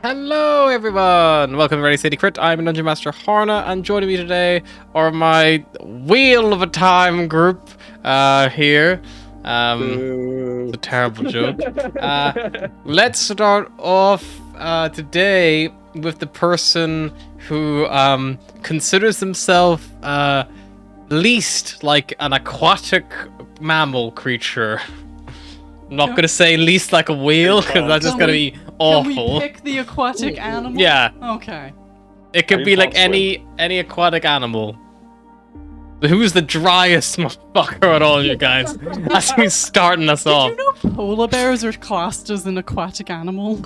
Hello everyone! Welcome to Ready City Crit. I'm Dungeon Master Harna, and joining me today are my Wheel of a Time group here. It's a terrible joke. Let's start off today with the person who considers himself least like an aquatic mammal creature. I'm not gonna say least like a whale, because that's just gonna be awful. Can we pick the aquatic animal? Yeah. Okay. It could be like any aquatic animal. Who's the driest motherfucker at all, you guys? That's who's starting us off. Did you know polar bears are classed as an aquatic animal?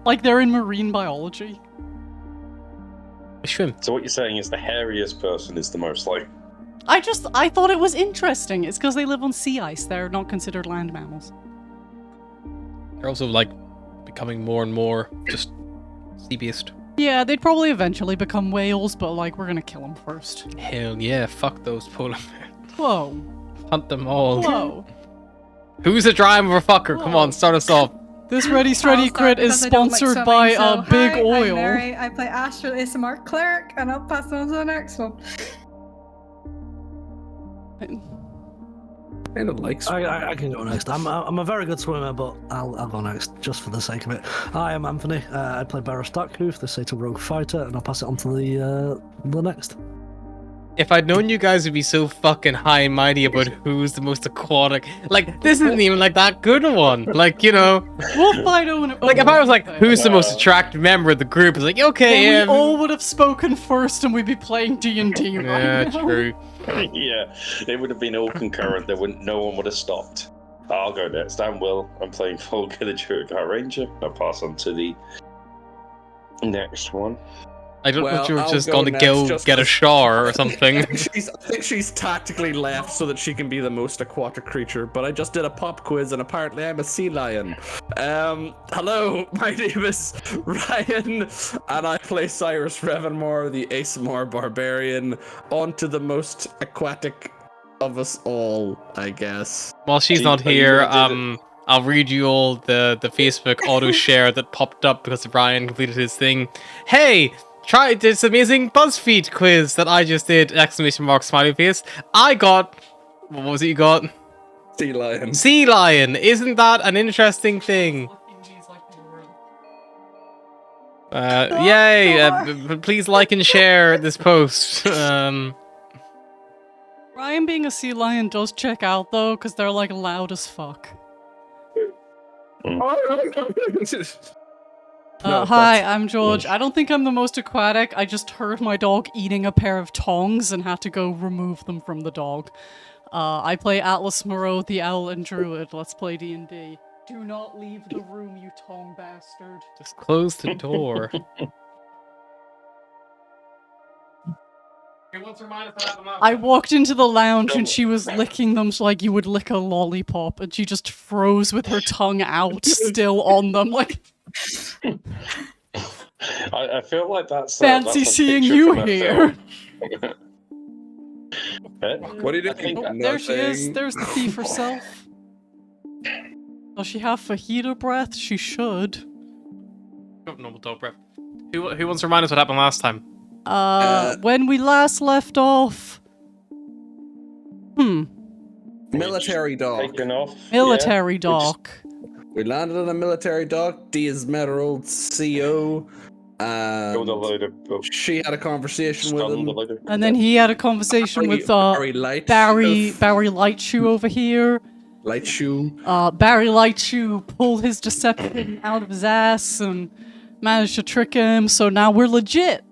Like they're in marine biology. Swim. So what you're saying is the hairiest person is the most like... I thought it was interesting. It's because they live on sea ice. They're not considered land mammals. They're also like becoming more and more just sea-based. Yeah, they'd probably eventually become whales, but like we're gonna kill them first. Hell yeah, fuck those polar bears. Whoa. Hunt them all. Whoa. Who's a dry motherfucker? Come on, start us off. This Ready Steady Crit is sponsored by Big Oil. I'm Mary. I play Astral ASMR Cleric, and I'll pass on to the next one. I don't like swimming. I can go next. I'm a very good swimmer, but I'll go next just for the sake of it. Hi, I'm Anthony. I play Barra Starkhoof, the Satyr Rogue Fighter, and I'll pass it on to the next. If I'd known you guys would be so fucking high and mighty about who's the most aquatic, like this isn't even like that good a one. Like, you know, We'll fight over. like if I was like, who's the most attractive member of the group? It's like, okay, well, we all would have spoken first, and we'd be playing D&D right yeah, now. true. Yeah, they would have been all concurrent. No one would have stopped. I'll go next. I'm Will. I'm playing Volker the Jurgar Ranger. I'll pass on to the next one. I don't know if you were I'll just go going to next, go just get a 'cause- shower or something. I think she's tactically left so that she can be the most aquatic creature, but I just did a pop quiz and apparently I'm a sea lion. Hello, my name is Ryan, and I play Cyrus Revanmore, the ASMR Barbarian, onto the most aquatic of us all, I guess. While she's not Are you here, gonna do I'll read you all the Facebook auto share that popped up because Brian completed his thing. Hey, try this amazing BuzzFeed quiz that I just did! Exclamation mark smiley face. I got, what was it you got? Sea lion. Sea lion. Isn't that an interesting thing? Yay! Please like and share this post. Ryan being a sea lion does check out though, because they're like loud as fuck. No, Hi, I'm George. I don't think I'm the most aquatic. I just heard my dog eating a pair of tongs and had to go remove them from the dog. I play Atlas Moreau, the Owl and Druid. Let's play D&D. Do not leave the room, you tong bastard. Just close the door. I walked into the lounge and she was licking them like you would lick a lollipop, and she just froze with her tongue out, still on them, like... I feel like that's Fancy that's a seeing picture you from a here. film. What are you I doing? think- There she is. Nothing. There's the thief herself. Does she have fajita breath? She should. Normal dog breath. Who wants to remind us what happened last time? When we last left off... Military dog. Taken off. Military yeah. dock. We landed on a military dock. Diaz met her old CO. Killed a load of... She had a conversation with stunned a him. load of... And then he had a conversation with Barry Light. Barry Lightshoe over here. Light shoe. Barry Lightshoe pulled his deception out of his ass and managed to trick him, so now we're legit.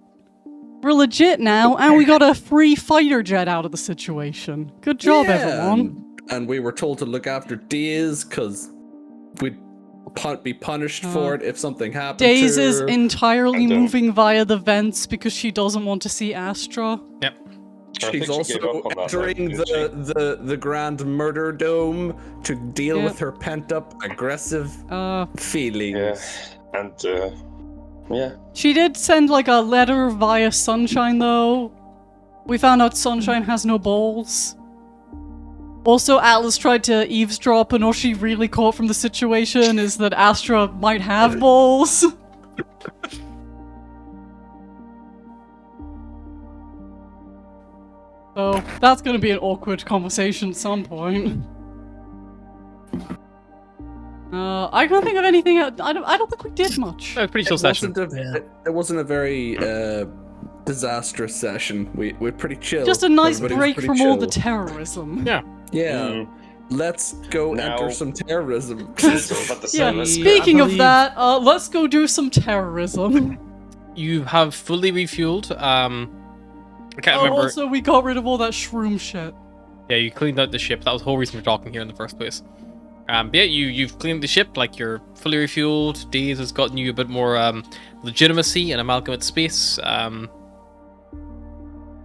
We're legit now, and we got a free fighter jet out of the situation. Good job, everyone. And we were told to look after Diaz because we'd be punished for it if something happened Daze to is her. entirely I don't- moving via the vents because she doesn't want to see Astra. Yep. I She's think she gave also up on that entering one, didn't the Grand Murder Dome to deal Yep. with her pent-up aggressive feelings. Yeah. And, yeah. She did send like a letter via Sunshine though. We found out Sunshine has no balls. Also, Atlas tried to eavesdrop, and all she really caught from the situation is that Astra might have balls. So that's going to be an awkward conversation at some point. I can't think of anything. I don't think we did much. No, pretty chill session. It wasn't a very disastrous session. We're pretty chill. Just a nice Everybody was break pretty from all the chill. terrorism. Yeah. Yeah. Let's go Now- enter some terrorism. It's all about the Yeah, same. speaking I of believe- that, let's go do some terrorism. You have fully refueled. I can't Oh, remember. also, we got rid of all that shroom shit. Yeah, you cleaned out the ship. That was the whole reason for talking here in the first place. But yeah, you've cleaned the ship. Like, you're fully refueled. Days has gotten you a bit more legitimacy and amalgamate space.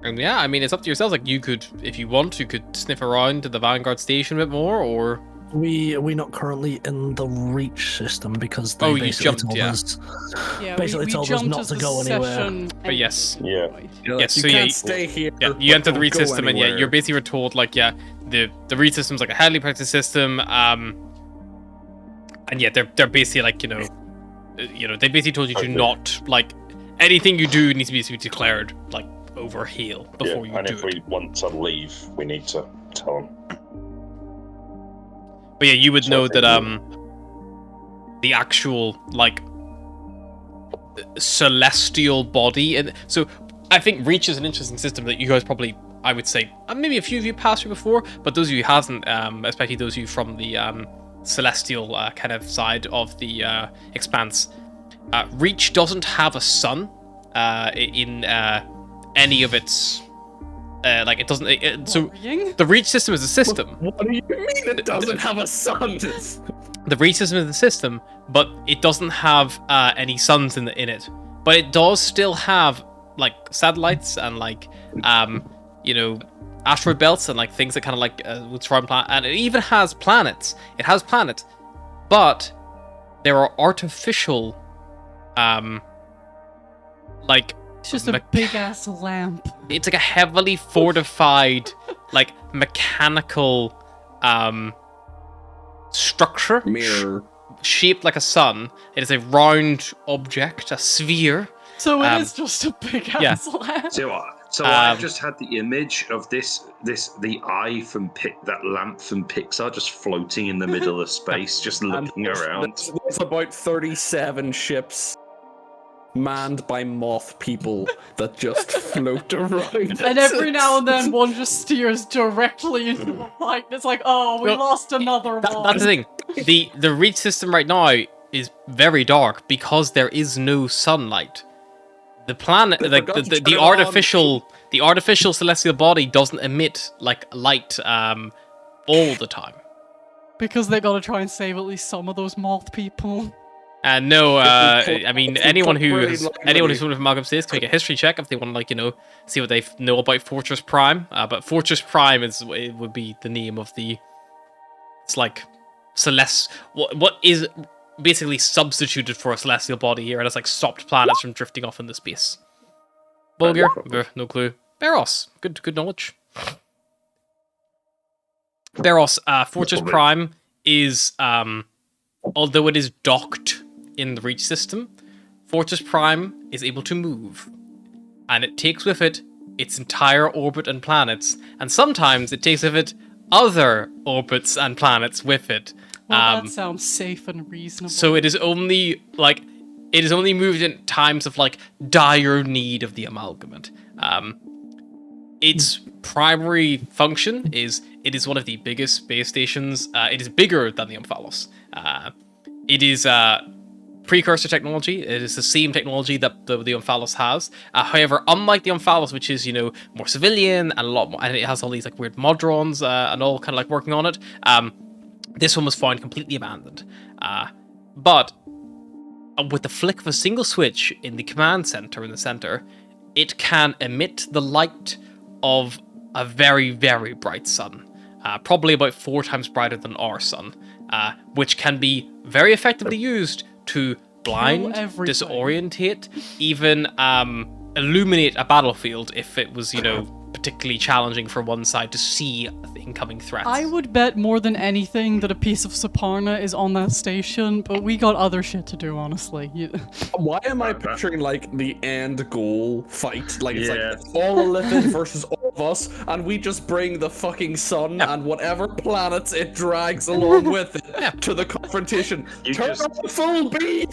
And yeah, I mean, it's up to yourselves. Like, you could, if you want, you could sniff around to the Vanguard station a bit more, or We're not currently in the reach system because they Oh, you basically jumped, told yeah. us. Yeah, Basically we told us jumped not as to the go anywhere. session But yes. ended. Yeah. Right. You're like, Yes, you so can't yeah, stay here. Yeah, you but enter the don't read go system, and yeah, anywhere. you're basically told like, yeah, the read system's like a highly practiced system, and yeah, they're basically like, they basically told you to Okay. not like anything you do needs to be declared like over hail before Yeah, you and do if it. we want to leave, we need to tell them. But yeah, you would So know I that think the actual like celestial body, and so I think Reach is an interesting system that you guys probably, I would say, maybe a few of you passed through before, but those of you who hasn't, especially those of you from the celestial kind of side of the Expanse, Reach doesn't have a sun in any of its like it doesn't. So Worrying? the Reach system is a system. What do you mean it doesn't have a sun? The read system is the system, but it doesn't have any suns in it. But it does still have like satellites and like asteroid belts and like things that kind of like would surround planet, and it even has planets. It has planets, but there are artificial like It's just a big ass lamp. it's like a heavily fortified like mechanical structure Mirror. shaped like a sun. It is a round object, a sphere. So it is just a big ass lamp. So I've just had the image of the eye from that lamp from Pixar just floating in the middle of space, just looking around. There's about 37 ships manned by moth people that just float around. And every now and then one just steers directly into the light. It's like, oh, we Well, lost another one. That's the thing. The reach system right now is very dark because there is no sunlight. The planet, They like forgot to the turn it artificial celestial body doesn't emit like light all the time. Because they gotta try and save at least some of those moth people. And no, It's I mean it's anyone pretty who's likely. anyone who's from Amalgam States can make a history check if they want to see what they know about Fortress Prime. But Fortress Prime would be the name of it's like what is basically substituted for a celestial body here, and it's like stopped planets from drifting off into space. Bulgar, no clue. Beros, good knowledge. Beros, Fortress Prime is although it is docked in the reach system, Fortress Prime is able to move, and it takes with it its entire orbit and planets, and sometimes it takes with it other orbits and planets with it. Well, that sounds safe and reasonable. So it is only moved in times of like dire need of the amalgamate. Its primary function is it is one of the biggest space stations. It is bigger than the Omphalos. It is precursor technology. It is the same technology that the Omphalos has. However, unlike the Omphalos, which is more civilian and a lot more, and it has all these like weird modrons and all kind of like working on it. This one was found completely abandoned. But with the flick of a single switch in the command center in the center, it can emit the light of a very, very bright sun. Probably about 4 times brighter than our sun. Which can be very effectively used to blind, everything. disorientate, even illuminate a battlefield if it was, particularly challenging for one side to see incoming threats. I would bet more than anything that a piece of Saparna is on that station, but we got other shit to do, honestly. Why am I picturing like the end goal fight? Like it's Yeah. like all Lithid versus all of us, and we just bring the fucking sun and whatever planets it drags along with it to the confrontation. You Turn just- up the full beam.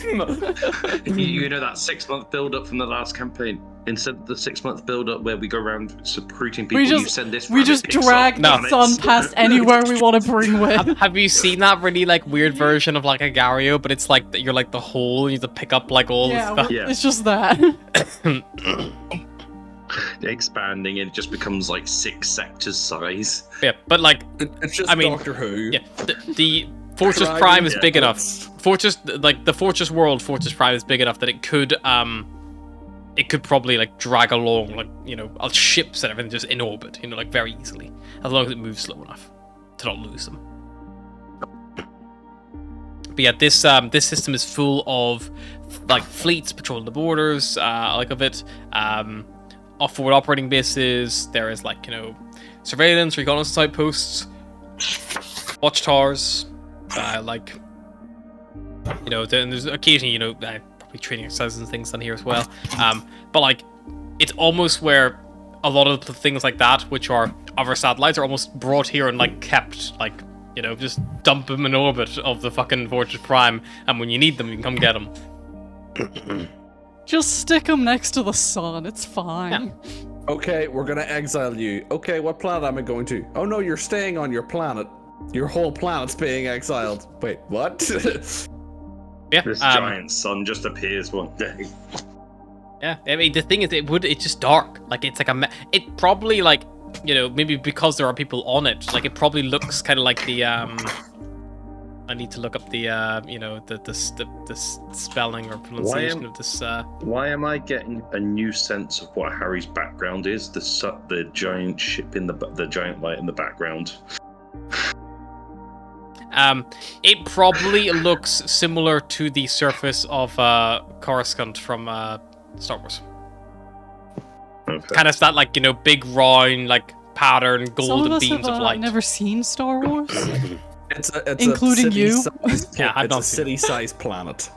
You know that 6-month build-up from the last campaign? Instead of the 6-month build-up where we go around recruiting people, you send this. We just drag the sun past anywhere we want to bring with. Have you seen that really like weird version of like Agario, but it's like you're like the whole, and you have to pick up like all the stuff. Yeah. It's just that. Expanding, and it just becomes like 6 sectors size. Yeah, but like It's just I mean, Doctor Who. yeah, the Fortress Trying Prime is to big get enough. us. Fortress, like the Fortress World, Fortress Prime is big enough that it could probably like drag along like ships and everything just in orbit, like very easily, as long as it moves slow enough to not lose them. But yeah, this system is full of like fleets patrolling the borders, like of it, off forward operating bases. There is like surveillance, reconnaissance outposts, watchtowers, like then there's occasionally probably training exercises and things done here as well. But like it's almost where a lot of the things like that, which are other satellites, are almost brought here and like kept like just dump them in orbit of the fucking Fortress Prime, and when you need them, you can come get them. Just stick them next to the sun. It's fine. Yeah. Okay, we're gonna exile you. Okay, what planet am I going to? Oh no, you're staying on your planet. Your whole planet's being exiled. Wait, what? Yeah. This giant sun just appears one day. Yeah, I mean the thing is, it's just dark. Like it's like it probably like maybe because there are people on it, like it probably looks kind of like the I need to look up the the spelling or pronunciation of this. Why am I getting a new sense of what Harry's background is? The giant ship in the giant light in the background. It probably looks similar to the surface of Coruscant from Star Wars. Okay. Kind of that like big round like pattern Some of golden us beams have of light. never seen Star Wars. It's Including a you? Yeah, I've it's not a seen it. city-sized planet.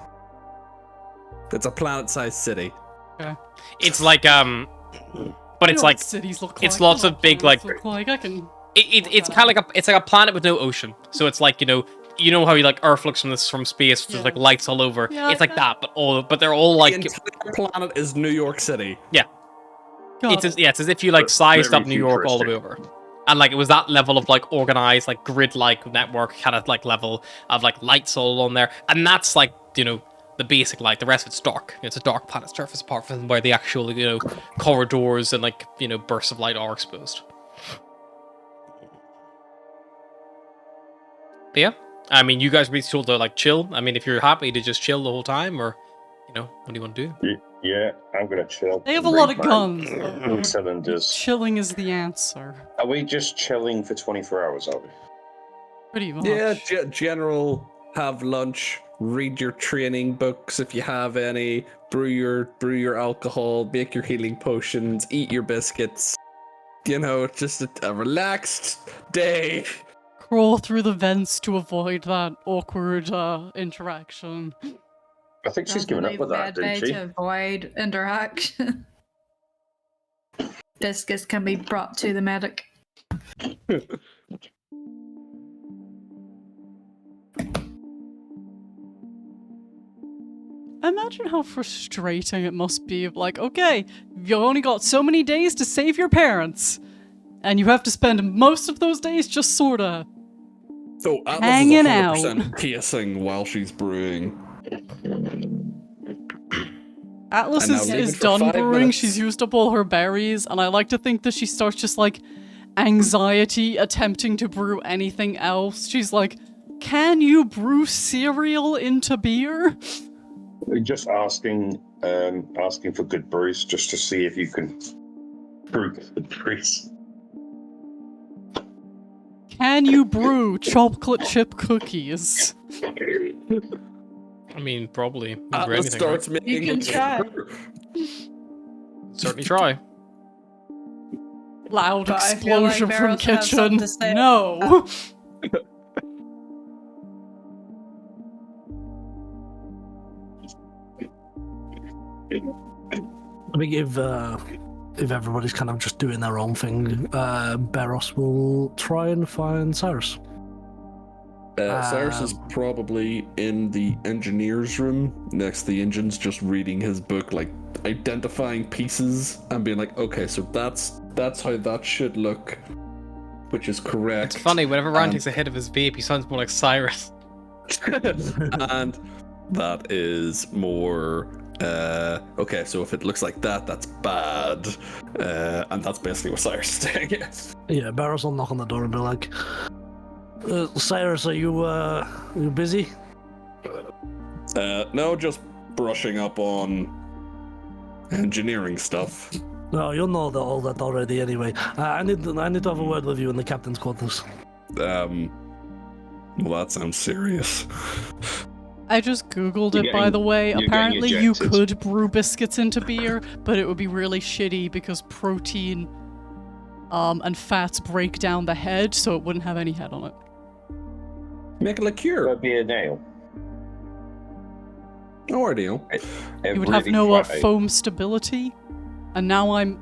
It's a planet-sized city. It's like but I it's know like what cities look it's like. lots I know of big, planets like- look like. I can. it's kind of like a planet with no ocean. So it's like how you like Earth looks from space. There's Yeah. like lights all over. Yeah, it's like yeah. that, but they're all like The entire planet is New York City. it's as if you like sized Very up New York all the way over. And like it was that level of like organized, like grid-like network kind of like level of like lights all on there, and that's like the basic light. The rest of it's dark. It's a dark planet's surface, apart from where the actual corridors and like bursts of light are exposed. But yeah, I mean, you guys are really told to like chill. I mean, if you're happy to just chill the whole time, or what do you want to do? Yeah, I'm gonna chill. They have a lot of Read my guns. Cylinders. Chilling is the answer. Are we just chilling for 24 hours? Are we? Pretty much. Yeah, general. Have lunch. Read your training books if you have any. Brew your alcohol. Make your healing potions. Eat your biscuits. It's just a relaxed day. Crawl through the vents to avoid that awkward interaction. I think she's given up with that, didn't she? To avoid interaction. Biscuits can be brought to the medic. Imagine how frustrating it must be. Like, okay, you've only got so many days to save your parents, and you have to spend most of those days just sorta So Atlas hanging is out. 100% pacing while she's brewing. Atlas And now is leave it for done 5 brewing, minutes. she's used up all her berries, and I like to think that she starts just like anxiety attempting to brew anything else. She's like, can you brew cereal into beer? Just asking for good brews, just to see if you can brew good brews. Can you brew chocolate chip cookies? I mean, probably. Atlas starts making can it. try. Certainly try. Loud But I feel like explosion from Barrows has something kitchen. to say. No. I think if everybody's kind of just doing their own thing, Barros will try and find Cyrus. Cyrus is probably in the engineer's room next to the engines, just reading his book, like identifying pieces and being like, okay, so that's how that should look, which is correct. It's funny, whenever Ryan takes a hit of his vape, he sounds more like Cyrus. And that is more okay, so if it looks like that, that's bad. And that's basically what Cyrus is saying. Yeah, Barros will knock on the door and be like, Cyrus, are you busy? No, just brushing up on engineering stuff. No, you'll know all that already anyway. I need to have a word with you in the captain's quarters. Well, that sounds serious. I just googled You're it, by getting- the way. you're getting Apparently, you ejected. could brew biscuits into beer, but it would be really shitty because protein and fats break down the head, so it wouldn't have any head on it. Make a liqueur. That'd be a nail. No idea. You would have no foam stability. And now I'm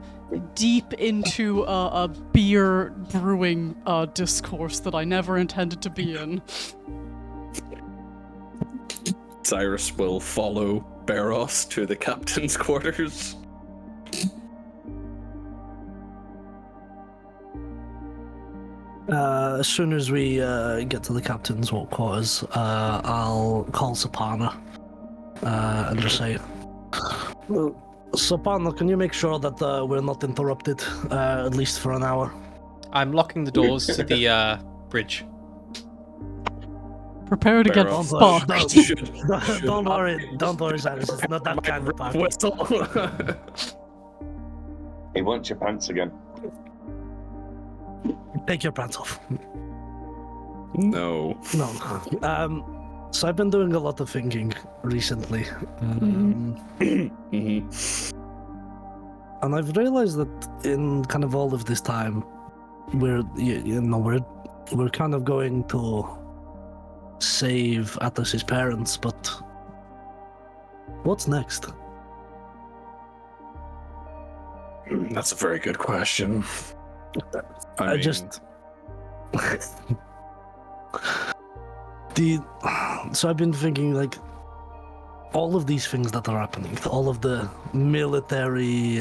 deep into a beer brewing discourse that I never intended to be in. Cyrus will follow Barros to the captain's quarters. As soon as we get to the captain's quarters, I'll call Sapana and just say, Sapana, can you make sure that we're not interrupted, at least for an hour? I'm locking the doors to the bridge. Prepare to get Barrows. fucked. Don't worry, Cyrus. It's not that kind of party. Whistle. He wants your pants again. Take your pants off. No. No. So I've been doing a lot of thinking recently, Mhm. and I've realized that in kind of all of this time, we're kind of going to save Atlas's parents, but what's next? That's a very good question. I mean, just so I've been thinking, like, all of these things that are happening, all of the military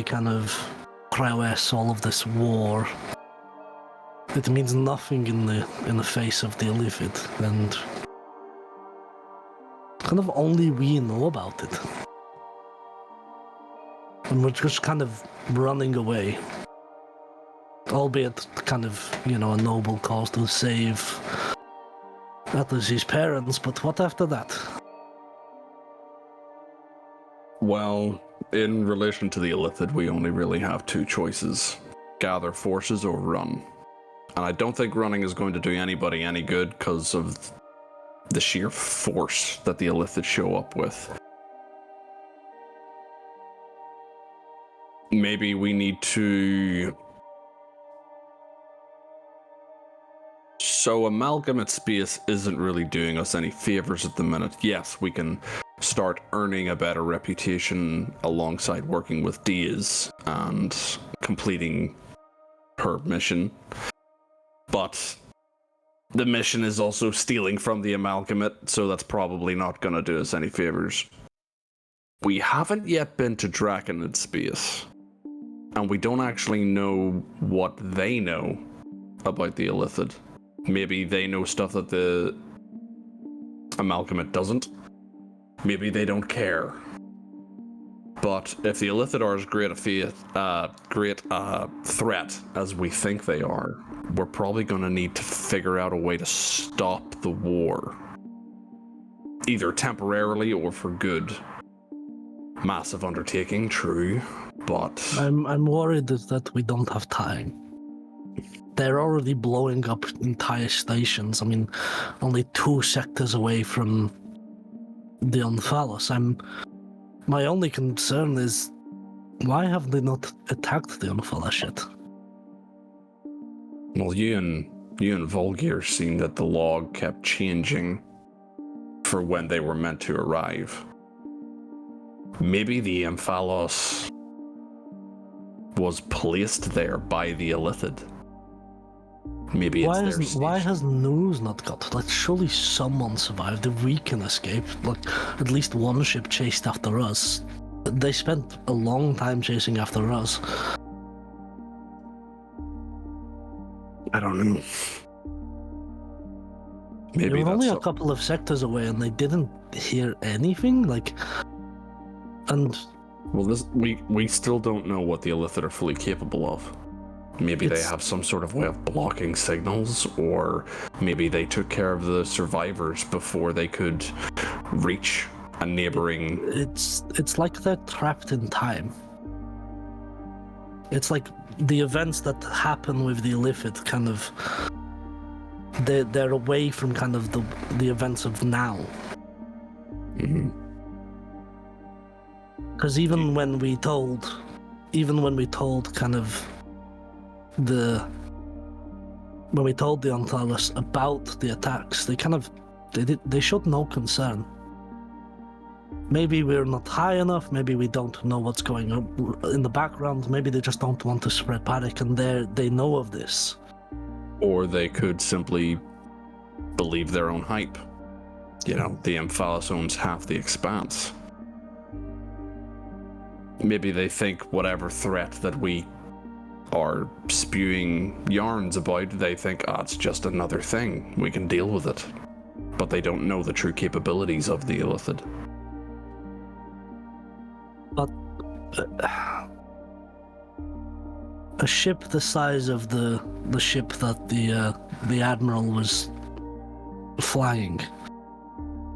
kind of prowess, all of this war, it means nothing in the face of the Illithid, and kind of only we know about it. And we're just kind of running away. Albeit kind of, a noble cause to save Atlas's parents, but what after that? well, in relation to the Illithid, we only really have two choices. Gather forces or run. And I don't think running is going to do anybody any good because of the sheer force that the Illithid show up with. Maybe we need to... So Amalgamate Space isn't really doing us any favors at the minute. Yes, we can start earning a better reputation alongside working with Diaz and completing her mission. But the mission is also stealing from the Amalgamate, so that's probably not going to do us any favors. We haven't yet been to Draconid Space, and we don't actually know what they know about the Illithid. Maybe they know stuff that the Amalgamate doesn't. Maybe they don't care. But if the Illithid are as great a threat as we think they are, we're probably going to need to figure out a way to stop the war. Either temporarily or for good. Massive undertaking, true, but... I'm worried that we don't have time. They're already blowing up entire stations. I mean, only 2 sectors away from the Unthalos. My only concern is Why have they not attacked the Unfallish yet? Well, you and Volgir seen that the log kept changing for when they were meant to arrive. Maybe the Amphalos was placed there by the Illithid. Maybe it's their station. Why has news not got? Like, surely someone survived. If we can escape, like, at least one ship chased after us. They spent a long time chasing after us. I don't know. They Maybe were that's only a couple of sectors away, and they didn't hear anything. Like, and well, we still don't know what the Illithid are fully capable of. Maybe they have some sort of way of blocking signals, or maybe they took care of the survivors before they could reach a neighboring. it's like they're trapped in time. It's like the events that happen with the Illithid kind of they're away from kind of the events of now. Mm-hmm. Because even when we told kind of when we told the Ontalos about the attacks, they showed no concern. Maybe we're not high enough, maybe we don't know what's going on in the background, maybe they just don't want to spread panic and they know of this. Or they could simply believe their own hype. You know, the Amphalos owns half the Expanse. Maybe they think whatever threat that we are spewing yarns about, they think, it's just another thing. We can deal with it. But they don't know the true capabilities of the Illithid. But a ship the size of the ship that the Admiral was flying,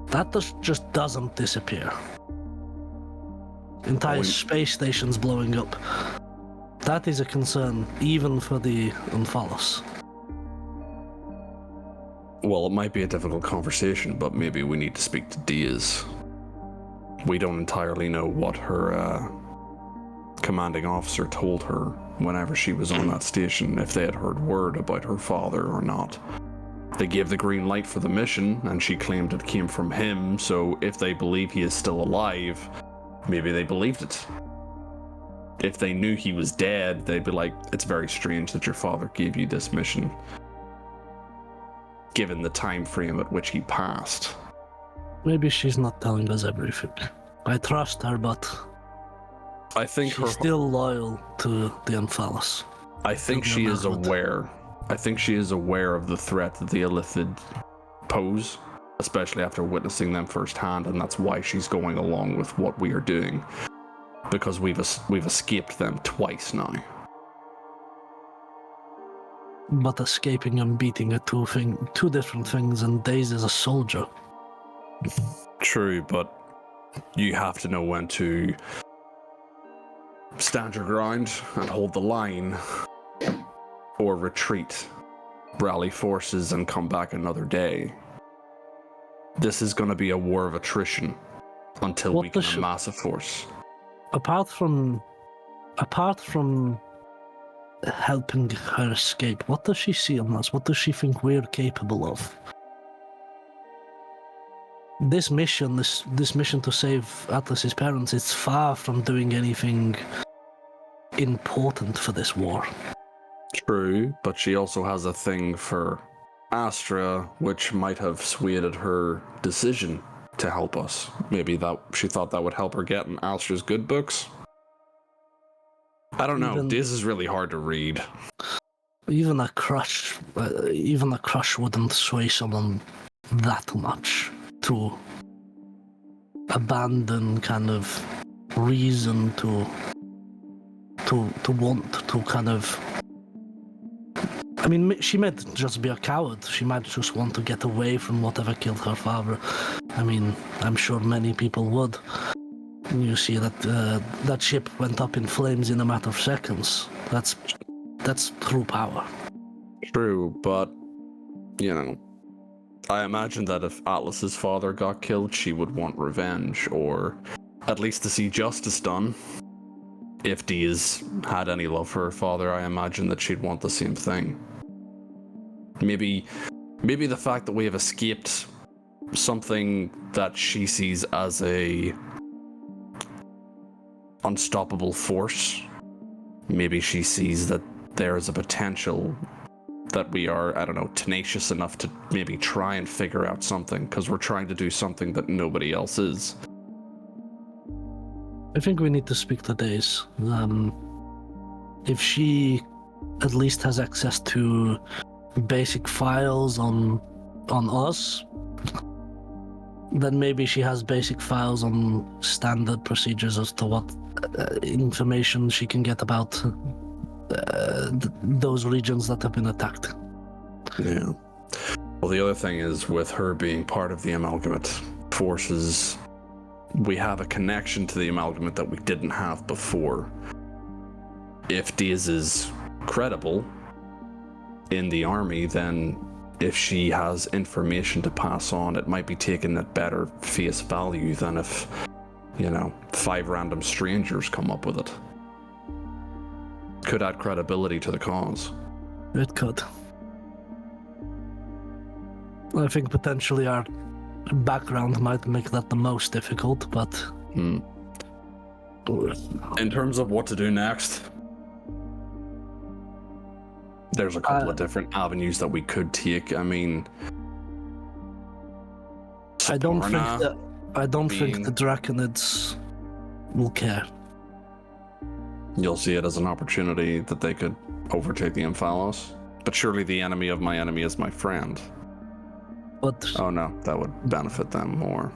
that just doesn't disappear. Entire space stations blowing up. That is a concern, even for the Umphalos. Well, it might be a difficult conversation, but maybe we need to speak to Diaz. We don't entirely know what her commanding officer told her whenever she was on that station, if they had heard word about her father or not. They gave the green light for the mission, and she claimed it came from him, so if they believe he is still alive, maybe they believed it. If they knew he was dead, they'd be like, it's very strange that your father gave you this mission, given the time frame at which he passed. Maybe she's not telling us everything. I trust her, but I think she's still loyal to the Umphalos. I think she is aware. I think she is aware of the threat that the Illithid pose, especially after witnessing them firsthand, and that's why she's going along with what we are doing. Because we've escaped them twice now. But escaping and beating are two different things, and Daze is a soldier. True, but you have to know when to stand your ground and hold the line, or retreat, rally forces, and come back another day. This is going to be a war of attrition until we can amass a force. Apart from helping her escape, what does she see in us? What does she think we're capable of? This mission to save Atlas's parents, it's far from doing anything important for this war. True, but she also has a thing for Astra, which might have swayed her decision to help us. Maybe that she thought that would help her get in Astra's good books. I don't know. This is really hard to read. Even a crush wouldn't sway someone that much to abandon kind of reason to want to kind of. I mean, she might just be a coward. She might just want to get away from whatever killed her father. I mean, I'm sure many people would. You see that that ship went up in flames in a matter of seconds. That's true power. True, but you know, I imagine that if Atlas's father got killed, she would want revenge, or at least to see justice done. if Dee's had any love for her father, I imagine that she'd want the same thing. Maybe the fact that we have escaped something that she sees as a unstoppable force. Maybe she sees that there is a potential that we are, I don't know, tenacious enough to maybe try and figure out something, because we're trying to do something that nobody else is. I think we need to speak to Days. If she at least has access to basic files on us, then maybe she has basic files on standard procedures as to what information she can get about those regions that have been attacked. Yeah. Well, the other thing is, with her being part of the amalgamate forces, we have a connection to the amalgamate that we didn't have before. If Diaz is credible in the army, then if she has information to pass on, it might be taken at better face value than if, 5 random strangers come up with it. Could add credibility to the cause. It could. I think potentially our background might make that the most difficult, but... In terms of what to do next, there's a couple of different avenues that we could take. I mean, I don't think being- the Draconids will care. You'll see it as an opportunity that they could overtake the Emphalos. But surely the enemy of my enemy is my friend. But Oh no, that would benefit them more.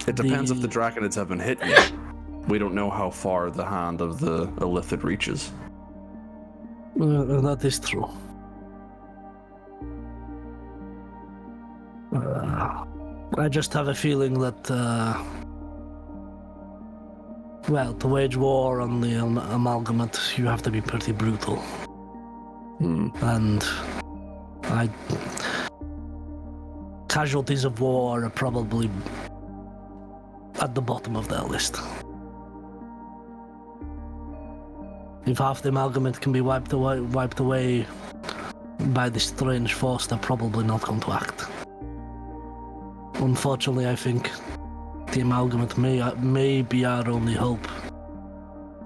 It depends if the Draconids have been hit yet. We don't know how far the hand of the Illithid reaches. that is true. I just have a feeling that, to wage war on the amalgamate, you have to be pretty brutal. And casualties of war are probably at the bottom of their list. If half the amalgamate can be wiped away by this strange force, they're probably not going to act. Unfortunately, I think the amalgamate may be our only hope.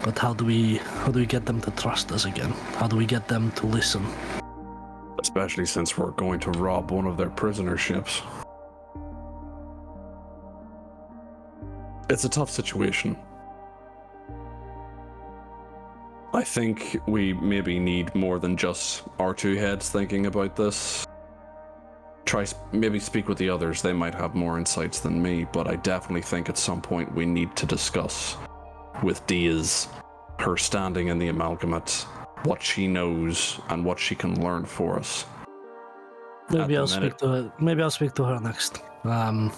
But how do we get them to trust us again? How do we get them to listen? Especially since we're going to rob one of their prisoner ships. It's a tough situation. I think we maybe need more than just our two heads thinking about this. Maybe speak with the others. They might have more insights than me, but I definitely think at some point we need to discuss with Diaz her standing in the amalgamate, what she knows and what she can learn for us. Maybe I'll speak to her next. The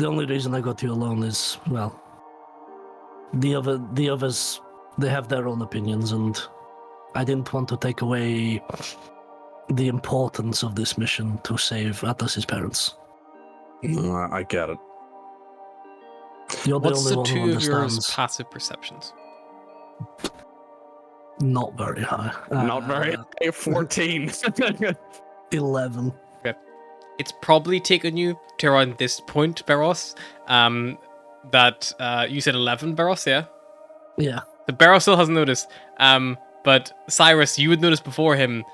only reason I got you alone is, the others, they have their own opinions, and I didn't want to take away the importance of this mission to save Atlas's parents. I get it. You're the What's only the one who two of yours understands. passive perceptions? Not very high. Not very. 14. 11. It's probably taken you to around this point, Beros. That you said 11, Beros, yeah? Yeah. The Beros still hasn't noticed. But Cyrus, you would notice before him,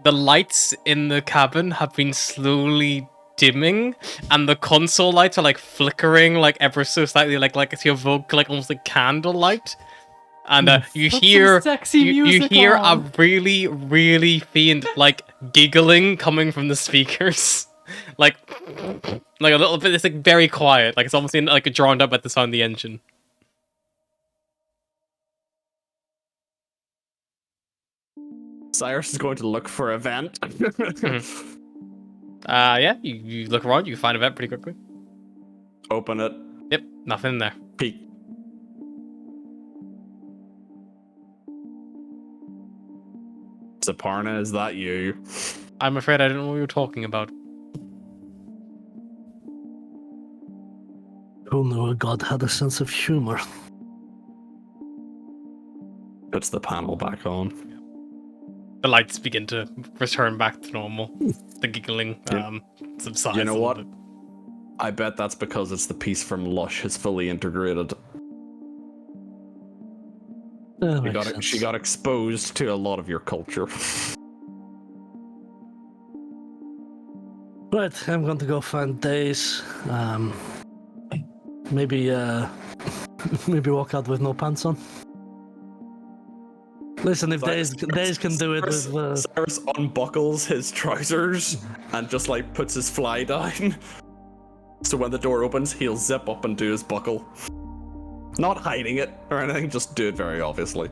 the lights in the cabin have been slowly dimming, and the console lights are like flickering, like ever so slightly, like it's your Vogue, like almost like candlelight. And you Put hear some sexy you music hear a on. really, really faint like giggling coming from the speakers. like a little bit. It's like very quiet. Like it's almost in, like drowned up at the sound of the engine. Cyrus is going to look for a vent. Yeah, you look around, you find a vent pretty quickly. Open it. Yep, nothing in there. Peek. Zaparna, is that you? I'm afraid I don't know what you're talking about. Who knew a god had a sense of humor? puts the panel back on. The lights begin to return back to normal. The giggling subsides. You know a what? little bit. I bet that's because it's the piece from Lush is fully integrated. She got exposed to a lot of your culture. Right, I'm going to go find Days. Maybe maybe walk out with no pants on. Listen, if Days can do it with Cyrus unbuckles his trousers and just like puts his fly down. So when the door opens, he'll zip up and do his buckle. Not hiding it or anything, just do it very obviously.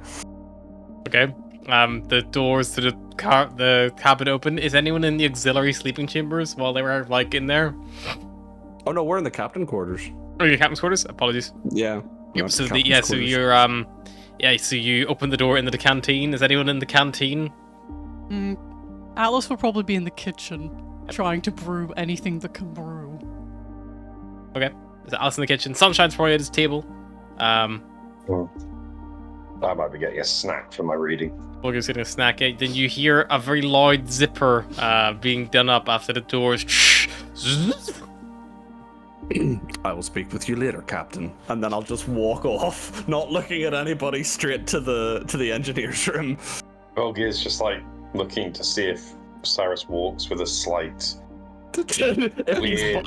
Okay. The doors to the cabin open. Is anyone in the auxiliary sleeping chambers while they were like in there? Oh no, we're in the captain quarters. Oh, your captain's quarters. Apologies. Yeah. Yep, so so you open the door into the canteen. Is anyone in the canteen? Atlas will probably be in the kitchen, trying to brew anything that can brew. Okay. Is Alice in the kitchen? Sunshine's probably at his table. I might be getting a snack for my reading. Bulgar's getting a snack. Then you hear a very loud zipper being done up after the doors. I will speak with you later, Captain. And then I'll just walk off, not looking at anybody, straight to the engineer's room. Bulgar is just like looking to see if Cyrus walks with a slight weird.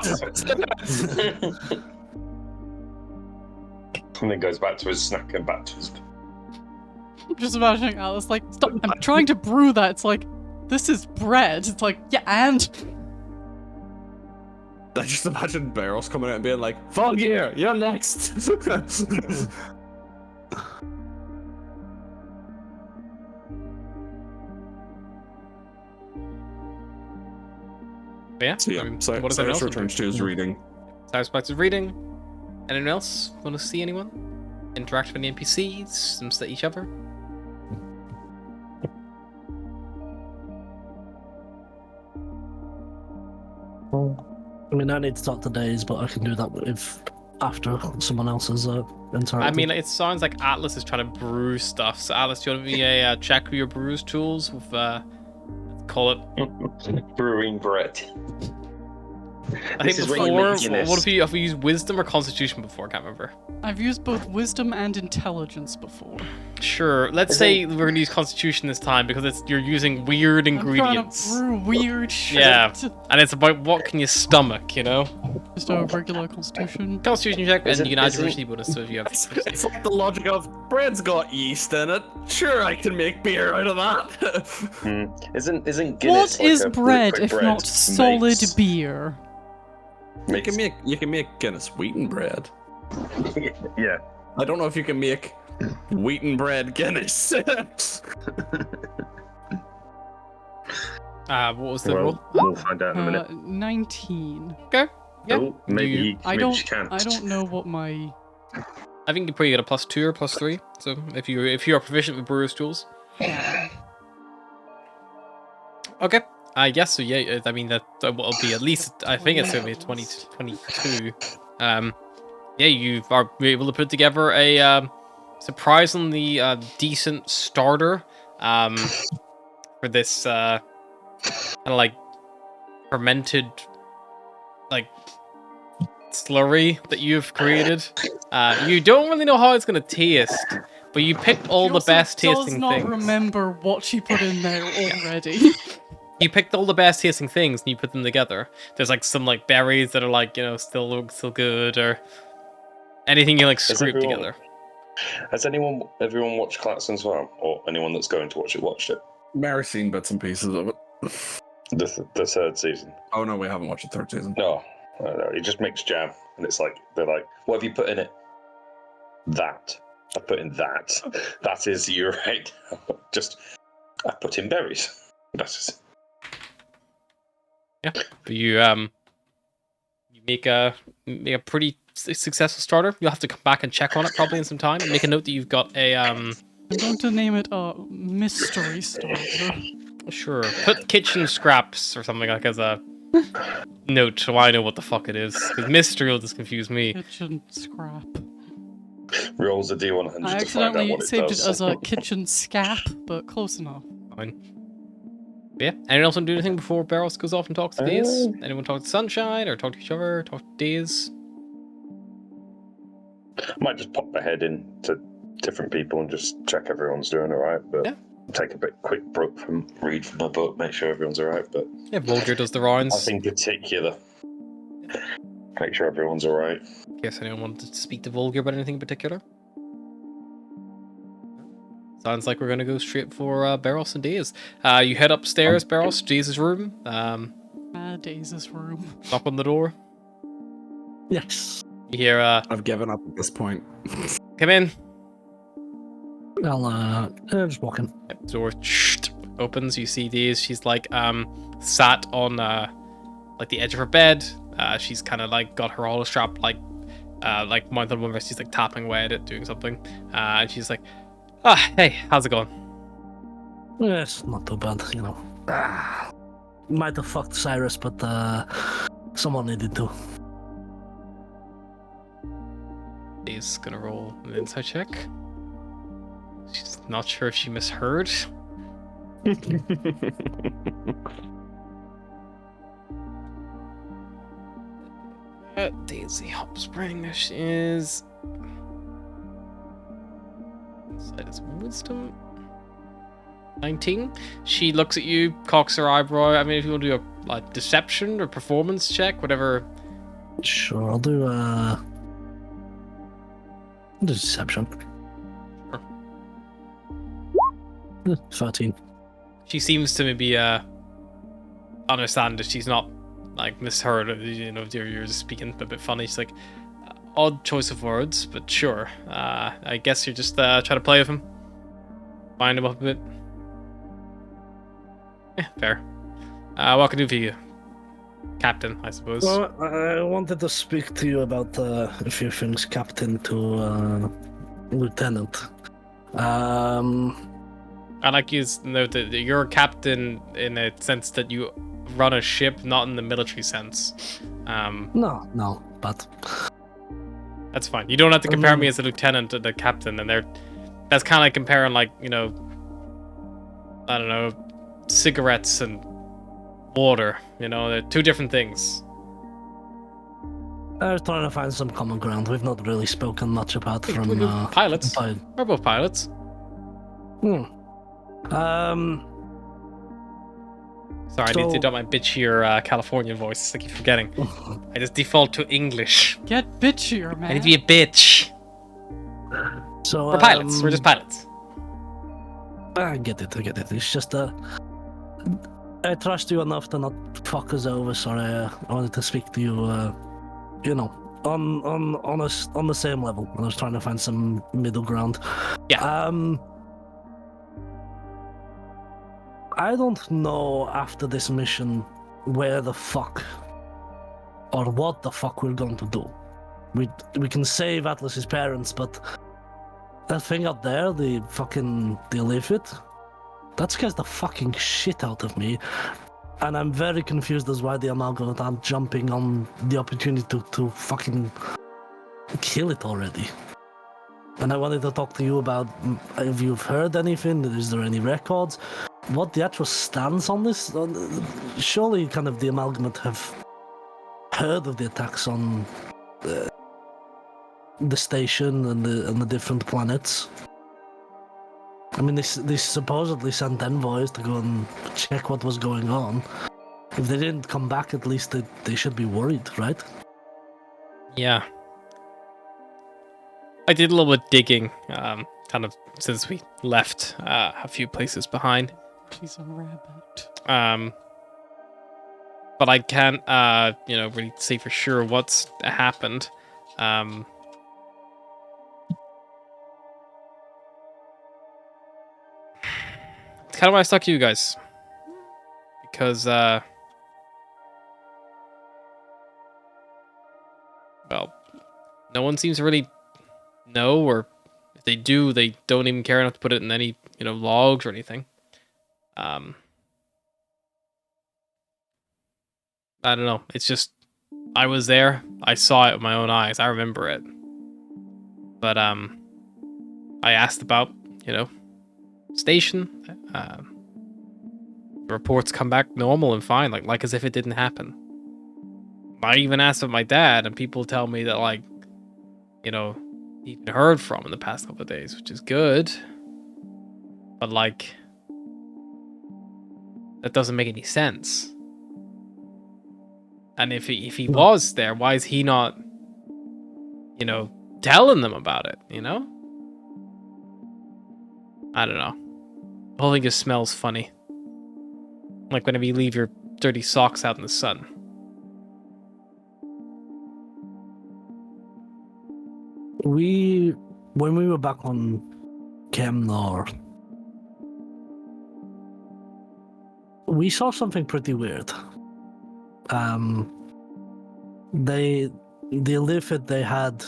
And then goes back to his snack and back to his. I'm just imagining Alice like, stop, I'm trying to brew that. It's like, this is bread. It's like, yeah, and... I just imagine Barros coming out and being like, Foggear, you're next! Yeah. So yeah, what is Cyrus else? returns to his reading. Cyrus back to his reading. Anyone else want to see anyone? Interact with the NPCs? Them at each other? I mean, I need to talk to Days, but I can do that if after someone else has interacted. I mean, it sounds like Atlas is trying to brew stuff. So Atlas, do you want to be a check with your brews tools with call it brewing bread. I think before, what have you used wisdom or constitution before? I can't remember. I've used both wisdom and intelligence before. Sure, let's say we're gonna use constitution this time because you're using weird ingredients. I'm trying to brew weird shit. Yeah, and it's about what can you stomach, you know? Just a regular constitution. Constitution check, and you can add your initiative bonus so if you have. It's like the logic of bread's got yeast in it. Sure, I can make beer out of that. Isn't Guinness What like is a bread liquid if bread not solid makes- beer? You can make Guinness wheaten bread. Yeah. I don't know if you can make wheaten bread Guinness. What was the roll? We'll find out in a minute. 19. Okay. Yeah. Oh, maybe I maybe she can't. don't know what my... I think you probably get a +2 or +3. So if you are proficient with brewer's tools. Okay. Yes. So yeah. I mean that will be at least. I think it's gonna be 22. Yeah. You are able to put together a surprisingly decent starter. For this kind of like fermented like slurry that you've created. You don't really know how it's gonna taste, but you picked all the best tasting does not things. remember what she put in there already. You picked all the best tasting things and you put them together. There's like some like berries that are like, you know, still good, or anything you like scrape together. Has everyone watched Clatson's Farm, or anyone that's going to watch it watched it? Mary's seen bits and pieces of it. The third season. Oh no, we haven't watched the third season. No, he just makes jam, and it's like they're like, "What have you put in it?" That I put in that. That is you're right. Just I put in berries. That's just... Yeah, but you make a pretty successful starter. You'll have to come back and check on it probably in some time. And make a note that you've got a I'm going to name it a mystery starter. Sure. Put kitchen scraps or something like as a note so I know what the fuck it is. Because mystery will just confuse me. Kitchen scrap. Rolls a D100 I to find out accidentally what it saved it does. as a kitchen scap, but close enough. Fine. Yeah. Anyone else want to do anything before Barros goes off and talks to Days? Uh, Anyone talk to Sunshine or talk to each other? Talk to Days? Might just pop my head in to different people and just check everyone's doing all right. But Yeah. take a quick read from my book, make sure everyone's all right. But Yeah, Volger does the rounds. nothing particular. Make sure everyone's all right. In case anyone wanted to speak to Volger about anything in particular. Sounds like we're gonna go straight for Barros and Days. You head upstairs, Barros, Days' room. Days' room. Knock on the door. Yes. You hear I've given up at this point. come in. I'll just walk in. Yep, the door opens. You see Days. She's like sat on like the edge of her bed. She's kind of like got her hollow strap like mounted on one wrist. She's like tapping away at it, doing something. And she's like, hey, how's it going? Yes, not too bad, you know. Might have fucked Cyrus, but someone needed to. Days gonna roll an insight check. She's not sure if she misheard. Daisy Hopspring, there she is. Insight is wisdom. 19. She looks at you, cocks her eyebrow. I mean, if you want to do a like deception or performance check, whatever. Sure, I'll do deception. Sure. 13. She seems to maybe understand that she's not like misheard. You know, you're just speaking a bit funny. She's like, odd choice of words, but sure. I guess you're just trying to play with him, wind him up a bit. Yeah, fair. What can I do for you, Captain? I suppose. Well, I wanted to speak to you about a few things, Captain to Lieutenant. I like you to note that you're a captain in a sense that you run a ship, not in the military sense. No, but That's fine. You don't have to compare me as a lieutenant to the captain, and that's kind of like comparing, like, you know, I don't know, cigarettes and water. You know, they're two different things. I was trying to find some common ground. We've not really spoken much about from Pilots. We're both pilots. Sorry, I need to adopt my bitchier Californian voice. I keep forgetting. I just default to English. Get bitchier, man. I need to be a bitch. So We're pilots. We're just pilots. I get it. It's just I trust you enough to not fuck us over, so I wanted to speak to you. You know, on the same level. I was trying to find some middle ground. Yeah. I don't know after this mission where the fuck or what the fuck we're going to do. We can save Atlas's parents, but that thing out there, the Illithid, that scares the fucking shit out of me. And I'm very confused as why the Amalgamate aren't jumping on the opportunity to fucking kill it already. And I wanted to talk to you about if you've heard anything, is there any records? What the actual stance on this? Surely kind of the Amalgamate have heard of the attacks on the station and the different planets. I mean, they supposedly sent envoys to go and check what was going on. If they didn't come back, at least they should be worried, right? Yeah. I did a little bit digging, kind of since we left a few places behind. She's a rabbit. But I can't, really say for sure what's happened. It's kind of why I stuck to you guys. Because, well, no one seems to really know, or if they do, they don't even care enough to put it in any, logs or anything. I don't know. It's just, I was there. I saw it with my own eyes. I remember it. But I asked about, station. The reports come back normal and fine, like as if it didn't happen. I even asked of my dad, and people tell me that he even heard from in the past couple of days, which is good. But that doesn't make any sense. And if he was there, why is he not, telling them about it? I don't know. The whole thing just smells funny. Like whenever you leave your dirty socks out in the sun. When we were back on Kemnor, we saw something pretty weird. The Illithid, they had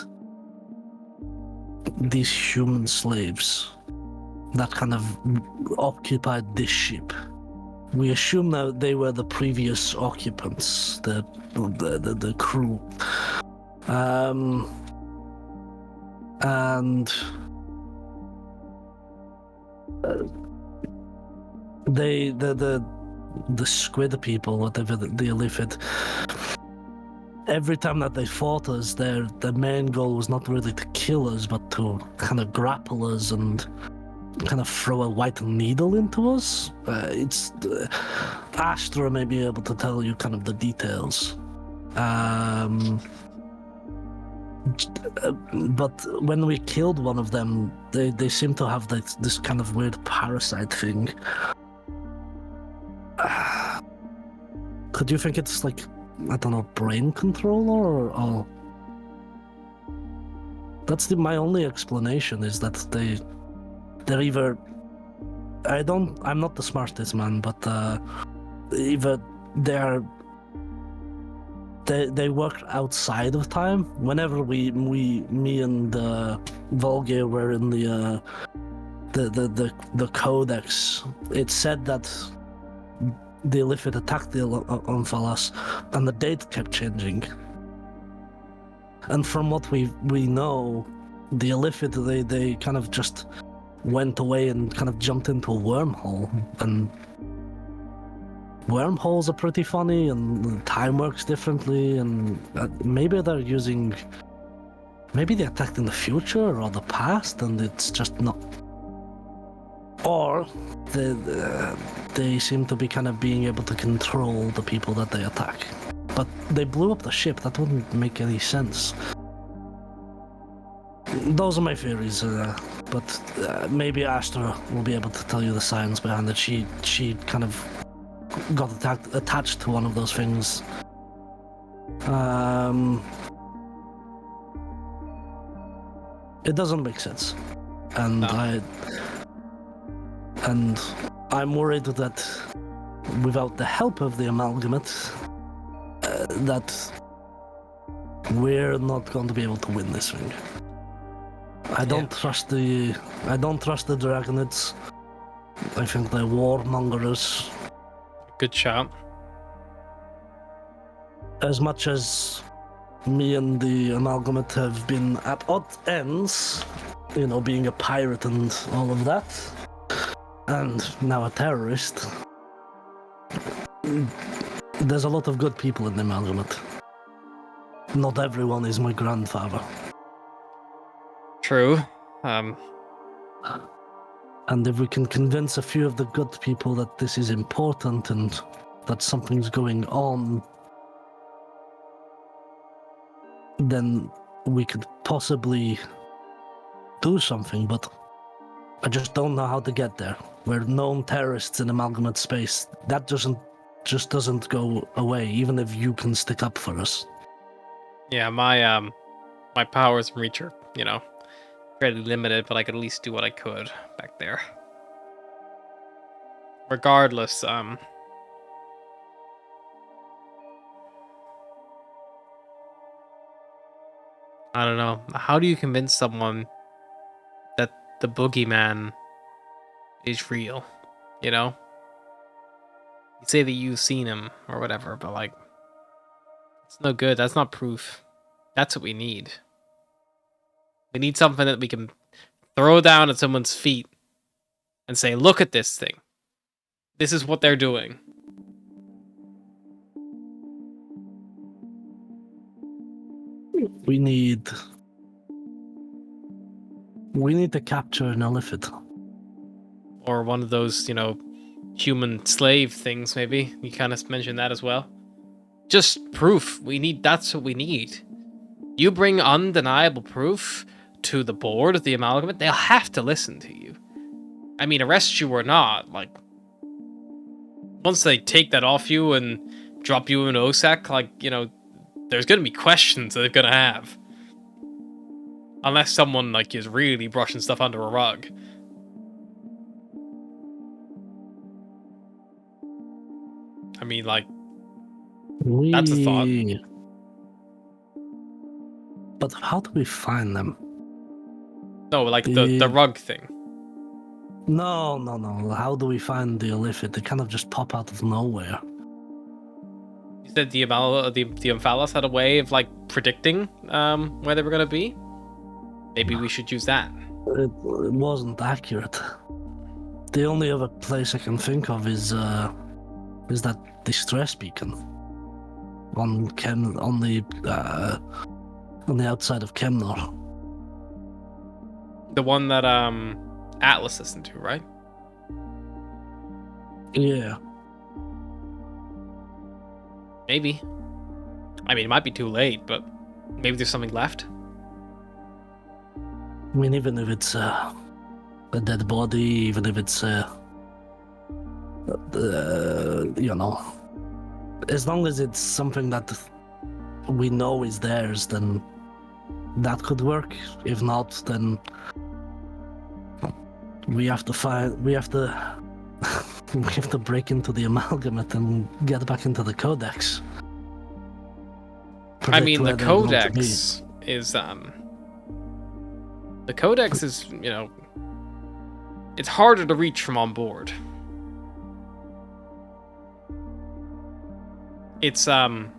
these human slaves that kind of occupied this ship. We assume that they were the previous occupants, the crew. And the squid people, whatever the Illithid, every time that they fought us, their main goal was not really to kill us, but to kind of grapple us and kind of throw a white needle into us. Astra may be able to tell you kind of the details. But when we killed one of them, they seem to have this kind of weird parasite thing. Could you think it's like, I don't know, brain controller or that's my only explanation, is that they're either, I'm not the smartest man, but either they work outside of time. Whenever me and Volgeir were in the codex, it said that the Illithid attacked the Omphalos, and the date kept changing. And from what we know, the Illithid, they kind of just went away and kind of jumped into a wormhole. And wormholes are pretty funny, and time works differently, and maybe they attacked in the future or the past, and it's just not. Or they seem to be kind of being able to control the people that they attack. But they blew up the ship. That wouldn't make any sense. Those are my theories, but maybe Astra will be able to tell you the science behind it. She kind of got attached to one of those things. It doesn't make sense, and No. I'm worried that without the help of the amalgamate, that we're not going to be able to win this thing. I don't trust the Dragonids. I think they're warmongers. Good shot. As much as me and the amalgamate have been at odd ends, being a pirate and all of that, and now a terrorist, there's a lot of good people in the amalgamate. Not everyone is my grandfather. True. And if we can convince a few of the good people that this is important and that something's going on, then we could possibly do something, but I just don't know how to get there. We're known terrorists in amalgamate space. That just doesn't go away, even if you can stick up for us. Yeah, my powers and reach are, fairly limited, but I could at least do what I could back there. Regardless, I don't know. How do you convince someone that the boogeyman is real? You say that you've seen him or whatever, but it's no good. That's not proof. That's what we need. We need something that we can throw down at someone's feet and say, look at this thing. This is what they're doing. We need to capture an elephant. Or one of those, human slave things, maybe. You kind of mentioned that as well. Just proof. That's what we need. You bring undeniable proof to the board, the amalgamate, they'll have to listen to you. I mean, arrest you or not, like, once they take that off you and drop you in OSAC, like, there's gonna be questions that they're gonna have. Unless someone, like, is really brushing stuff under a rug. I mean, like, that's a thought. But how do we find them? No, like the rug thing. No. How do we find the elephant? They kind of just pop out of nowhere. You said the Umphalos had a way of, like, predicting where they were gonna be? Maybe we should use that. It wasn't accurate. The only other place I can think of is that distress beacon on the outside of Kemnor. The one that Atlas listened to, right? Yeah. Maybe. I mean, it might be too late, but maybe there's something left. I mean, even if it's a dead body, even if it's as long as it's something that we know is theirs, then that could work. If not, then we have to break into the amalgamate and get back into the codex. I mean, the codex is it's harder to reach from on board. It's kind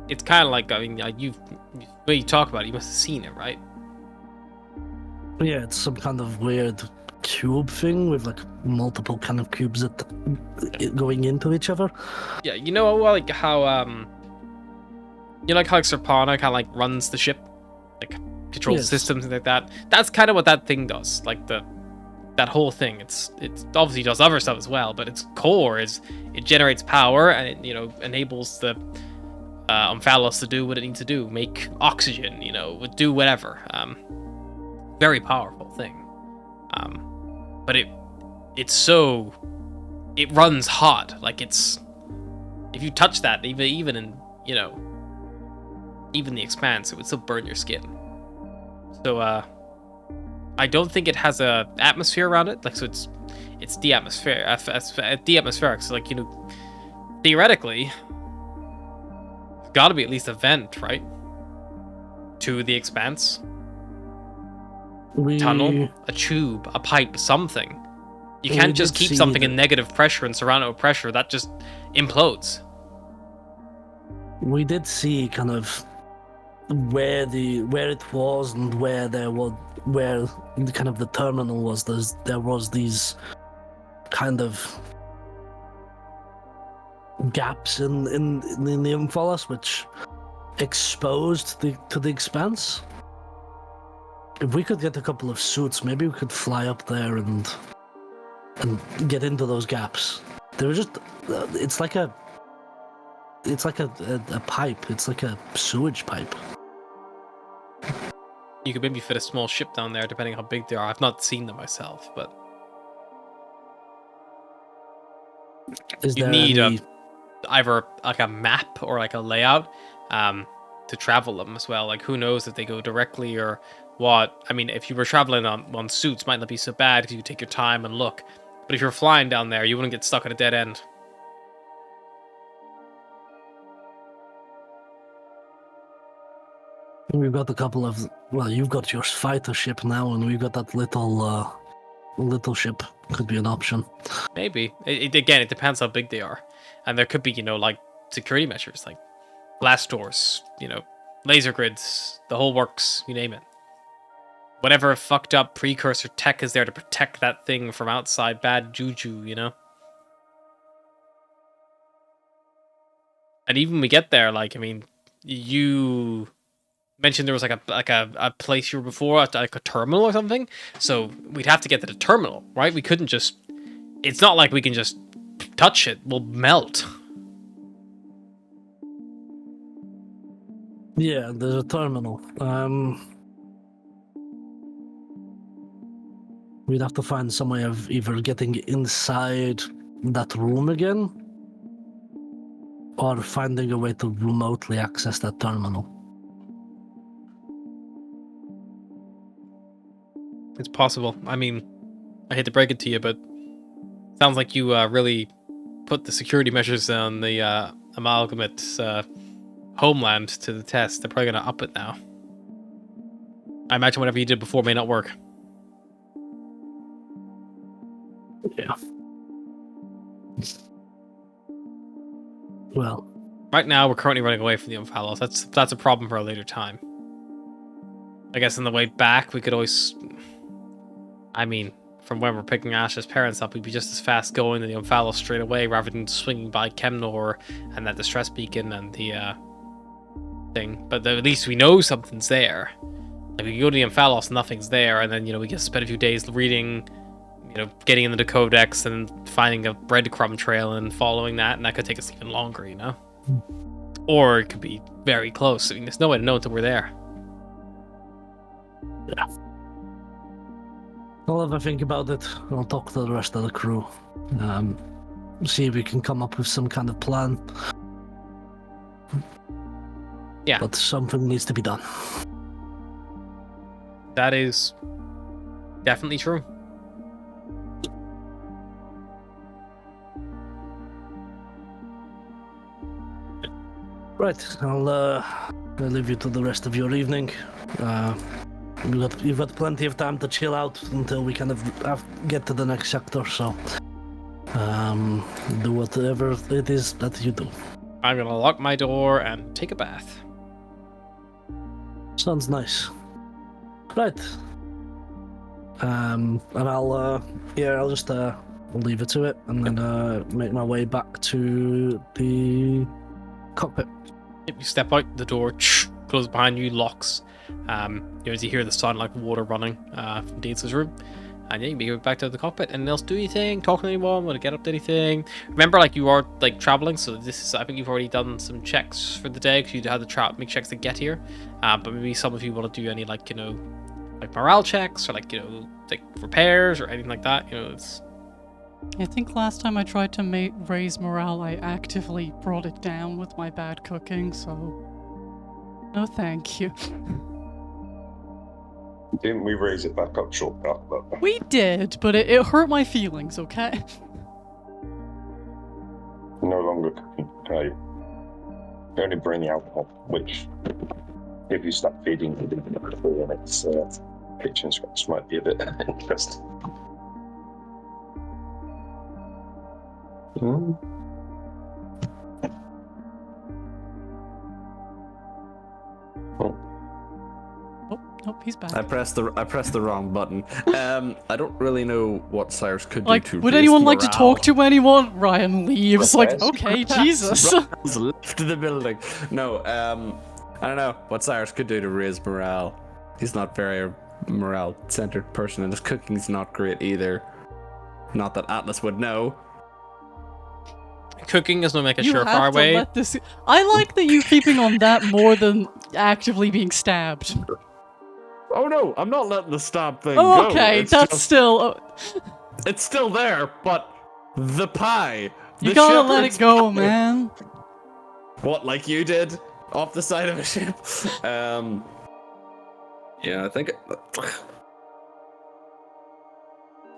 of like, I mean, when you talk about it, you must have seen it, right? Yeah, it's some kind of weird cube thing with, like, multiple kind of cubes going into each other. Yeah, like how like how Serpana kind of like runs the ship, like controls Yes. systems and like that. That's kind of what that thing does. Like that whole thing. It obviously does other stuff as well, but its core is it generates power and it enables the Umphalos to do what it needs to do, make oxygen, do whatever. Very powerful thing. But it runs hot. Like, if you touch that, even in even the Expanse, it would still burn your skin. So I don't think it has a atmosphere around it. Like, so it's de-atmospheric. So, like, theoretically, there's got to be at least a vent, right, to the Expanse. Tunnel, a tube, a pipe, something. You can't just keep something in negative pressure and surround it with pressure. That just implodes. We did see kind of where it was and where kind of the terminal was. There was these kind of gaps in the Umphalos which exposed to the Expanse. If we could get a couple of suits, maybe we could fly up there and get into those gaps. They were just it's like a pipe. It's like a sewage pipe. You could maybe fit a small ship down there, depending how big they are. I've not seen them myself, but you need either like a map or like a layout to travel them as well. Like, who knows if they go directly or what. I mean, if you were traveling on suits, might not be so bad because you could take your time and look. But if you're flying down there, you wouldn't get stuck at a dead end. We've got a couple of... Well, you've got your fighter ship now, and we've got that little ship. Could be an option. Maybe. It depends how big they are. And there could be, like, security measures, like blast doors, laser grids, the whole works, you name it. whatever fucked up precursor tech is there to protect that thing from outside bad juju, you know? And even when we get there, like, I mean, you mentioned there was like a place you were before, like a terminal or something. So we'd have to get to the terminal, right? We couldn't just. It's not like we can just touch it. We'll melt. Yeah, there's a terminal. We'd have to find some way of either getting inside that room again, or finding a way to remotely access that terminal. It's possible. I mean, I hate to break it to you, but sounds like you really put the security measures on the Amalgamate's homeland to the test. They're probably going to up it now. I imagine whatever you did before may not work. Yeah. Well, right now we're currently running away from the Umphalos. That's a problem for a later time. I guess on the way back we could always. I mean, from when we're picking Ash's parents up, we'd be just as fast going to the Umphalos straight away rather than swinging by Chemnor and that distress beacon and the thing. But at least we know something's there. Like, we can go to the Umphalos, nothing's there, and then, you know, we can spend a few days reading, you know, getting into the codex and finding a breadcrumb trail and following that, and that could take us even longer, you know? Or it could be very close. I mean, there's no way to know until we're there. Yeah. I'll have a think about it. I'll talk to the rest of the crew. See if we can come up with some kind of plan. Yeah. But something needs to be done. That is definitely true. Right, I'll leave you to the rest of your evening. You've got plenty of time to chill out until we kind of get to the next sector, so do whatever it is that you do. I'm gonna lock my door and take a bath. Sounds nice. Right. And I'll just leave it to it and then make my way back to the cockpit. If you step out, the door closes behind you, locks. As you hear the sound like water running from Deeds' room. And yeah, you can go back to the cockpit and else do anything, talk to anyone, want to get up to anything. Remember, like, you are like traveling, so this is, I think you've already done some checks for the day because you had to make checks to get here. But maybe some of you want to do any, like, you know, like morale checks or like, you know, like repairs or anything like that. You know, it's. I think last time I tried to raise morale, I actively brought it down with my bad cooking, so no thank you. Didn't we raise it back up shortly after that? We did, but it hurt my feelings, okay? No longer cooking. Okay. You only bring the alcohol, which, if you start feeding it in its kitchen scraps, might be a bit interesting. Nope, he's back. I pressed the wrong button. I don't really know what Cyrus could Like, do to would raise anyone like to morale. talk to anyone? Ryan leaves. Like, Yes. okay, Jesus. Ryan's left the building. No, I don't know what Cyrus could do to raise morale. He's not very morale-centered person, and his cooking's not great either. Not that Atlas would know. Cooking is not like a You surefire have to way. let this. I like that you're keeping on that more than actively being stabbed. Oh no, I'm not letting the stab thing Oh, go. okay, It's that's just- still. It's still there, but the pie. You the gotta let shepherd's it go, pie. man. What, like you did? Off the side of a ship? Yeah, I think... I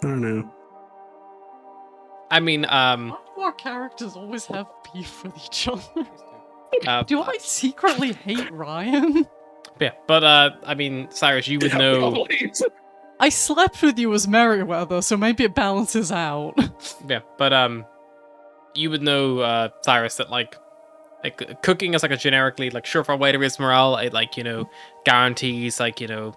don't know. I mean, Why do our characters always have beef with each other? Do I secretly hate Ryan? yeah, but I mean, Cyrus, you would know. I slept with you as Merryweather, so maybe it balances out. Yeah, but you would know, Cyrus, that like cooking is like a generically like surefire way to raise morale. It, like, you know, guarantees, like, you know,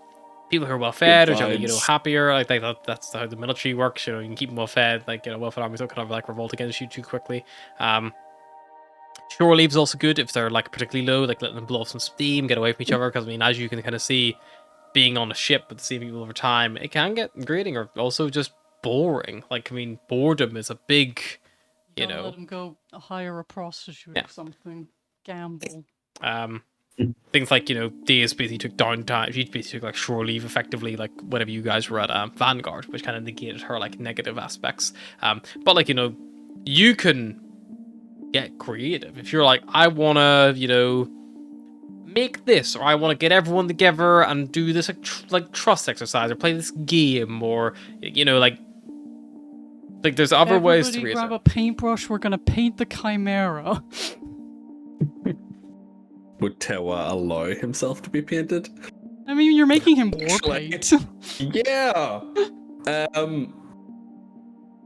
people who are well fed Good are generally, vibes. happier. Like that's how the military works. You can keep them well fed. Like, well fed armies don't kind of like revolt against you too quickly. Shore leave is also good if they're like particularly low, like letting them blow off some steam, get away from each other. Because I mean, as you can kind of see, being on a ship with the same people over time, it can get grating or also just boring. Like, I mean, boredom is a big, Don't let him go hire a prostitute or something. Gamble. Things like, Days basically took downtime. She basically took like shore leave effectively, like whenever you guys were at Vanguard, which kind of negated her like negative aspects. But like, you can get creative. If you're like, I wanna, make this, or I want to get everyone together and do this like trust exercise, or play this game, or like there's other ways to Everybody read grab it. a paintbrush. We're gonna paint the Chimera. Would Tewa allow himself to be painted? I mean, you're making him war Actually- paint. Yeah.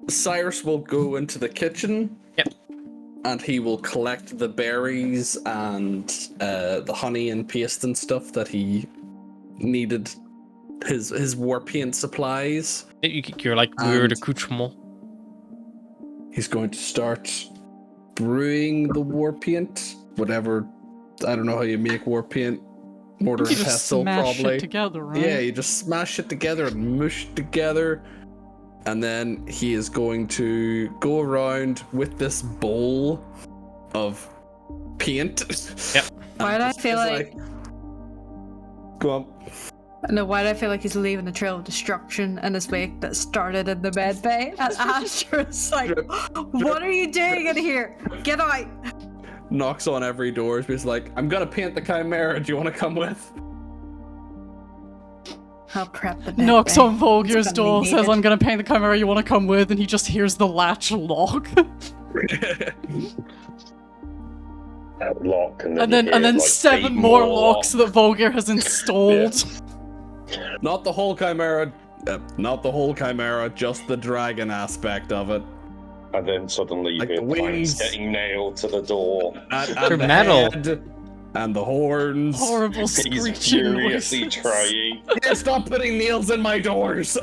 Cyrus will go into the kitchen. Yep. And he will collect the berries and the honey and paste and stuff that he needed. His war paint supplies. You're like weird And- accoutrement. He's going to start brewing the war paint. Whatever. I don't know how you make war paint. Mortar You and just pestle, smash probably. it together, right? Yeah, you just smash it together and mush it together. And then he is going to go around with this bowl of paint. Yep. Why do I feel It's like... Go on. No, why do I feel like he's leaving a trail of destruction in his wake that started in the med bay? And Astra's like, what are you doing in here? Get out! Knocks on every door. He's like, I'm gonna paint the Chimera. Do you want to come with? I'll prep the med Knocks bay. on Volgir's It's gonna door, be says, needed. I'm gonna paint the Chimera, you wanna come with? And he just hears the latch lock. Lock and then, and then, you and hear, then like, 7 8 more locks that Volgir has installed. Not the whole Chimera. Not the whole Chimera. Just the dragon aspect of it. And then suddenly you Like hear the wings. planks getting nailed to the door. And They're the metal. head, and the horns. Horrible He's screeching furiously noises. trying. Yeah, stop putting nails in my doors.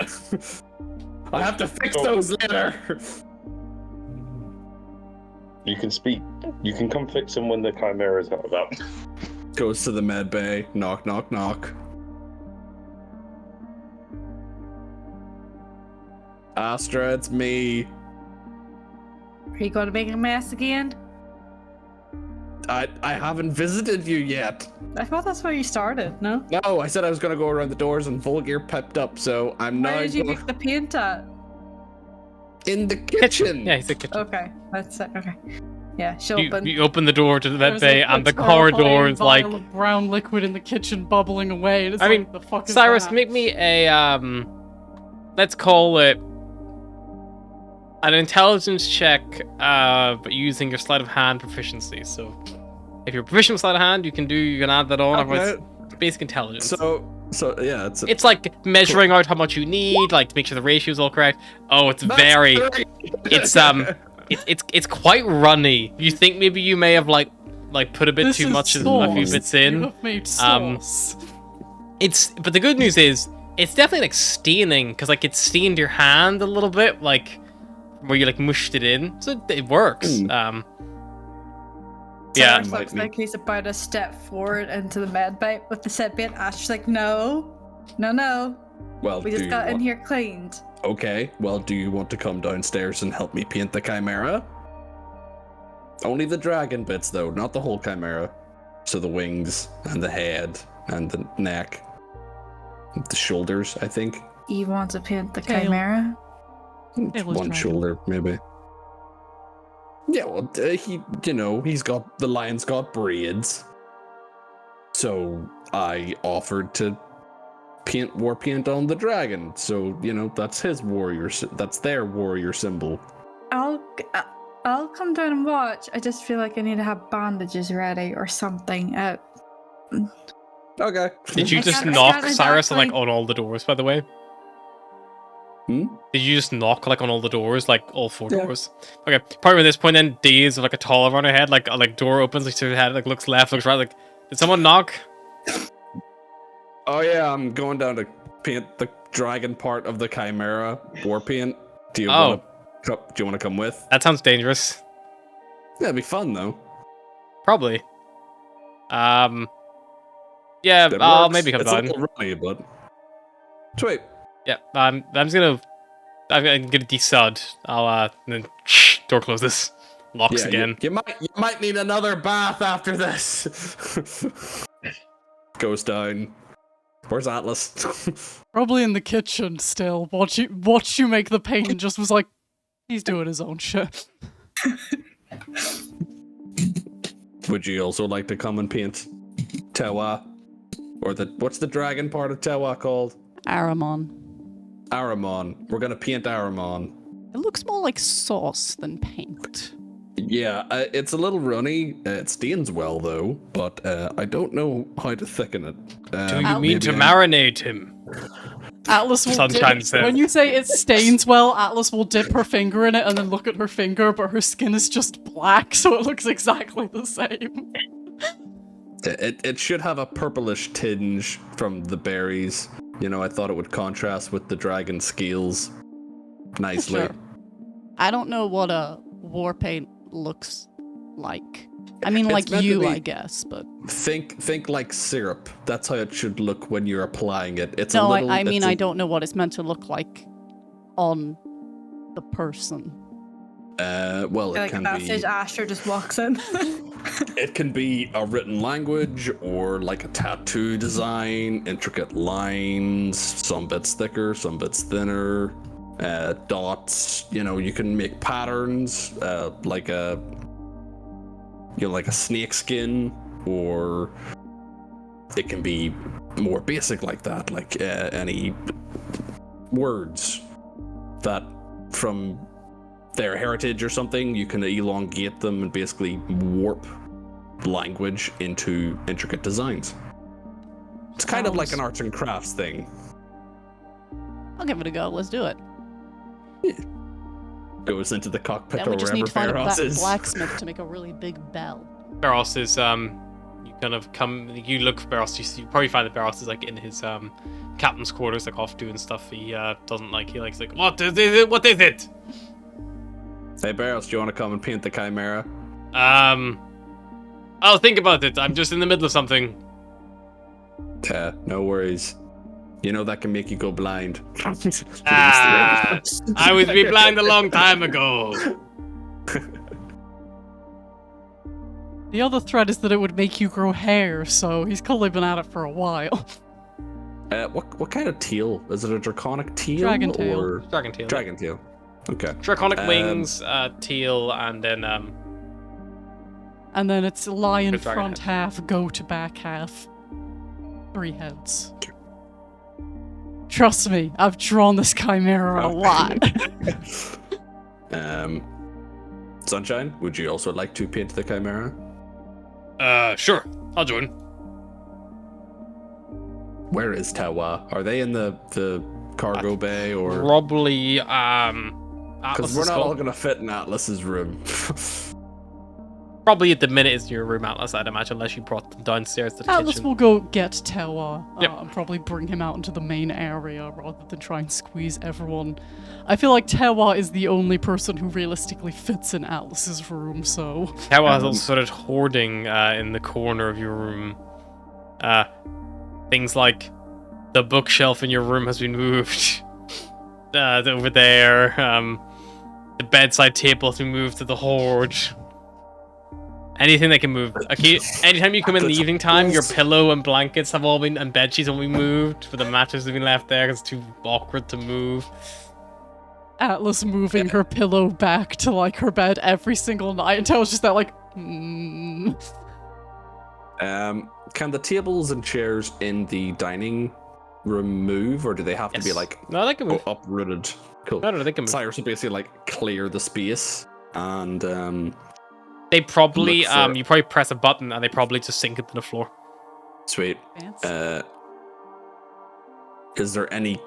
I have to fix those later. You can speak. You can come fix him when the Chimera's not about. Goes to the med bay. Knock, knock, knock. Astra, it's me. Are you going to make a mess again? I haven't visited you yet. I thought that's where you started, no? No, I said I was gonna go around the doors and Volgir pepped up, so I'm Where now did you go- make the paint at? in the kitchen. Yeah, he's a kitchen. Okay, that's it. Okay. Yeah, she'll You, open. you open the door to the med There's bay, a and the terrifying corridor is like. vial of brown liquid in the kitchen bubbling away. And it's I like, mean, the fuck is Cyrus, that? make me a let's call it an intelligence check, but using your sleight of hand proficiency. So, if you're proficient with sleight of hand, you can add that on. Okay. Otherwise, it's basic intelligence. So yeah, it's It's like measuring out how much you need, like to make sure the ratio's all correct. Oh, it's very, it's it's quite runny. You think maybe you may have like put a bit This too is much, a few sauce. bits You in. have made Um, sauce. But the good news is it's definitely like staining, because like it stained your hand a little bit, like where you like mushed it in. So it works. Yeah. Cyrus looks like he's about to step forward into the med bay with the set bit. Ash like, no. well. We do just you got in want- here cleaned. Okay. Well, do you want to come downstairs and help me paint the Chimera? Only the dragon bits, though, not the whole Chimera. So the wings and the head and the neck, the shoulders. I think You want to paint the Tail. Chimera? Tail is one dragon. shoulder, maybe. Yeah, well, he's got the lion's got braids. So I offered to paint war paint on the dragon. So that's his warrior. That's their warrior symbol. I'll come down and watch. I just feel like I need to have bandages ready or something. Okay. Did you I just can't- I knock can't Cyrus like exactly- on all the doors? By the way, Hmm? did you just knock like on all the doors, like all 4 Yeah. doors? Okay. Probably at this point, then Days with like a towel around her head, like door opens, like her head, like looks left, looks right, like did someone knock? Oh yeah, I'm going down to paint the dragon part of the chimera war paint? Do you Oh. want to come with? That sounds dangerous. Yeah, it'd be fun though. Probably. Yeah, It I'll works. maybe come it's down. a little runny, but sweet. Yeah, I'm gonna desud. I'll then door closes, locks Yeah, again. You might need another bath after this. Goes down. Where's Atlas? Probably in the kitchen still. Watch you make the paint and just was like, he's doing his own shit. Would you also like to come and paint Tewa? Or what's the dragon part of Tewa called? Aramon. Aramon. We're gonna paint Aramon. It looks more like sauce than paint. Yeah, it's a little runny. It stains well though, but I don't know how to thicken it. Do you mean to marinate him? Atlas will Sunshine dip, says. when you say it stains well, Atlas will dip her finger in it and then look at her finger, but her skin is just black, so it looks exactly the same. It should have a purplish tinge from the berries. You know, I thought it would contrast with the dragon scales nicely. Sure. I don't know what a war paint looks like. I mean, It's like meant to you, be- I guess, but Think like syrup. That's how it should look when you're applying it. It's no, a little, I mean, it's a- I don't know what it's meant to look like on the person. Well, it Like can at that be. stage, Asher just walks in. It can be a written language or like a tattoo design, intricate lines, some bits thicker, some bits thinner, dots. You know, you can make patterns, like a snake skin, or it can be more basic like that, like any words that from their heritage or something, you can elongate them and basically warp language into intricate designs. It's kind of like an arts and crafts thing. I'll give it a go. Let's do it. Goes into the cockpit Then or we just need wherever to find a Pharos is. blacksmith to make a really big bell. Barros is you kind of come, you look for Barros. You probably find that Barros is like in his captain's quarters, like off doing stuff. He doesn't like. He likes like, what is it? What is it? Hey Barros, do you want to come and paint the chimera? I'll think about it. I'm just in the middle of something. No worries. You know that can make you go blind. I was be blind a long time ago. The other threat is that it would make you grow hair, so he's clearly been at it for a while. What kind of teal? Is it a draconic teal? Dragon tail. Or Dragon tail. dragon tail? Okay. Draconic wings, teal, and then And then it's lion Good dragon front half, goat back half. 3 heads. Trust me, I've drawn this chimera a lot. Sunshine, would you also like to paint the chimera? Sure, I'll join. Where is Tawa? Are they in the cargo bay or? Probably Because we're not all gonna fit in Atlas's room. Probably at the minute is your room, Atlas, I'd imagine, unless you brought them downstairs to the Atlas kitchen. will go get Tewa Yep. and probably bring him out into the main area rather than try and squeeze everyone. I feel like Tewa is the only person who realistically fits in Atlas's room, so... Tewa has also started hoarding in the corner of your room. Things like the bookshelf in your room has been moved over there. The bedside table has been moved to the hoard. Anything that can move. Okay, anytime you come in the evening time, your pillow and blankets have all been, and bed sheets have been moved, but the mattress has been left there because it's too awkward to move. Atlas moving her pillow back to, like, her bed every single night until it's just that, like, Can the tables and chairs in the dining room move, or do they have to be Yes. like No, they can move. uprooted? Cool. No, they can move. Cyrus will basically like clear the space and They probably, Look for- you probably press a button and they probably just sink into the floor. sweet. fancy. Is there any?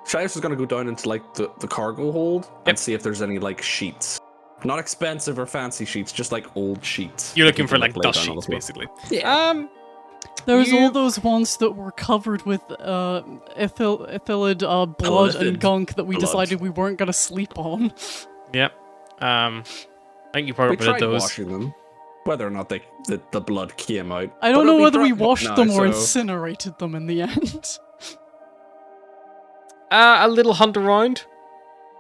Cyrus is gonna go down into like the cargo hold and Yep. see if there's any like sheets, not expensive or fancy sheets, just like old sheets. You're that looking you for can, like lay dust down on the sheets, floor. basically. Yeah. There's all those ones that were covered with ethylid blood and Ethylid gunk that we blood. decided we weren't gonna sleep on. Yep. I think you probably We did tried those. washing them. Whether or not the blood came out. I don't But know it'll be whether we dried up washed now, them or so- incinerated them in the end. A little hunt around.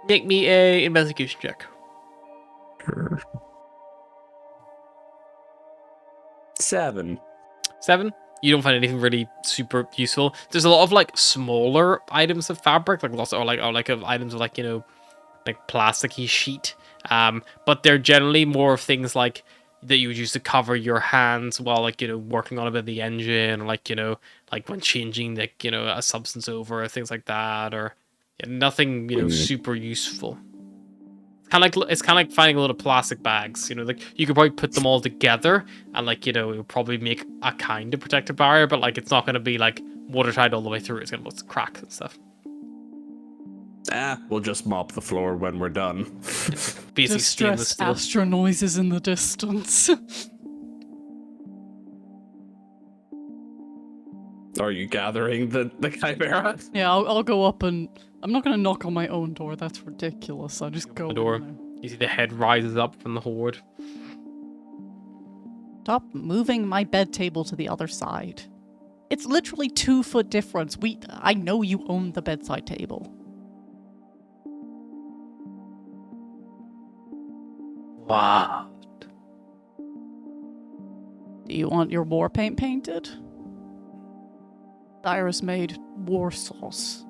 Make me a investigation check. 7. 7. You don't find anything really super useful. There's a lot of like smaller items of fabric, like lots of of items of like like plasticky sheet. But they're generally more of things like that you would use to cover your hands while working on a bit of the engine, or like when changing a substance over, or things like that, or nothing super useful. It's kind of like finding a lot of plastic bags. Like you could probably put them all together, and it would probably make a kind of protective barrier, but like it's not going to be like watertight all the way through. It's going to look cracks and stuff. We'll just mop the floor when we're done. Basically, stainless Distress steel. Astra noises in the distance. Are you gathering the chimera? Yeah, I'll go up and... I'm not gonna knock on my own door, that's ridiculous. I'll just go The door. in there. You see the head rises up from the horde. Stop moving my bed table to the other side. It's literally 2 foot difference. I know you own the bedside table. Wow. Do you want your war paint painted? Cyrus made war sauce.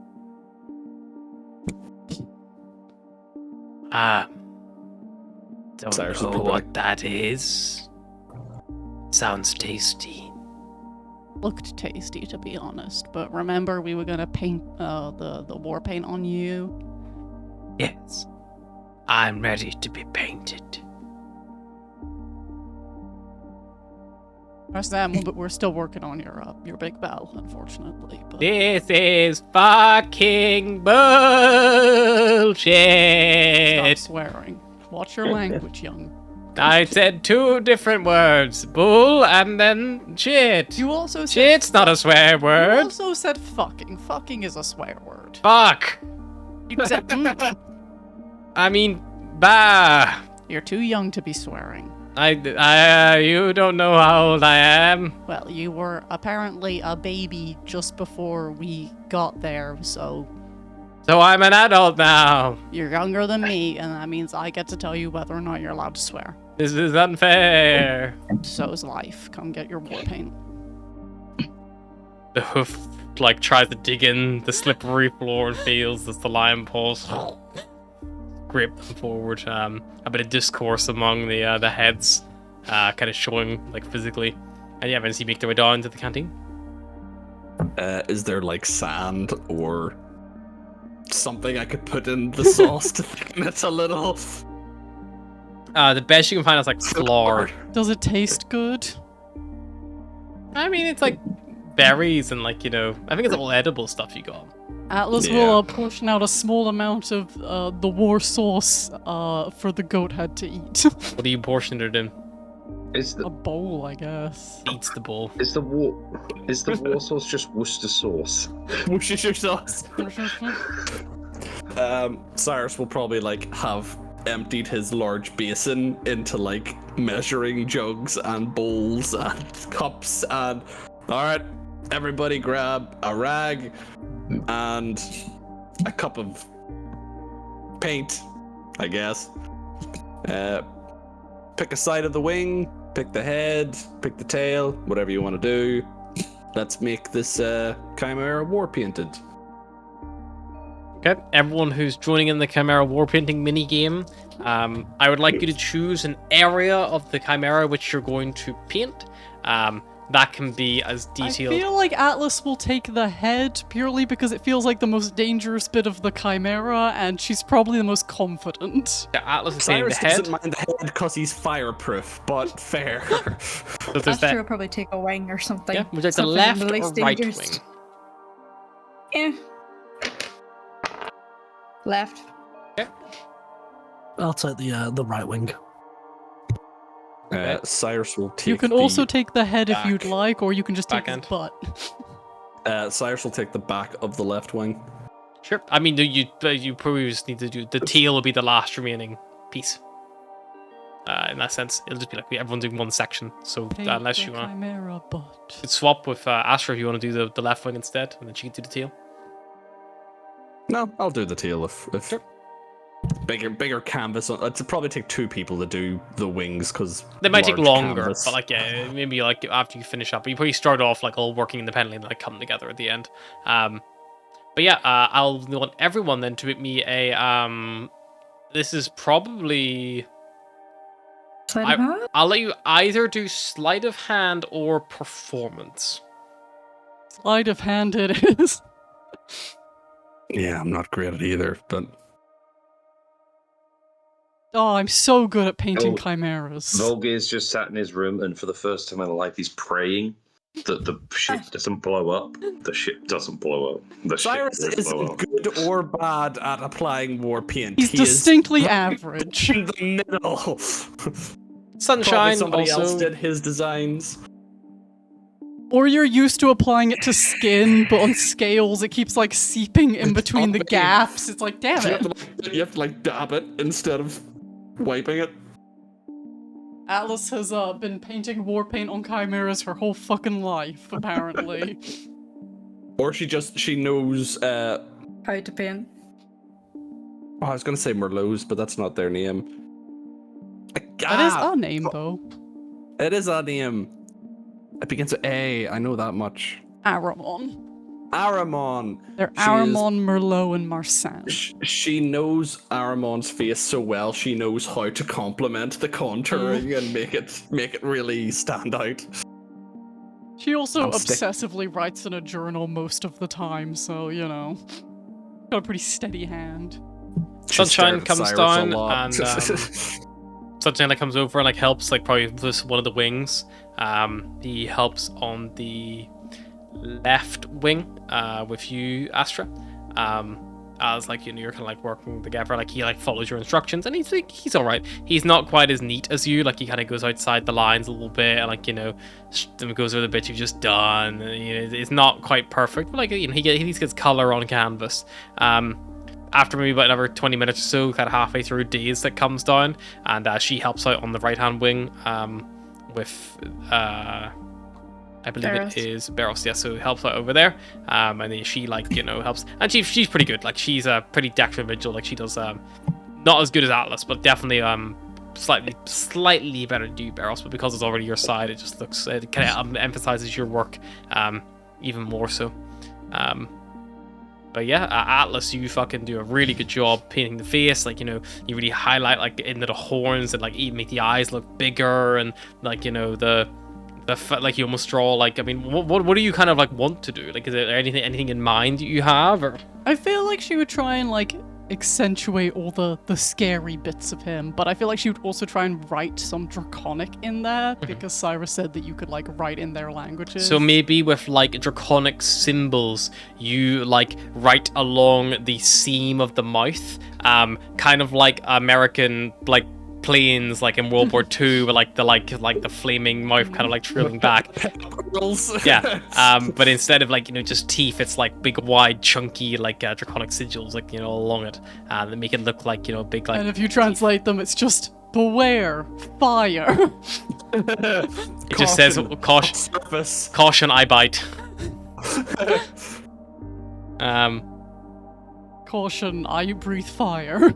Don't Cyrus know would be what back. that is. Sounds tasty. Looked tasty, to be honest. But remember, we were gonna paint the war paint on you. Yes. I'm ready to be painted. Press that one, but we're still working on your big bell, unfortunately. But This is fucking bullshit. stop swearing. Watch your language, young. I said 2 different words. Bull and then shit. You also said Shit's not a swear You word. also said fucking. Fucking is a swear word. Fuck. You said, I mean, bah. You're too young to be swearing. You don't know how old I am. Well, you were apparently a baby just before we got there, so So I'm an adult now. you're younger than me, and that means I get to tell you whether or not you're allowed to swear. This is unfair. So's life. Come get your war paint. The hoof tries to dig in the slippery floor and feels as the lion paws grip forward. A bit of discourse among the heads, kind of showing physically. And yeah, as you make their way down to the canteen. Is there sand or something I could put in the sauce to thicken it a little? The best you can find is flour. Does it taste good? I mean, it's berries and I think it's all edible stuff you got. Atlas Yeah. will portion out a small amount of the war sauce for the goat head to eat. What do you portion it in? Is A the bowl, I guess. Eats the bowl. is the war sauce just Worcester sauce? Worcestershire sauce. Cyrus will probably have emptied his large basin into measuring jugs and bowls and cups, and all right, everybody grab a rag and a cup of paint, I guess. Pick a side of the wing, pick the head, pick the tail, whatever you want to do. Let's make this chimera war painted. Okay, everyone who's joining in the Chimera war painting mini game, I would like you to choose an area of the Chimera which you're going to paint. That can be as detailed. I feel like Atlas will take the head purely because it feels like the most dangerous bit of the Chimera, and she's probably the most confident. Yeah, Atlas is saying the Cyrus head. doesn't mind the head because he's fireproof, but fair. So there's Astro that. will probably take a wing or something. Yeah, would you like the Something left the or least right dangerous. wing? Yeah. Left. I'll take the right wing. Cyrus will take You can also take the head if back. you'd like, or you can just take Back his end. butt. Cyrus will take the back of the left wing. Sure. I mean, you probably just need to do the tail will be the last remaining piece. In that sense, it'll just be like everyone's doing one section. So Take unless the you want, chimera butt. could swap with Astra if you want to do the left wing instead, and then she can do the tail. No, I'll do the tail if Sure. bigger canvas. It'd probably take 2 people to do the wings because They might take longer, but like yeah, maybe like after you finish up, but you probably start off like all working independently and then like come together at the end. But yeah, I'll want everyone then to make me a This is probably. Sleight of hand? I'll let you either do sleight of hand or performance. Sleight of hand it is. Yeah, I'm not great at either, but Oh, I'm so good at painting Oh, chimeras. Volgir's just sat in his room, and for the first time in his life, he's praying that the ship doesn't blow up. The ship doesn't blow up. The Cyrus ship does blow isn't up. good or bad at applying war paint. He's He distinctly is average. in the middle. Sunshine Probably somebody also. else did his designs. Or you're used to applying it to skin, but on scales it keeps like seeping in between the gaps. It's like, damn it. You have to like dab it instead of wiping it. Atlas has been painting war paint on chimeras her whole fucking life, apparently. Or she knows. How to paint. Oh, I was gonna say Merlots, but that's not their name. That is a name, though. It is a name. It begins with A. I know that much. Aramon. Aramon. They're She is- Aramon, Merlot, and Marsan. She knows Aramon's face so well. She knows how to complement the contouring and make it really stand out. She also I'm stick- obsessively writes in a journal most of the time, so, you know. Got a pretty steady hand. She Sunshine stared at comes Cyrus a down lot. and Sunshine like comes over and like helps like probably with one of the wings. He helps on the left wing with you, Astra. As like you're kind of like working together, like he like follows your instructions, and he's all right. He's not quite as neat as you. Like he kind of goes outside the lines a little bit, and like goes over the bits you've just done. And, it's not quite perfect, but like he at least gets color on canvas. After maybe about another 20 minutes or so, kind of halfway through days that comes down, and she helps out on the right hand wing with I believe Barros. it is Barros, yeah, so helps out over there. And then she helps, and she's pretty good. Like she's a pretty dexterous individual. Like she does not as good as Atlas, but definitely slightly better than you, Barros. But because it's already your side, it just looks it kind of emphasizes your work even more so. But yeah, Atlas, you fucking do a really good job painting the face. Like, you really highlight like into the horns and like even make the eyes look bigger, and like like you almost draw like, I mean, what do you kind of like want to do? Like, is there anything in mind you have, or? I feel like she would try and like accentuate all the scary bits of him, but I feel like she would also try and write some Draconic in there, because Cyrus said that you could like write in their languages. So maybe with like Draconic symbols, you like write along the seam of the mouth, kind of like American like planes like in World War II with like the flaming mouth kind of like trailing back. Yeah. But instead of like just teeth, it's like big wide chunky like Draconic sigils like along it, that make it look like big like. And if you translate them, it's just beware fire. It just says caution I bite. Caution, I breathe fire.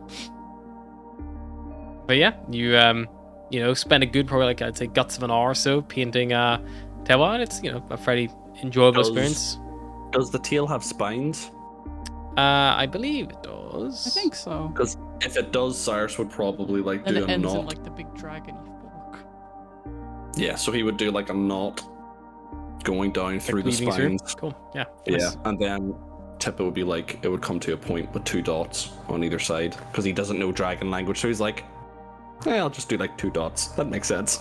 But yeah, you spend a good probably like I'd say guts of an hour or so painting Tewa, and it's a fairly enjoyable experience. Does the tail have spines? I believe it does. I think so. Because if it does, Cyrus would probably like And do it a ends in knot. like the big dragony fork. Yeah, so he would do like a knot going down through the Weaving through. spines. Cool. Yeah. Yeah, Nice. and then Tippa would be like, it would come to a point with 2 dots on either side, because he doesn't know dragon language, so he's like, I'll just do like 2 dots. That makes sense.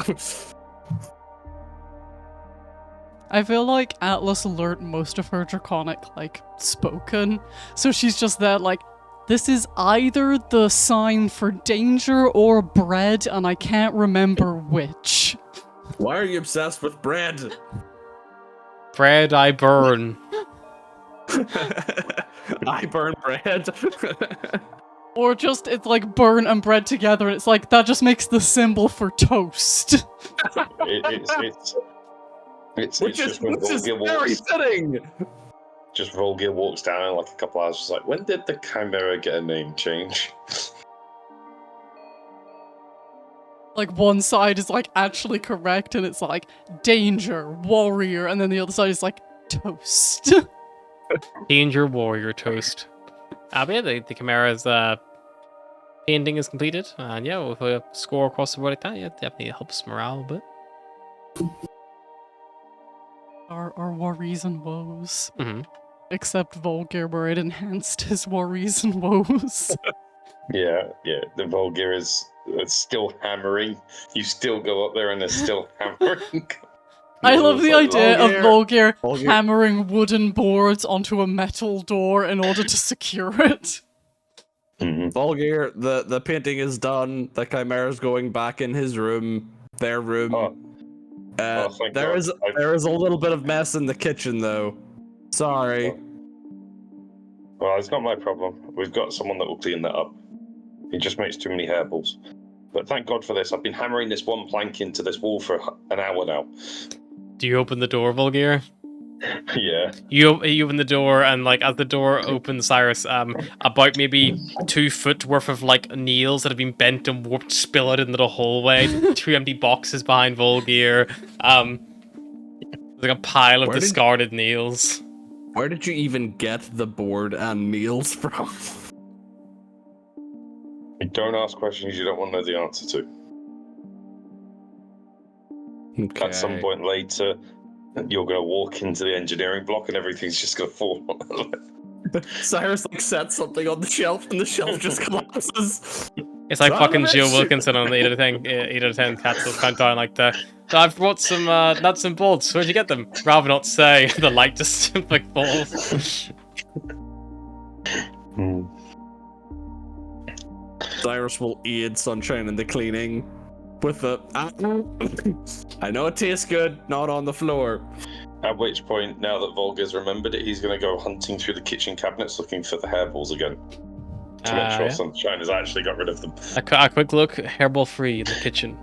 I feel like Atlas learnt most of her Draconic, like, spoken. So she's just there, like, this is either the sign for danger or bread, and I can't remember which. Why are you obsessed with bread? Bread I burn. I burn bread. Or just, it's like burn and bread together, and it's like, that just makes the symbol for toast. It's which just when is Volgir very walks. fitting. Just Volgir walks down in like a couple hours. Just like, when did the Chimera get a name change? Like, one side is like actually correct, and it's like danger, warrior, and then the other side is like toast. Danger warrior toast. But yeah, the Chimera's painting is completed. And yeah, with a score across the board like that, yeah, definitely helps morale a bit. Our worries and woes. Mm-hmm. Except Volgir, where it enhanced his worries and woes. Yeah. The Volgir is still hammering. You still go up there and they're still hammering. I love the idea of Volgir Volgir. hammering wooden boards onto a metal door in order to secure it. Volgir, the painting is done. The Chimera's going back in his room, their room. Thank there God. is a little bit of mess in the kitchen though. Sorry. Well, it's not my problem. We've got someone that will clean that up. He just makes too many hairballs. But thank God for this. I've been hammering this one plank into this wall for an hour now. Do you open the door, Volgir? Yeah. You open the door, and like as the door opens, Cyrus, about maybe 2 foot worth of like nails that have been bent and warped spill out into the hallway. 2 empty boxes behind Volgir. There's like a pile of discarded nails. Where did you even get the board and meals from? You don't ask questions you don't want to know the answer to. Okay. At some point later, you're going to walk into the engineering block and everything's just going to fall. Cyrus like sets something on the shelf and the shelf just collapses. It's like Son fucking of a Jill bitch. Wilkinson on the 8 out of 10 Cats will count down like the. I've brought some nuts and bolts. Where'd you get them? Rather not say. The light just like falls. Cyrus will aid Sunshine in the cleaning with a. I know it tastes good, not on the floor. At which point, now that Volga's remembered it, he's going to go hunting through the kitchen cabinets looking for the hairballs again. To make sure Yeah. Sunshine has actually got rid of them. A quick look, hairball free in the kitchen.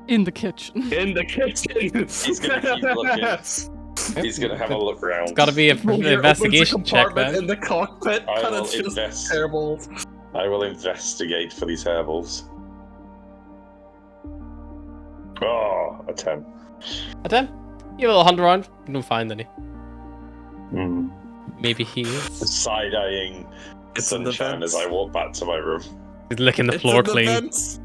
In the kitchen. In the kitchen. He's going to keep looking. He's going to have a look around. It's got to be an Volgir investigation opens a check, compartment man. in the cockpit, I and will it's just invest. terrible. I will investigate for these hairballs. Oh, a 10. A 10? You have a little hunt around. You don't find any. Mm. Maybe he is. Side-eyeing It's in the Sunshine as vents. I walk back to my room. He's licking the It's floor in the clean. vents.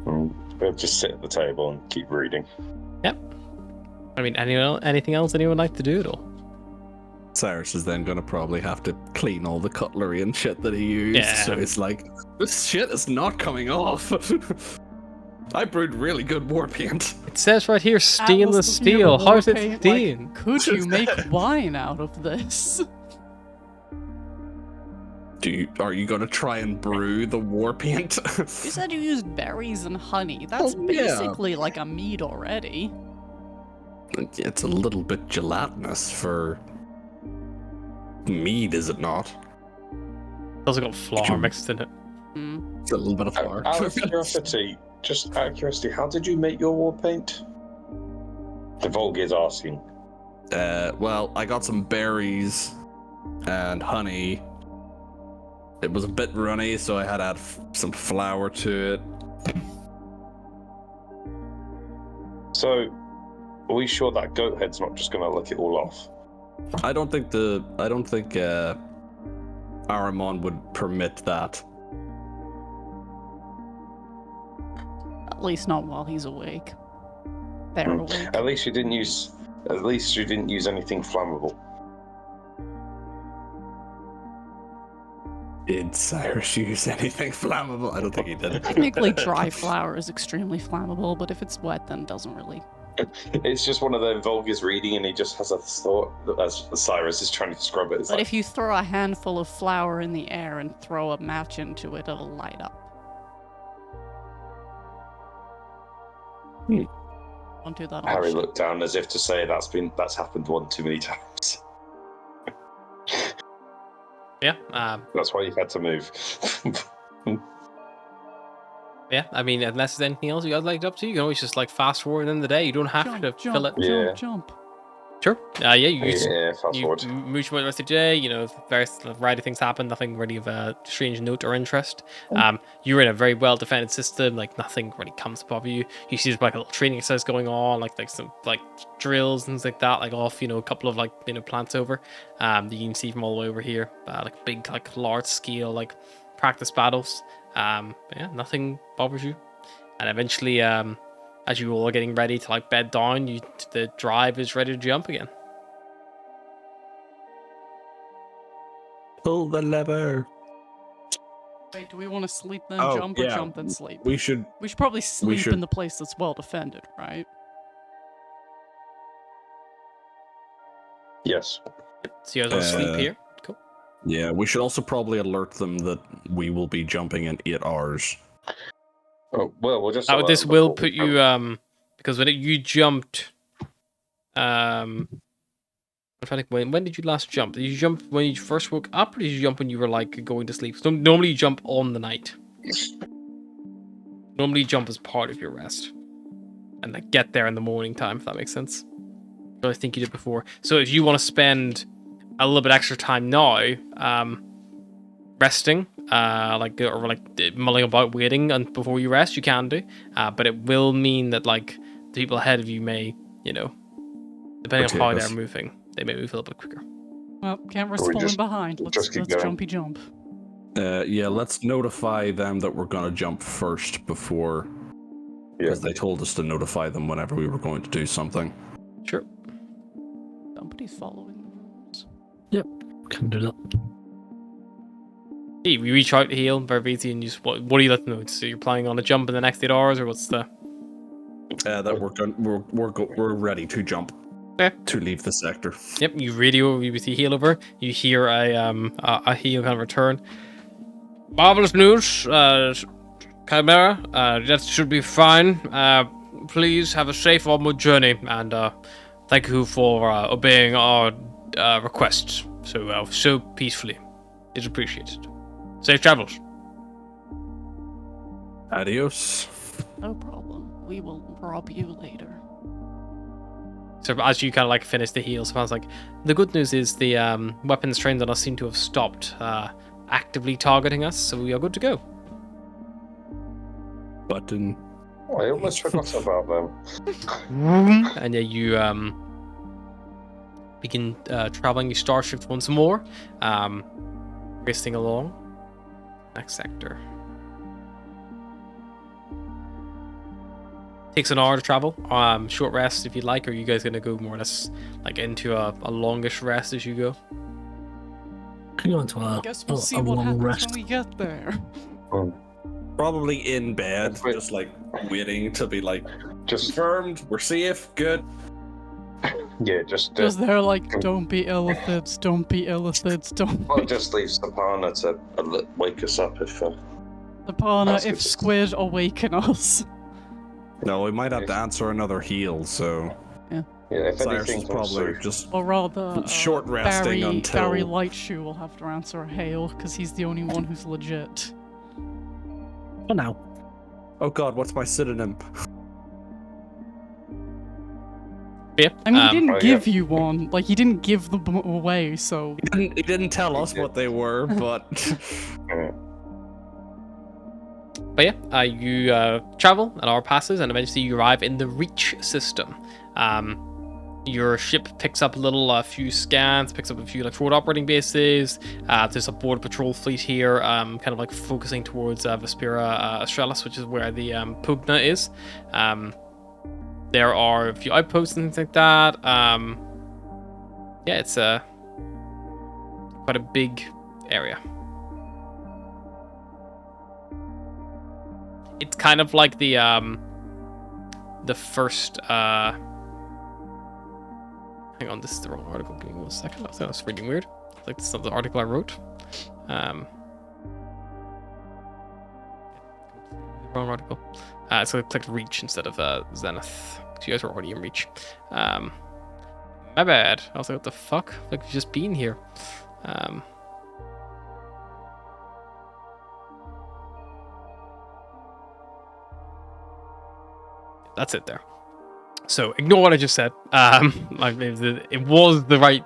We'll just sit at the table and keep reading. Yep. I mean, anything else anyone would like to do at all? Cyrus is then gonna probably have to clean all the cutlery and shit that he used. Yeah. So it's like, this shit is not coming off. I brewed really good war paint. It says right here, stainless Atlas looking at steel. the How is war it paint, stained? like, could you make wine out of this? Are you gonna try and brew the war paint? You said you used berries and honey. That's Oh, yeah. basically like a mead already. It's a little bit gelatinous for mead, is it not? It's also got flour mixed in it. Mm. It's a little bit of flour. Out of curiosity, just out of curiosity, how did you make your war paint? The Volgir's asking. Well, I got some berries and honey. It was a bit runny, so I had to add some flour to it. So, are we sure that goat head's not just going to lick it all off? I don't think Aramon would permit that. At least not while he's awake. They're awake. At least you didn't use anything flammable. Did Cyrus use anything flammable? I don't think he did. Technically, dry flour is extremely flammable, but if it's wet, then it doesn't really. It's just one of them Volgir's reading, and he just has a thought as Cyrus is trying to describe it. It's But like, if you throw a handful of flour in the air and throw a match into it, it'll light up. Don't do that on Harry the ship. looked down as if to say that's happened one too many times. Yeah. That's why you've had to move. Yeah. I mean, unless there's anything else you guys like up to, you can always just like fast forward in the day. You don't have to fill it. Yeah. Jump. Sure. Yeah. Fast You forward. mooch about the rest of the day. You know, various variety of things happen. Nothing really of a strange note or interest. You're in a very well defended system. Like nothing really comes above you. You see there's like a little training exercise going on, like some like drills and things like that. Like off, a couple of like plants over. That you can see from all the way over here. Like big, like large scale, like practice battles. Yeah, nothing bothers you. And eventually, as you all are getting ready to like bed down, the drive is ready to jump again. Pull the lever. Wait, do we want to sleep then Oh, jump or yeah. jump then sleep? We should. We should probably sleep should- in the place that's well defended, right? Yes. So you guys want to sleep here? Cool. Yeah, we should also probably alert them that we will be jumping in 8 hours. Oh well, we'll just. This will put you because you jumped. I'm trying to think, when did you last jump? Did you jump when you first woke up, or did you jump when you were like going to sleep? So normally you jump on the night. Normally you jump as part of your rest, and like get there in the morning time, if that makes sense. I think you did before. So if you want to spend a little bit extra time now, resting, or mulling about waiting and before you rest, you can do. But it will mean that like the people ahead of you may, depending on how they're moving, they may move a little bit quicker. Well, camera's Or we falling just- behind. Let's just keep going. jumpy jump. Yeah, let's notify them that we're gonna jump first before, Yeah. because they told us to notify them whenever we were going to do something. Sure. Somebody's following the rules. Can do that. Hey, we reach out to heal very easy, and you just, what do you let them know? So you're planning on a jump in the next 8 hours, or what's the? That we're ready to jump. Okay. To leave the sector. Yep, you radio with the heal over. You hear a heal kind of return. Marvelous news, Chimera. That should be fine. Please have a safe onward journey, and thank you for obeying our requests so peacefully. It's appreciated. Safe travels. Adios. No problem. We will rob you later. So as you kind of like finish the heal, sounds like the good news is the weapons trained on us seem to have stopped actively targeting us, so we are good to go. Button. Oh, I almost forgot about them. And yeah, you begin traveling your starship once more, racing along. Next sector. Takes an hour to travel. Short rest if you'd like, or are you guys gonna go more or less like into a longish rest as you go? Can go into I a, guess we'll a, see a what long happens rest. when we get there. Probably in bed, Wait. just like waiting to be like Just confirmed. We're safe. Good. yeah, just Because they're like, don't be illithids, don't be illithids, don't well, be. just leave Sapana to wake us up if. Apana, That's if good. Squid awaken us. No, we might have to answer another heal, so Yeah, if Cyrus anything is comes probably through. just Or rather, Short resting Barry, until- Barry Lightshoe will have to answer Hail, because he's the only one who's legit. For now. oh god, what's my synonym? Yeah. I mean, he oh, didn't yeah. give you one. Like, he didn't give them away, so. He didn't tell us what they were, but But yeah, you travel, an hour passes, and eventually you arrive in the Reach system. Your ship picks up a few scans, picks up a few like forward operating bases. There's a border patrol fleet here, kind of like focusing towards Vespera Australis, which is where the Pugna is. There are a few outposts and things like that. Yeah, it's quite a big area. It's kind of like the first. Hang on, this is the wrong article. Give me 1 second. I thought that was reading weird. Like this is not the article I wrote. Wrong article. So I clicked reach instead of zenith. So you guys were already in reach. My bad. I was like, what the fuck? Like, we've just been here. That's it there. So ignore what I just said. Like it was the right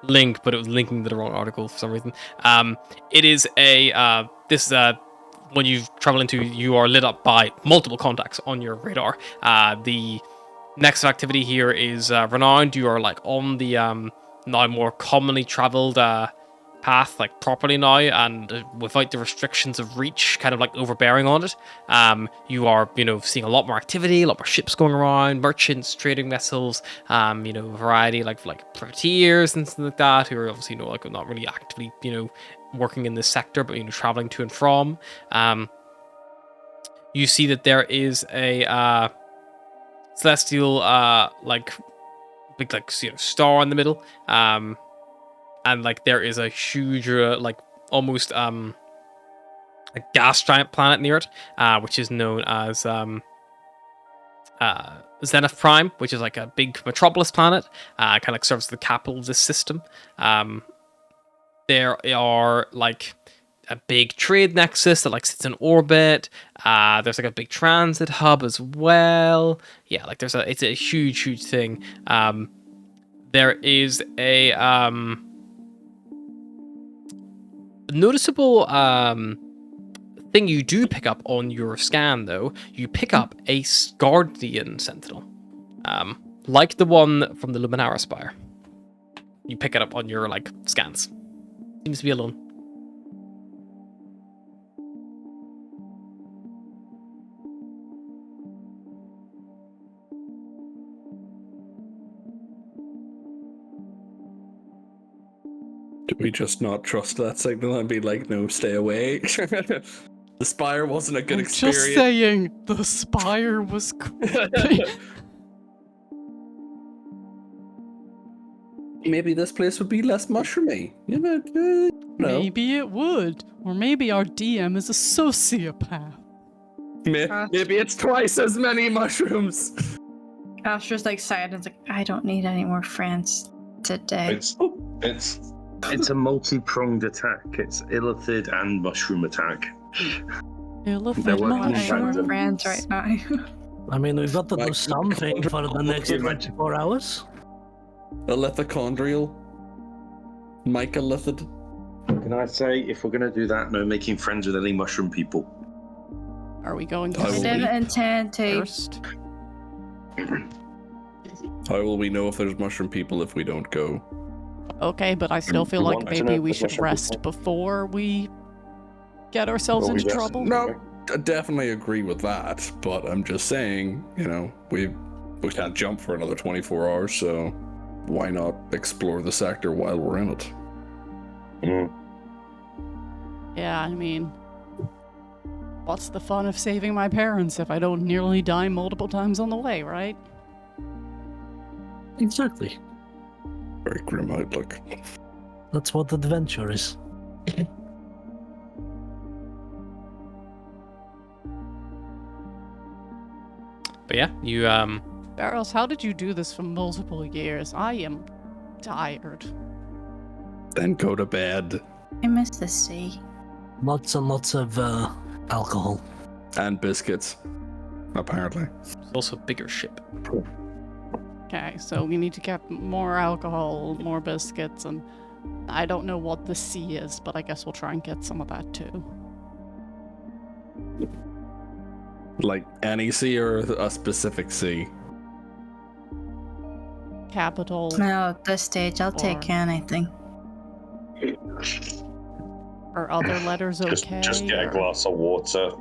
link, but it was linking to the wrong article for some reason. It is a when you travel into, you are lit up by multiple contacts on your radar. The next activity here is renowned. You are like on the now more commonly traveled path, like properly now, and without the restrictions of reach kind of like overbearing on it. You are, seeing a lot more activity, a lot more ships going around, merchants, trading vessels, a variety like privateers and stuff like that, who are obviously like not really actively working in this sector, but traveling to and from. You see that there is a celestial big star in the middle, and like there is a huge almost a gas giant planet near it, which is known as Zenith Prime, which is like a big metropolis planet, kind of like serves as the capital of this system. There are like a big trade nexus that like sits in orbit. There's like a big transit hub as well. Yeah, like it's a huge thing. There is a noticeable thing you do pick up on your scan, though. You pick up a Guardian Sentinel, like the one from the Luminara Spire. You pick it up on your scans. Seems to be alone. Do we just not trust that signal and be like, no, stay away? The Spire wasn't a good experience. Just saying, the Spire was creepy. Maybe this place would be less mushroomy. No. Maybe it would. Or maybe our DM is a sociopath. Maybe it's twice as many mushrooms. Astra's like silent, like, I don't need any more friends today. It's a multi-pronged attack. It's illithid and mushroom attack. Illithid We're friends right now. I mean, we've got to do something for the next 24 hours. Illithochondrial. Mycolithid. Can I say, if we're going to do that, no making friends with any mushroom people. Are we going I to didn't intend to. first? How will we know if there's mushroom people if we don't go? Okay, but I still feel We like want to know maybe if we there's should mushroom rest people. before we get ourselves Well, we into rest. trouble. No, I definitely agree with that, but I'm just saying, we can't jump for another 24 hours, so why not explore the sector while we're in it? Yeah, I mean, what's the fun of saving my parents if I don't nearly die multiple times on the way, right? Exactly. Very grim outlook. That's what adventure is. But yeah, you Barrels, how did you do this for multiple years? I am tired. Then go to bed. I miss the sea. Lots and lots of alcohol. And biscuits. Apparently. it's also a bigger ship. Okay, so we need to get more alcohol, more biscuits, and I don't know what the sea is, but I guess we'll try and get some of that too. Like any sea or a specific sea? Capital. No, at this stage, I'll take anything. Are other letters okay? Just get a or- glass of water.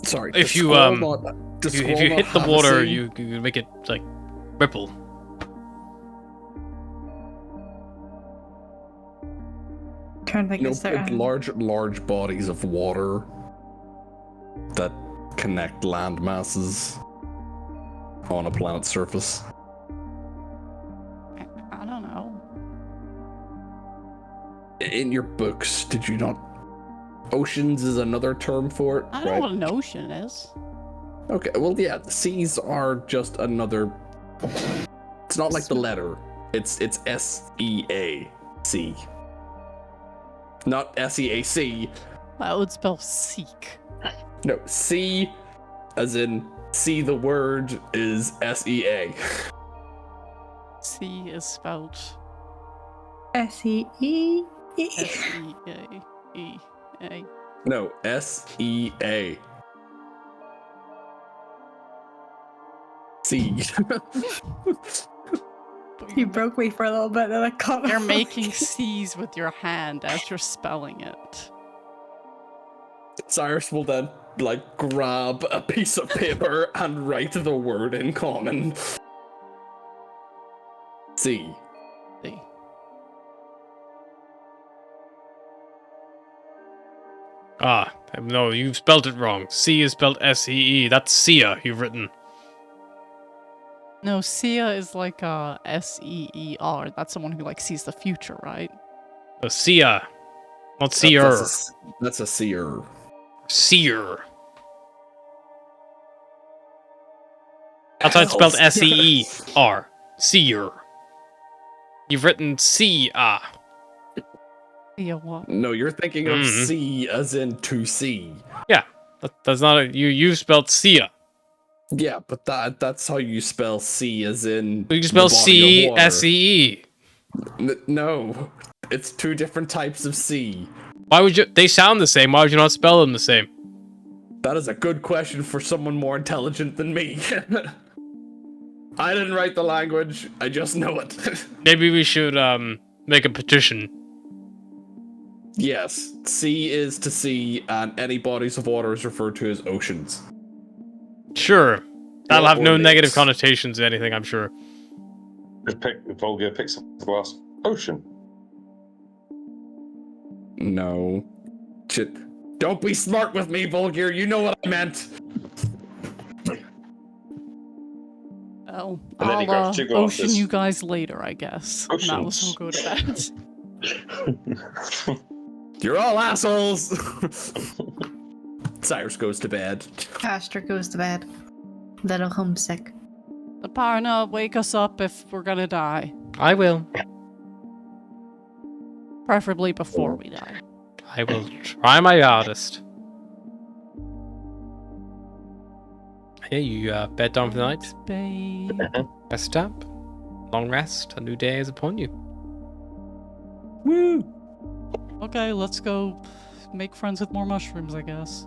Sorry. If does you Squall not- does if Squall you not hit the have a water, sea? you make it ripple. Trying to think, is there any- large bodies of water that connect land masses on a planet's surface. I don't know. In your books, did you not? Oceans is another term for it, I know right? what an ocean is. Okay, well, yeah, the seas are just another. It's not like the letter. It's S-E-A-C. Not S-E-A-C. That would spell seek. No, C, as in see the word, is S-E-A. C is spelled S-E-E. S-E-A-E-A. No, S-E-A. C. You broke me for a little bit, and I caught. You're making C's with your hand as you're spelling it. Cyrus will then, like, grab a piece of paper and write the word in common. C. C. Ah, no, you've spelled it wrong. C is spelled S-E-E. That's Sia you've written. No, Sia is like S-E-E-R. That's someone who like sees the future, right? Sia. Not seer. That's a seer. Seer. That's how it's spelled S-E-E-R. Seer. You've written C-A. Sia what? No, you're thinking of C as in to see. Yeah, that's not a... You spelled Sia. Yeah, but that's how you spell C as in... You spell the body of water. C-S-E-E. No, it's two different types of C. Why would you... They sound the same. Why would you not spell them the same? That is a good question for someone more intelligent than me. I didn't write the language, I just know it. Maybe we should make a petition. Yes, sea is to sea, and any bodies of water is referred to as oceans. Sure. That'll have Or no lakes. negative connotations to anything, I'm sure. Just pick Volga picks up the glass. Ocean. No. Shit. Don't be smart with me, Volgir, you know what I meant. Well, And then he I'll grabs two ocean glasses. you guys later, I guess. Now let's all go to bed. You're all assholes! Cyrus goes to bed. Castor goes to bed. Little homesick. Aparna, wake us up if we're gonna die. I will. Preferably before we die. I will try my hardest. Hey, you bed down for the night? Babe. Rest up. Long rest. A new day is upon you. Woo! Okay, let's go make friends with more mushrooms, I guess.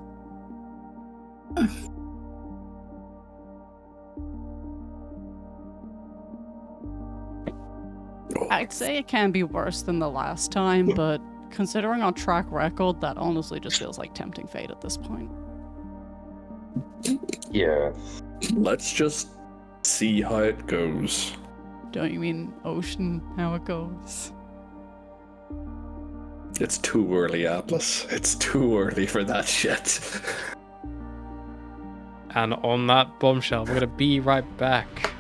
I'd say it can be worse than the last time, but considering our track record, that honestly just feels like tempting fate at this point. Yeah. Let's just see how it goes. Don't you mean ocean, how it goes? It's too early, Atlas. It's too early for that shit. And on that bombshell, we're gonna be right back.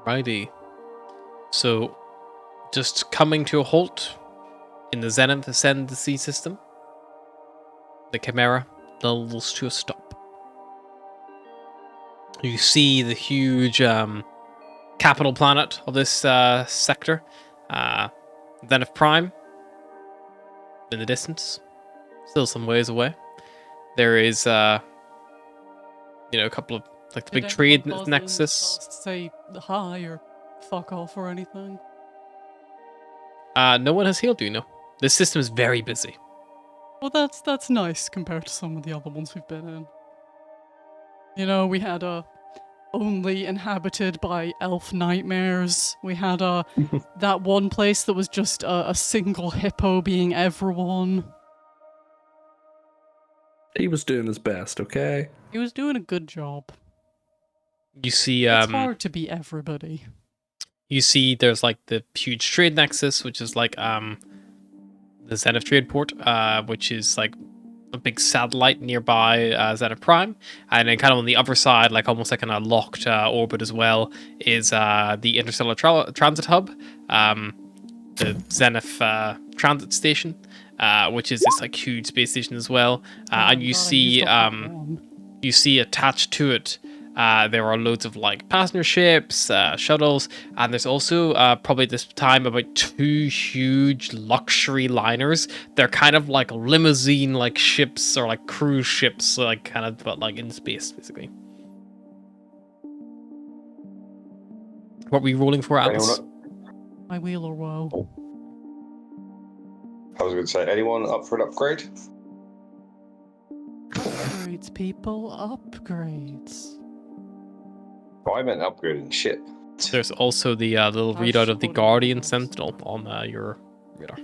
Righty. So, just coming to a halt in the Zenith Ascendancy system, the Chimera lulls to a stop. You see the huge capital planet of this sector, Zenith Prime, in the distance, still some ways away. There is, a couple of like the big trade nexus. Say hi or fuck off or anything. No one has healed you. No, this system is very busy. Well, that's nice compared to some of the other ones we've been in. You know, we had only inhabited by elf nightmares. We had that one place that was just a single hippo being everyone. He was doing his best, okay? He was doing a good job. You see, It's hard to be everybody. you see, there's like the huge trade nexus, which is like the Zenith trade port, which is like a big satellite nearby Zenith Prime, and then kind of on the other side, like almost like in a locked orbit as well, is the Interstellar Transit Hub, the Zenith Transit Station, which is this like huge space station as well, and you see attached to it. There are loads of like passenger ships, shuttles, and there's also probably this time about 2 huge luxury liners. They're kind of like limousine like ships or like cruise ships, like kind of but like in space basically. What were you rolling for, Alice? My wheel or woe. I was going to say, anyone up for an upgrade? Upgrades, people, upgrades. Oh, I meant upgrading ship. There's also the little readout of the Guardian Sentinel on your radar.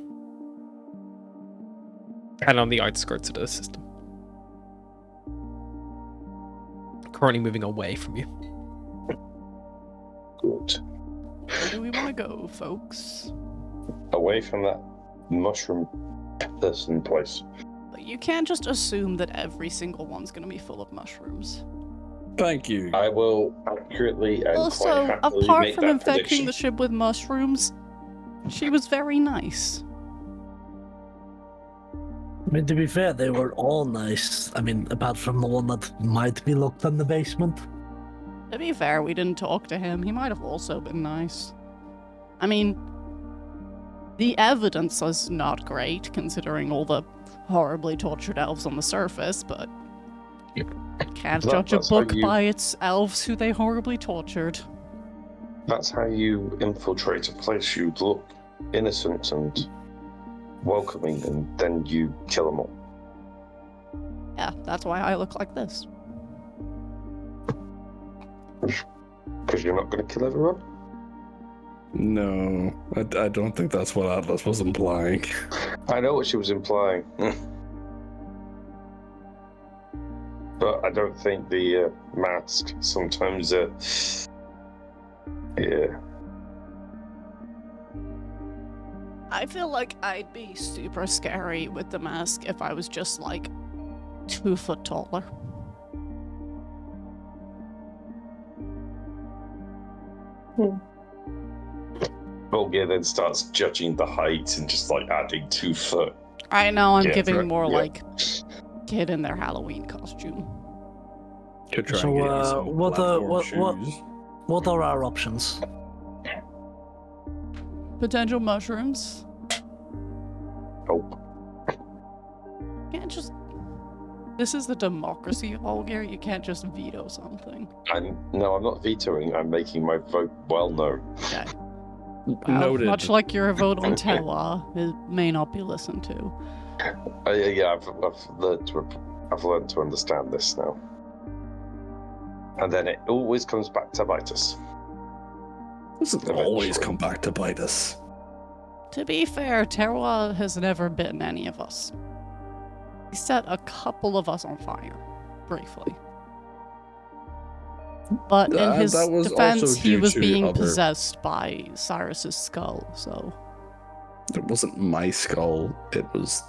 Kind of on the outskirts of the system. Currently moving away from you. Good. Where do we want to go, folks? Away from that mushroom person place. You can't just assume that every single one's going to be full of mushrooms. Thank you. I will accurately and quite Also, happily apart make from that infecting prediction. the ship with mushrooms, she was very nice. I mean, to be fair, they were all nice. I mean, apart from the one that might be locked in the basement. To be fair, we didn't talk to him. He might have also been nice. I mean, the evidence is not great, considering all the horribly tortured elves on the surface, but can't judge a book by its elves who they horribly tortured. That's how you infiltrate a place. You look innocent and welcoming, and then you kill them all. Yeah, that's why I look like this. Because you're not going to kill everyone? No, I don't think that's what Atlas was implying. I know what she was implying. But I don't think the mask sometimes... yeah. I feel like I'd be super scary with the mask if I was just like 2 foot taller. Volgia then starts judging the height and just like adding 2 foot. I know, I'm Yeah, giving right, more yeah. like kid in their Halloween costume. Could try So, and get you some platform shoes. what are our options? Potential mushrooms. Nope. Can't just. This is the democracy of Volgar. You can't just veto something. No, I'm not vetoing. I'm making my vote well known. Okay. Noted. Much like your vote on Tewa, it may not be listened to. Yeah, I've learned to understand this now. And then it always comes back to bite us. Doesn't always come back to bite us. To be fair, Tewa has never bitten any of us. He set a couple of us on fire, briefly. But in his that was defense, also he due was to being other- possessed by Cyrus's skull, so... It wasn't my skull. It was.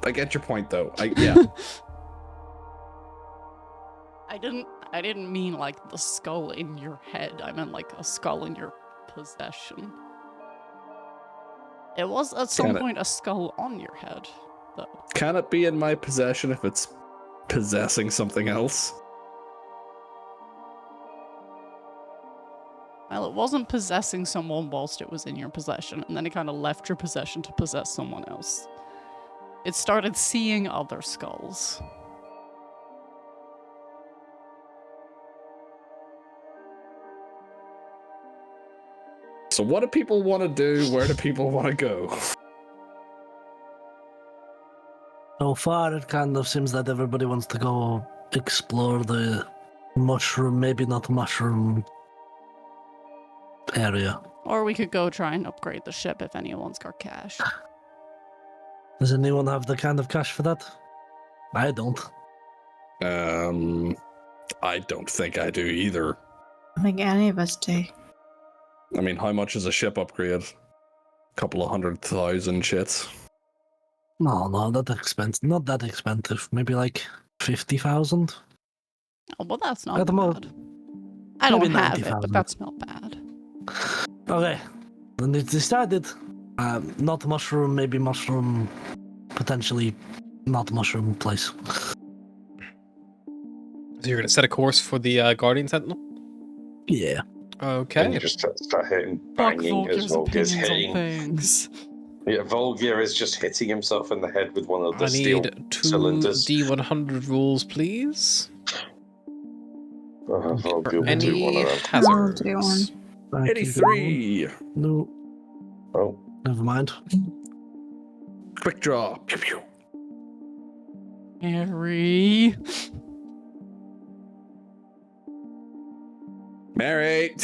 I get your point, though. Yeah. I didn't mean like the skull in your head. I meant like a skull in your possession. It was at some point a skull on your head, though. Can it be in my possession if it's possessing something else? Well, it wasn't possessing someone whilst it was in your possession, and then it kind of left your possession to possess someone else. It started seeing other skulls. So what do people want to do? Where do people want to go? So far, it kind of seems that everybody wants to go explore the mushroom, maybe not mushroom area. Or we could go try and upgrade the ship if anyone's got cash. Does anyone have the kind of cash for that? I don't. I don't think I do either. I think any of us do. I mean, how much is a ship upgrade? Couple of 100,000 shits. No, that expensive. Not that expensive. Maybe like 50,000. Oh, well, that's not At the bad. mo- I don't maybe have it, 90,000. but that's not bad. Okay, then it's decided. Not mushroom, maybe mushroom. Potentially, not mushroom place. So you're gonna set a course for the Guardian Sentinel? Yeah. And you Okay. just start hitting, Fuck banging as Volker's Volgear's opinions on hitting. things. Yeah, Volgear is just hitting himself in the head with one of the I steel need two cylinders. D100 rolls, please. Volgear will do Any one of them. hazards? do one. I keep 83. going. No, Oh, never mind. Quick draw. Pew pew. Harry. Mary.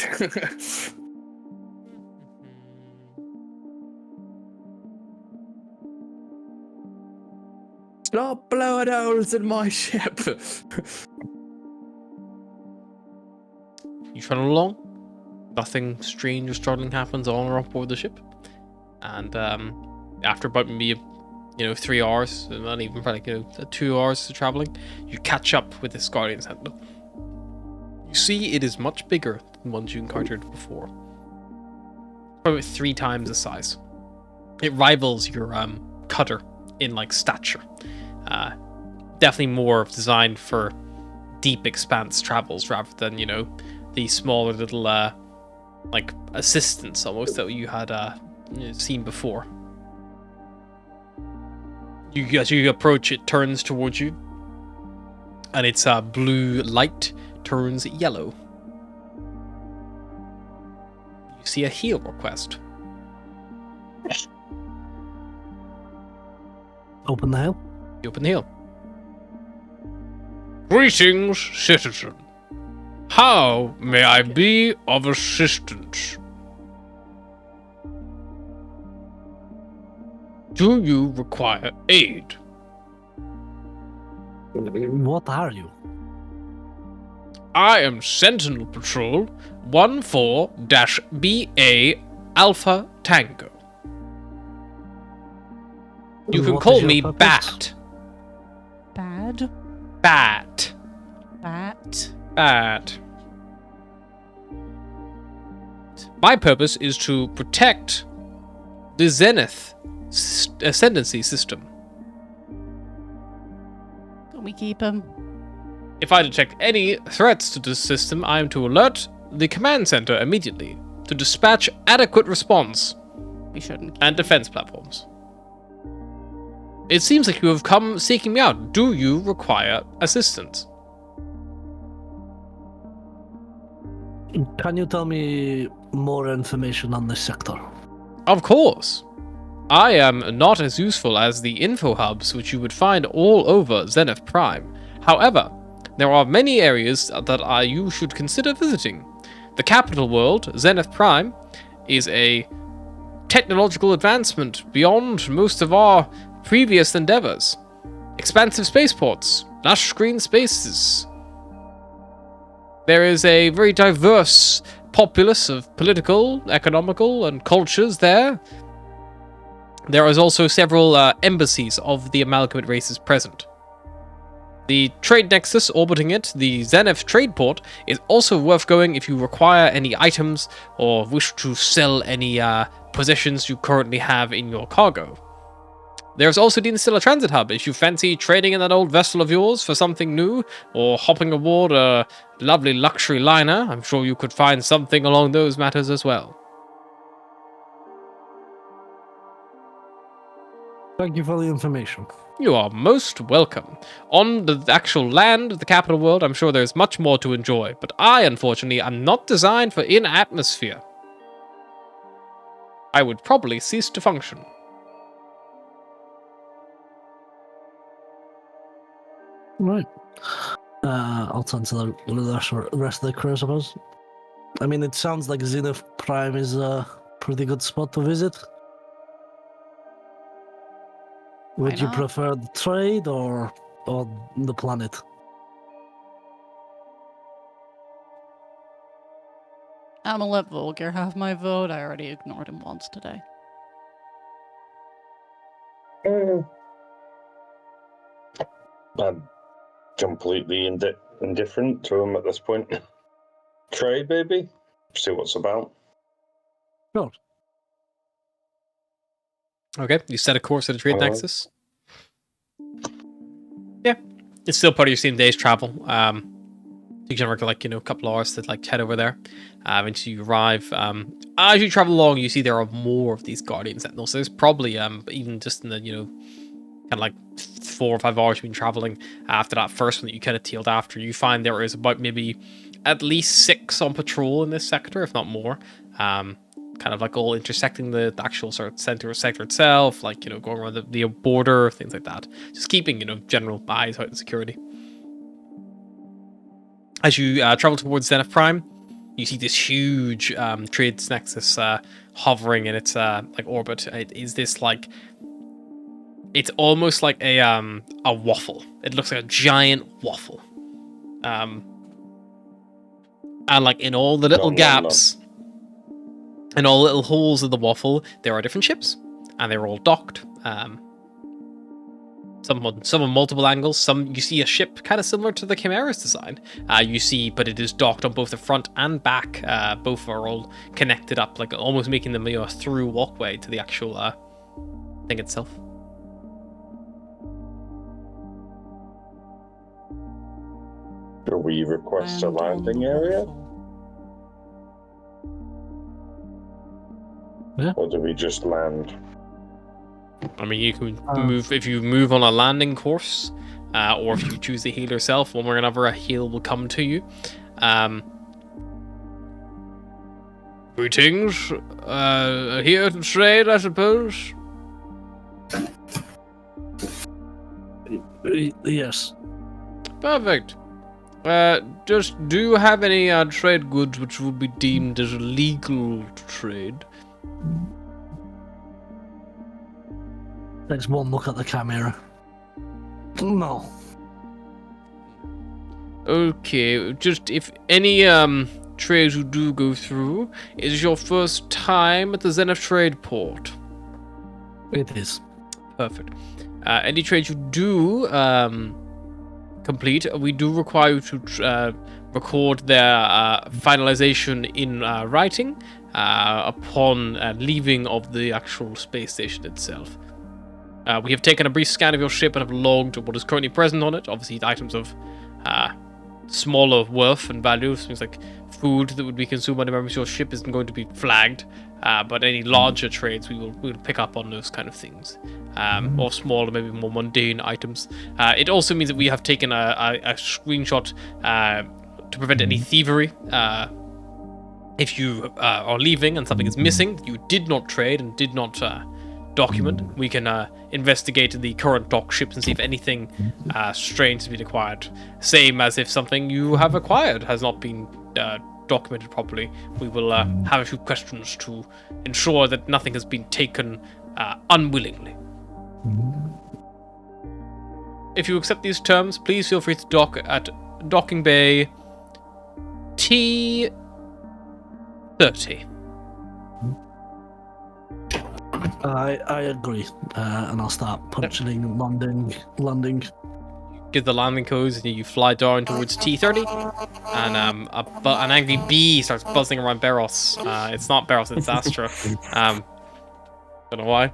Stop blowing holes in my ship. You trundle along. Nothing strange or startling happens on or off board the ship. And after about maybe 3 hours, not even probably 2 hours of traveling, you catch up with this Guardian Sentinel. You see it is much bigger than ones you encountered before. Probably 3 times the size. It rivals your cutter in like stature. Definitely more designed for deep expanse travels rather than the smaller little like assistants almost that you had seen before. As you approach, it turns towards you, and its blue light turns yellow. You see a heal request. Open the hell. You open the heal. Greetings, citizen. How may I be of assistance? Do you require aid? What are you? I am Sentinel Patrol 14-BA Alpha Tango. You can What call is your me purpose? Bat. Bad. Bat. Bat. Bat. My purpose is to protect the Zenith ascendancy system. Can we keep him? If I detect any threats to this system, I am to alert the command center immediately to dispatch adequate response We shouldn't. and defense platforms. It seems like you have come seeking me out. Do you require assistance? Can you tell me more information on this sector? Of course. I am not as useful as the info hubs which you would find all over Zenith Prime. However, there are many areas that you should consider visiting. The capital world, Zenith Prime, is a technological advancement beyond most of our previous endeavors. Expansive spaceports, lush green spaces. There is a very diverse populace of political, economical, and cultures there. There is also several embassies of the amalgamate races present. The trade nexus orbiting it, the Zenith trade port, is also worth going if you require any items or wish to sell any possessions you currently have in your cargo. There's also the Instilla Transit Hub if you fancy trading in that old vessel of yours for something new, or hopping aboard a lovely luxury liner. I'm sure you could find something along those matters as well. Thank you for the information. You are most welcome. On the actual land of the capital world, I'm sure there's much more to enjoy, but I, unfortunately, am not designed for in-atmosphere. I would probably cease to function. Right. I'll turn to the rest of the crew, I suppose. I mean, it sounds like Zenith Prime is a pretty good spot to visit. Would you not? prefer the trade or the planet? I'm gonna let Volger have my vote. I already ignored him once today. I'm completely indifferent to him at this point. Trade, baby. See what's about. Sure. Okay, you set a course at a trade Alright. nexus. Yeah, it's still part of your same day's travel. You can work like, a couple hours to like head over there until you arrive. As you travel along, you see there are more of these Guardian Sentinels. So there's probably even just in the kind of like 4 or 5 hours you've been traveling after that first one that you kind of tailed after, you find there is about maybe at least 6 on patrol in this sector, if not more. Kind of like all intersecting the actual sort of sector itself, like going around the border, things like that. Just keeping general eyes out and security. As you travel towards Zenith Prime, you see this huge trade nexus hovering in its like orbit. It is this like, it's almost like a waffle. It looks like a giant waffle, and like in all the little gaps, and all the little holes in the waffle, there are different ships, and they're all docked. Some on multiple angles. Some you see a ship kind of similar to the Chimera's design. But it is docked on both the front and back. Both are all connected up, like almost making them a through walkway to the actual thing itself. Do we request a landing area? Yeah. Or do we just land? I mean, you can move if you move on a landing course, or if you choose to heal yourself. One way or another, a heal will come to you. Greetings. Here to trade, I suppose. Yes. Perfect. Just do you have any trade goods which would be deemed as illegal to trade? Takes one look at the camera. No. Okay, just if any trades you do go through, is your first time at the Zenith Trade Port? It is. Perfect. Any trades you do complete, we do require you to record their finalization in writing upon leaving of the actual space station itself. We have taken a brief scan of your ship and have logged what is currently present on it. Obviously, items of smaller worth and value, things like food that would be consumed by the members of your ship isn't going to be flagged. But any larger trades, we will pick up on those kind of things. Or smaller, maybe more mundane items. It also means that we have taken a screenshot to prevent any thievery. If you are leaving and something is missing, you did not trade and did not document, we can investigate the current dock ships and see if anything strange has been acquired. Same as if something you have acquired has not been documented properly. We will have a few questions to ensure that nothing has been taken unwillingly. If you accept these terms, please feel free to dock at Docking Bay T30. I agree, and I'll start punching landing. give the landing codes, and you fly down towards T30, and an angry bee starts buzzing around Beros. It's not Beros, it's Astra. Don't know why.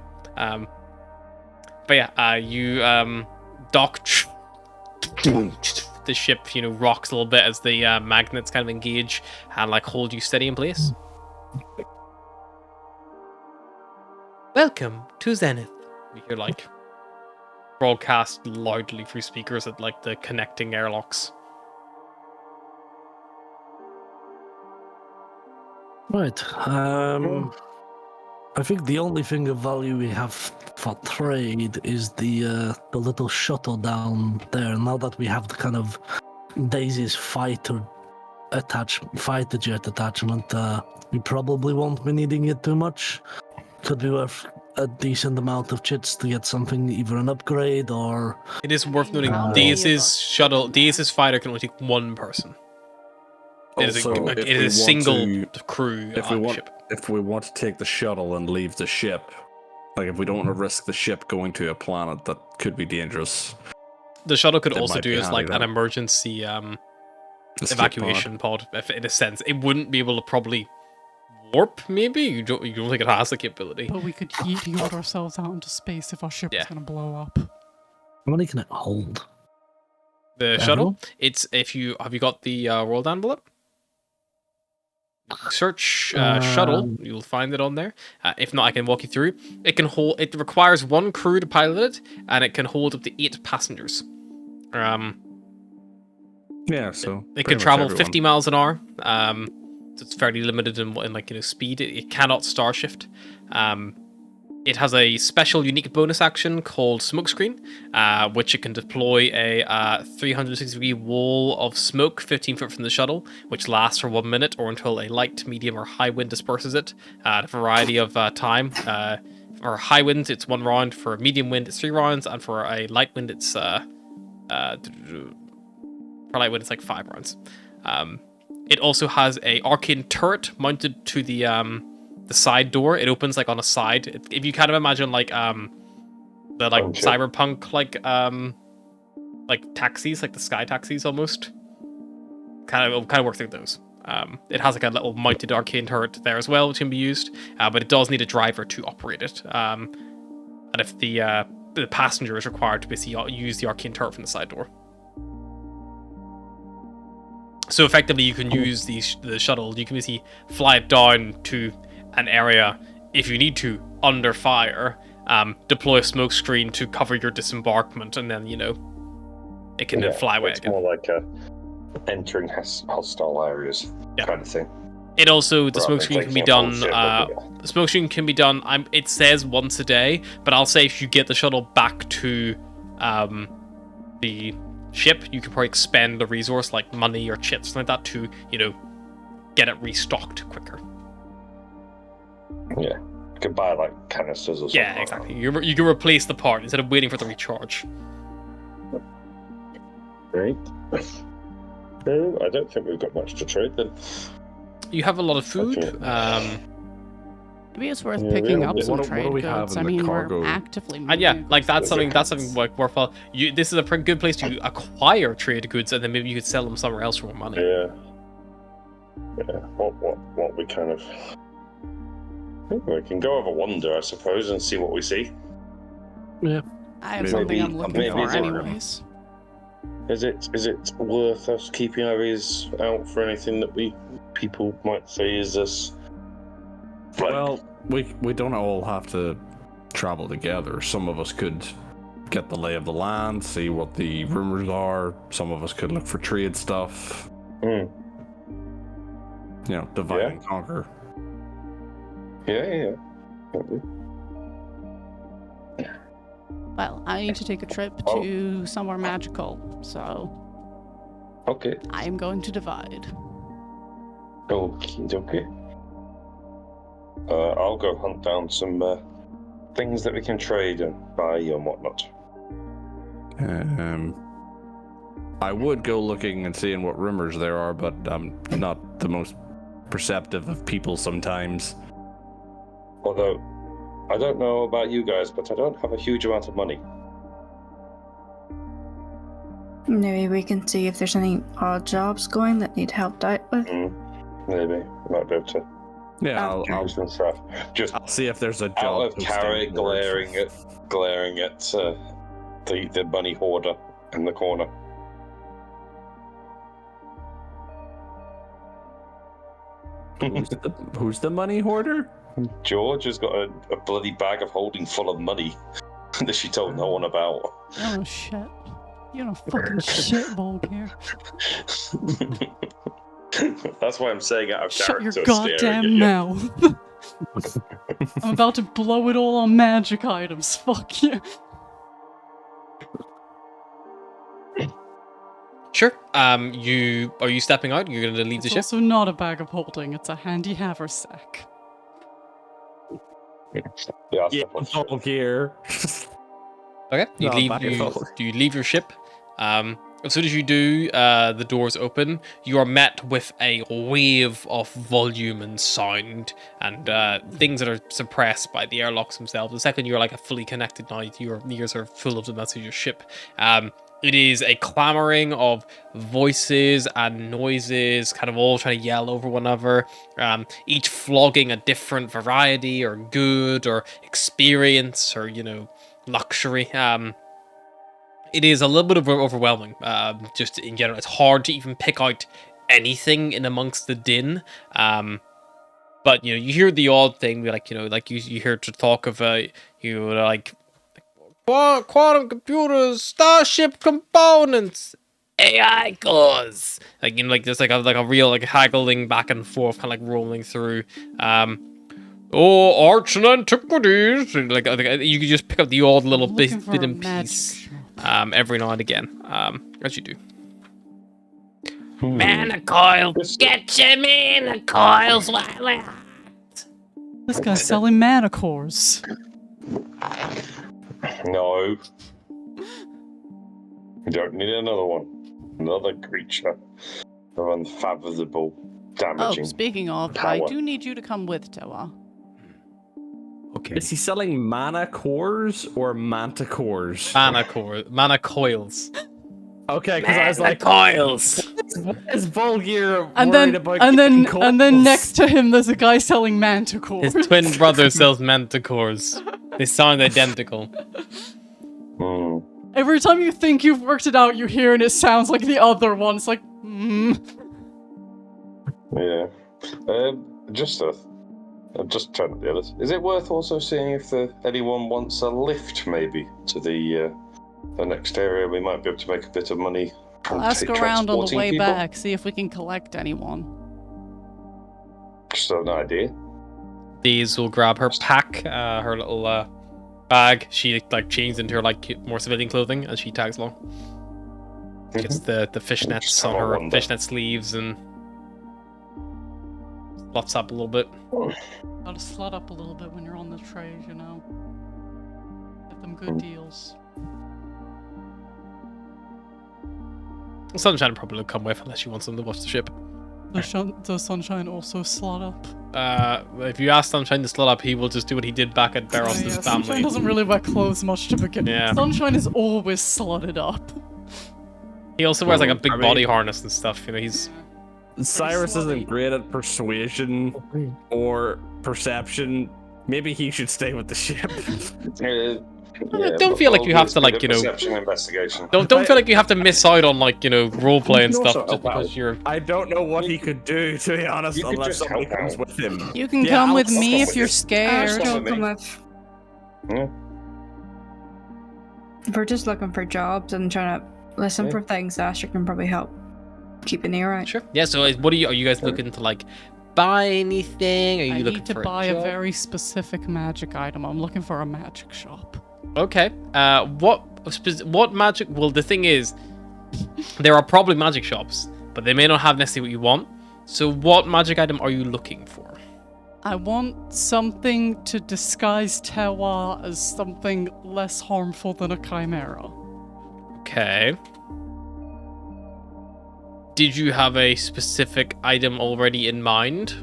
But yeah, you dock. The ship, rocks a little bit as the magnets kind of engage and like hold you steady in place. Welcome to Zenith. You hear like broadcast loudly through speakers at like the connecting airlocks. Right. I think the only thing of value we have for trade is the little shuttle down there. Now that we have the kind of Daisy's fighter jet attachment, we probably won't be needing it too much. Could be worth a decent amount of chits to get something, either an upgrade or... It is worth noting, Oh. Deus's fighter can only take one person. It is Also, a, if it is we a single want to- crew ship. If we want to take the shuttle and leave the ship, like if we don't want to risk the ship going to a planet that could be dangerous, The shuttle could That also might do be as like handy an then. emergency escape evacuation pod, if in a sense. It wouldn't be able to probably warp, maybe? You don't think it has the capability. But we could yacht ourselves out into space if our ship Yeah. was going to blow up. How many can it hold? The shuttle, it's have you got the world envelope? Search shuttle, you'll find it on there. If not, I can walk you through. It requires one crew to pilot it, and it can hold up to 8 passengers. Yeah, so It pretty can much travel everyone. 50 miles an hour. So it's fairly limited in speed. It cannot star shift. It has a special unique bonus action called Smokescreen, which it can deploy a 360-degree wall of smoke 15 foot from the shuttle, which lasts for 1 minute or until a light, medium, or high wind disperses it at a variety of time. For high winds, it's 1 round. For medium wind, it's 3 rounds, and for a light wind, it's like 5 rounds. It also has a arcane turret mounted to the side door. It opens like on a side. If you kind of imagine like the like cyberpunk like taxis, like the sky taxis almost. Kind of works like those. It has like a little mounted arcane turret there as well, which can be used, but it does need a driver to operate it. And if the passenger is required to basically use the arcane turret from the side door. So effectively, you can use the shuttle. You can basically fly it down to an area if you need to under fire. Deploy a smoke screen to cover your disembarkment, and then it can then fly away It's again. more like entering hostile areas kind of thing. It also the Rather smoke than screen can be taking a done. full ship, The smoke screen can be done. It says once a day, but I'll say if you get the shuttle back to the ship, you could probably expend a resource like money or chips, something like that, to get it restocked quicker. Yeah, you could buy like canisters or something. Yeah, exactly. You can replace the part instead of waiting for it to recharge. Right. No, I don't think we've got much to trade then. You have a lot of food. Maybe it's worth Yeah, picking we up have- some what do trade we have goods. in I the mean, cargo? we're actively moving. And yeah, like that's something Goods. like worthwhile. This is a pretty good place to acquire trade goods, and then maybe you could sell them somewhere else for more money. Yeah. Yeah. What we kind of. I think we can go over Wonder, I suppose, and see what we see. I have something Maybe- I'm looking maybe for it's- anyways. Is it worth us keeping our ears out for anything that people might say is us? Like, Well, we don't all have to travel together. Some of us could get the lay of the land, see what the rumors are. Some of us could look for trade stuff. hmm. Divide Yeah. and conquer. Yeah. Well, I need to take a trip to somewhere magical, so Okay. I am going to divide. Okay. I'll go hunt down some things that we can trade and buy and whatnot. I would go looking and seeing what rumors there are, but I'm not the most perceptive of people sometimes. Although, I don't know about you guys, but I don't have a huge amount of money. Maybe we can see if there's any odd jobs going that need helped out with. Maybe we might be able to Yeah, do some stuff. Just I'll see if there's a out job. of carrot glaring at the bunny hoarder in the corner. Who's the money hoarder? George has got a bloody bag of holding full of money that she told no one about. Oh shit. You're a fucking shitball here. That's why I'm saying out of Shut character. your staring goddamn at you. mouth. I'm about to blow it all on magic items. Fuck you. Sure. Are you stepping out? You're gonna leave the It's ship? also not a bag of holding. It's a handy haversack. Yeah, Yeah, step on all gear. Okay. You No, leave. back and forth. Do you leave your ship? As soon as you do, the doors open. You are met with a wave of volume and sound, and things that are suppressed by the airlocks themselves. The second you're like a fully connected now, your ears are full of the message of your ship. It is a clamoring of voices and noises, kind of all trying to yell over one another, each flogging a different variety or good or experience or, luxury. It is a little bit overwhelming, just in general. It's hard to even pick out anything in amongst the din. But, you hear the odd thing, like you hear to talk of, like, quantum computers, starship components, AI cores. Like, like there's like a real like haggling back and forth, kind of like rolling through. Arts and antiquities. Like you could just pick up the odd little bit and piece, every now and again, as you do. Mana coils, get your mana coils while I... This guy's selling mana cores. No. We don't need another one. Another creature of unfathomable damaging. Oh, speaking of, power. I do need you to come with Toa. Okay. Is he selling mana cores or manticores? Mana coils. Okay, because I was like, coils. what is Volgear And worried then, about? and then, getting and then coils? next to him, there's a guy selling manticores. His twin brother sells manticores. They sound identical. Every time you think you've worked it out, you hear and it sounds like the other one. It's like, Yeah. I'm just trying to be honest. Is it worth also seeing if anyone wants a lift, maybe, to the next area? We might be able to make a bit of money. I'll ask around on the transporting way people. back, see if we can collect anyone. Just an idea. These will grab her pack, her little bag. She like changes into her like more civilian clothing as she tags along. Gets the fishnets Just on have a her wonder. fishnet sleeves and slots up a little bit. Gotta slut up a little bit when you're on the trade, Get them good deals. Sunshine probably will come with unless you want someone to watch the ship. Does Sunshine also slut up? If you ask Sunshine to slut up, he will just do what he did back at Barros' Yeah, family. Sunshine doesn't really wear clothes much to begin with. Yeah. Sunshine is always slutted up. He also wears like a big I mean- body harness and stuff. He's Cyrus isn't slutty. great at persuasion or perception. Maybe he should stay with the ship. Don't feel like you have to, like, perception investigation. don't feel like you have to miss out on like roleplay and You can stuff also just help out. because you're. I don't know what he could do, to be honest, You could unless just somebody help comes out. with him. You can Yeah, come I'll with come me with if you're you. scared. Come Don't with come me. with. Yeah. If we're just looking for jobs and trying to listen for things, Asher can probably help keep an ear out. Sure. Yeah. So, what are you guys looking to like buy anything? Are you I looking need to for buy a job? very specific magic item. I'm looking for a magic shop. Okay. What magic? Well, the thing is, there are probably magic shops, but they may not have necessarily what you want. So, what magic item are you looking for? I want something to disguise Tewa as something less harmful than a chimera. Okay. Did you have a specific item already in mind?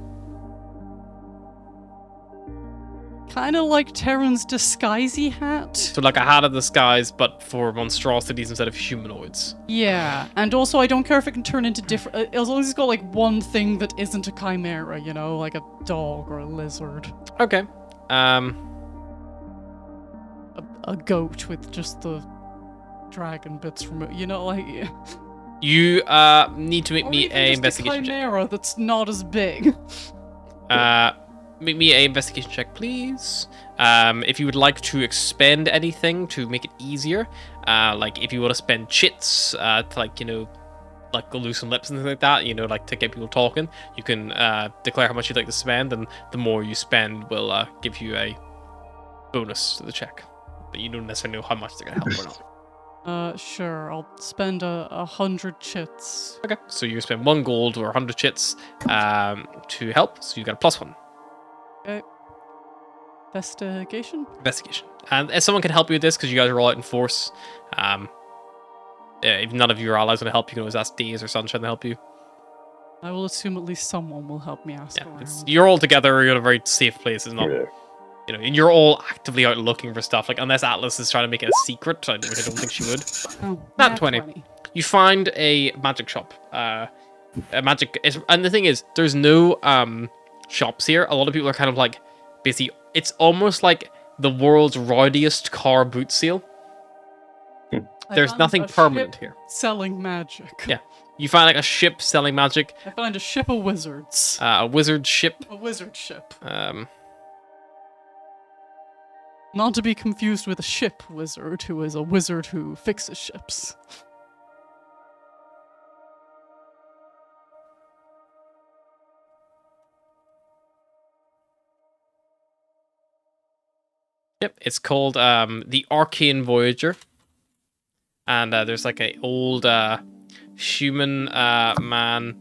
kind of like Terran's disguisey hat. So like a hat of disguise, but for monstrosities instead of humanoids. Yeah, and also I don't care if it can turn into different, as long as it's got like one thing that isn't a chimera, you know, like a dog or a lizard. Okay. A goat with just the dragon bits from it, you know, like... You need to make Or me even a just investigation a check. chimera that's not as big. Make me a investigation check, please. If you would like to expend anything to make it easier, like if you want to spend chits to like, you know, like loosen lips and things like that, you know, like to get people talking, you can declare how much you'd like to spend, and the more you spend will give you a bonus to the check. But you don't necessarily know how much they're gonna help or not. Sure, I'll spend 100 chits. Okay, so you spend 1 gold or 100 chits to help, so you got a +1. Okay. Investigation? Investigation. And if someone can help you with this, because you guys are all out in force, if none of your allies want to help, you can always ask Daze or Sunshine to help you. I will assume at least someone will help me ask Yeah, around. you're all together, you're in a very safe place. It's not, Yeah. you know, and you're all actively out looking for stuff. Like, unless Atlas is trying to make it a secret, I don't think she would. Oh, Not nat 20. You find a magic shop. And the thing is, there's no shops here. A lot of people are kind of like busy. It's almost like the world's rowdiest car boot sale. I There's found nothing a permanent ship here. Selling magic. Yeah. You find like a ship selling magic, I find a ship of wizards. a wizard ship. A wizard ship. Not to be confused with a ship wizard, who is a wizard who fixes ships. Yep, it's called the Arcane Voyager, and there's like a old human man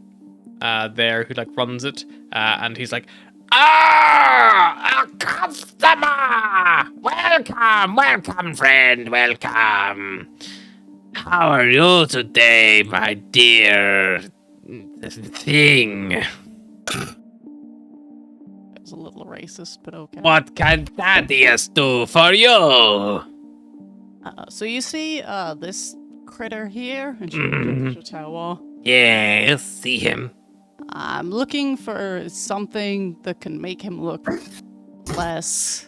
there who like runs it, and he's like, "Ah, a customer! Welcome, friend, welcome. How are you today, my dear thing? It's a little racist, but okay. What can Thaddeus do for you?" So you see this critter here? And she Mhm. to Tawa. Yes, see him. I'm looking for something that can make him look less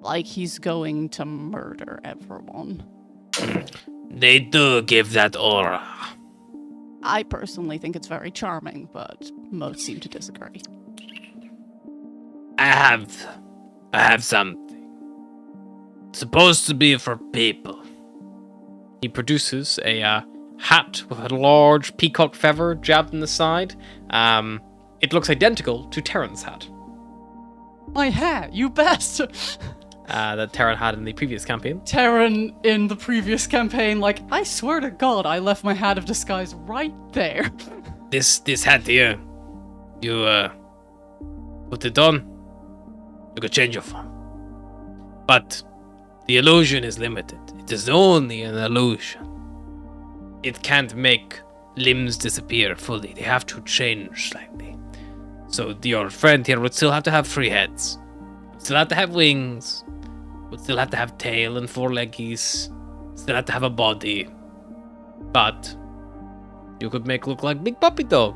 like he's going to murder everyone. They do give that aura. I personally think it's very charming, but most seem to disagree. I have something. Supposed to be for people. He produces a hat with a large peacock feather jabbed in the side. It looks identical to Terran's hat. My hat, you bastard! That Terran had in the previous campaign. Terran in the previous campaign, like, I swear to God, I left my hat of disguise right there. This hat here, you put it on, you could change your form. But the illusion is limited. It is only an illusion. It can't make limbs disappear fully. They have to change slightly. So your friend here would still have to have 3 heads. Would still have to have wings. Would still have to have tail and 4 leggies. Still have to have a body. But you could make look like Big Puppy Dog.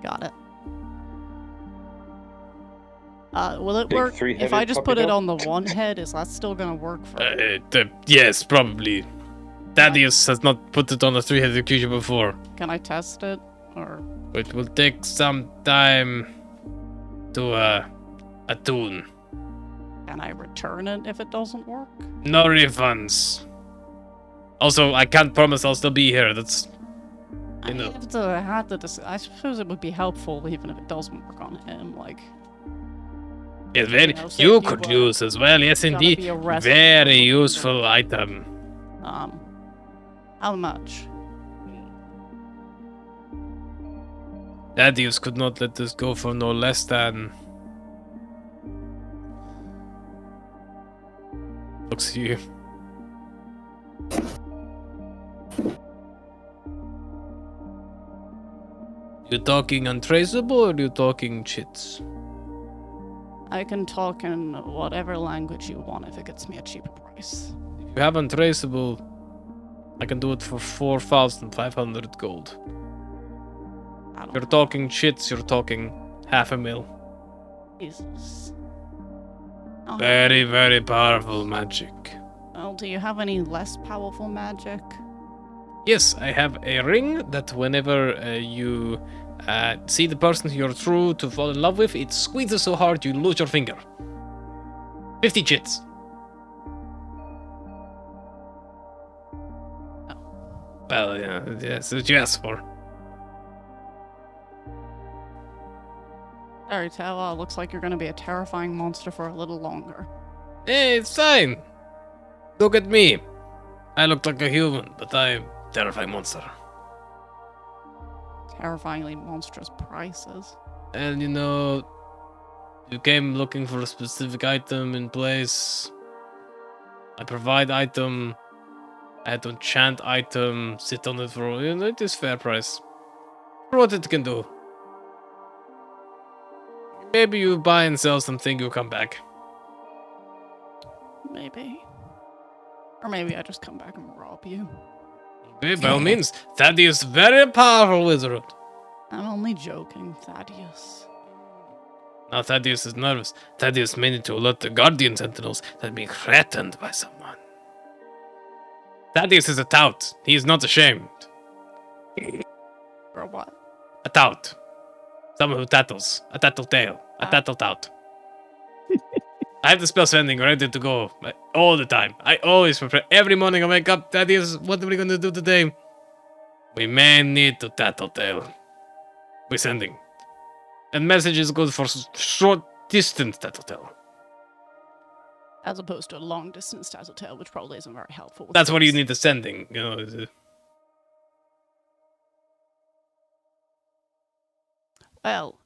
Got it. Will it Big work if three-headed I just puppy put it dog? on the one head? Is that still gonna work for Yes, probably. Thaddeus has not put it on a 3-headed creature before. Can I test it? Or It will take some time to attune. can I return it if it doesn't work? No refunds. Also, I can't promise I'll still be here. That's I know. have to have to I suppose it would be helpful even if it doesn't work on him, like yeah, very. You know, so You if you could were use as well. Yes, gotta indeed. be arrested or Very something. useful item. How much? Thaddeus could not let this go for no less than. Looks at you. You talking untraceable or you talking chits? I can talk in whatever language you want if it gets me a cheaper price. If you have untraceable, I can do it for 4,500 gold. I If don't you're know. talking shits, you're talking 500,000. Jesus. I'll have Very, any- very powerful magic. Well, do you have any less powerful magic? Yes, I have a ring that whenever you see the person you're true to fall in love with, it squeezes so hard you lose your finger. 50 chits. Well, yeah, that's what you asked for. Sorry, Tala, looks like you're gonna be a terrifying monster for a little longer. Hey, it's fine. Look at me. I look like a human, but I'm a terrifying monster. Terrifyingly monstrous prices. And you know, you came looking for a specific item in place. I provide item. I had to enchant item, sit on it for, you know, it is fair price. For what it can do. Maybe you buy and sell something, you come back. Maybe. Or maybe I just come back and rob you. Okay, by all means. Thaddeus, very powerful wizard. I'm only joking, Thaddeus. Now Thaddeus is nervous. Thaddeus made it to alert the Guardian Sentinels that being threatened by someone. Thaddeus is a tout. He is not ashamed. Or what? A tout. Someone who tattles. A tattletale. A tattle tout. I have the spell sending ready to go all the time. I always prepare. Every morning I wake up. Thaddeus, what are we going to do today? We may need to tattletale. We're sending. And message is good for short distance tattletale. As opposed to a long distance tattletale, which probably isn't very helpful. with That's what you kids. need the sending. You know. Well,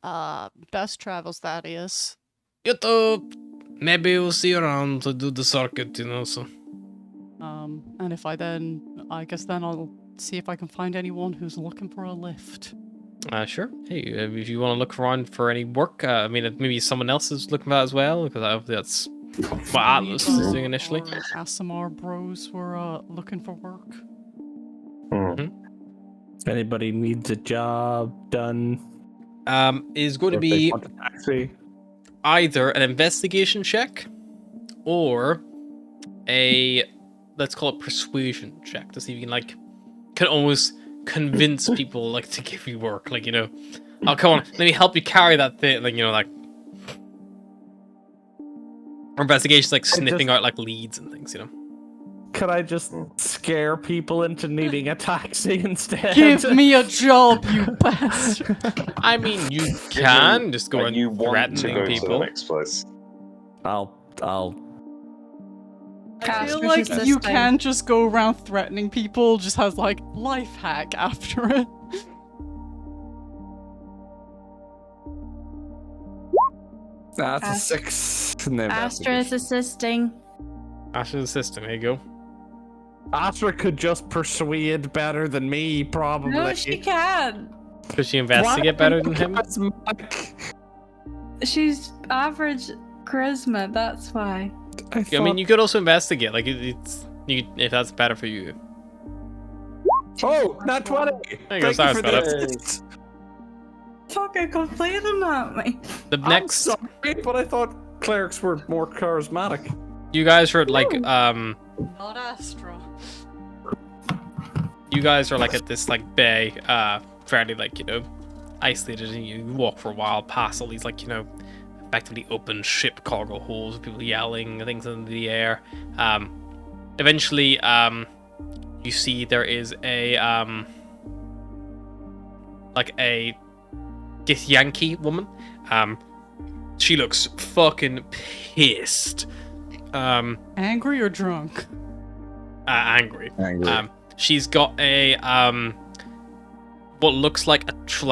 best travels, Thaddeus. You too. Maybe we'll see you around to do the circuit, you know, so. And if I guess then I'll see if I can find anyone who's looking for a lift. Sure. Hey, if you want to look around for any work, I mean, maybe someone else is looking for that as well, because that's what Atlas was doing initially. Or ASMR bros were looking for work. Anybody needs a job done? Is going to Or if they be want a taxi? either an investigation check or a, let's call it persuasion check to see if you can, like, can almost convince people, like, to give you work, like, you know, oh, come on, let me help you carry that thing, like, you know, like, or investigation's like sniffing out, like, leads and things, you know. Could I just scare people into needing a taxi instead? Give me a job, you bastard! I mean, you can just go And and you want to threatening go to the people. next place. I'll. I feel Caster's like resisting. you can just go around threatening people, just has like life hack after it. That's a Ast- 6. in the Astra is assisting. Asher's assistant, there you go. Astra could just persuade better than me, probably. No, she can. Could she investigate better than him? She's average charisma, that's why. I mean, you could also investigate, like, it's you, if that's better for you. Oh, not 20! There you go, Thank sorry, you for Scott. this. Fucking complaining at me. The I'm next, sorry, but I thought clerics were more charismatic. you guys are like, Not Astra. you guys are like at this like bay, fairly like, you know, isolated, and you walk for a while past all these like, you know, effectively open ship cargo holds with people yelling, things in the air. Eventually, you see there is a like a Githyanki woman. She looks fucking pissed. Angry or drunk? Angry. Angry. She's got a what looks like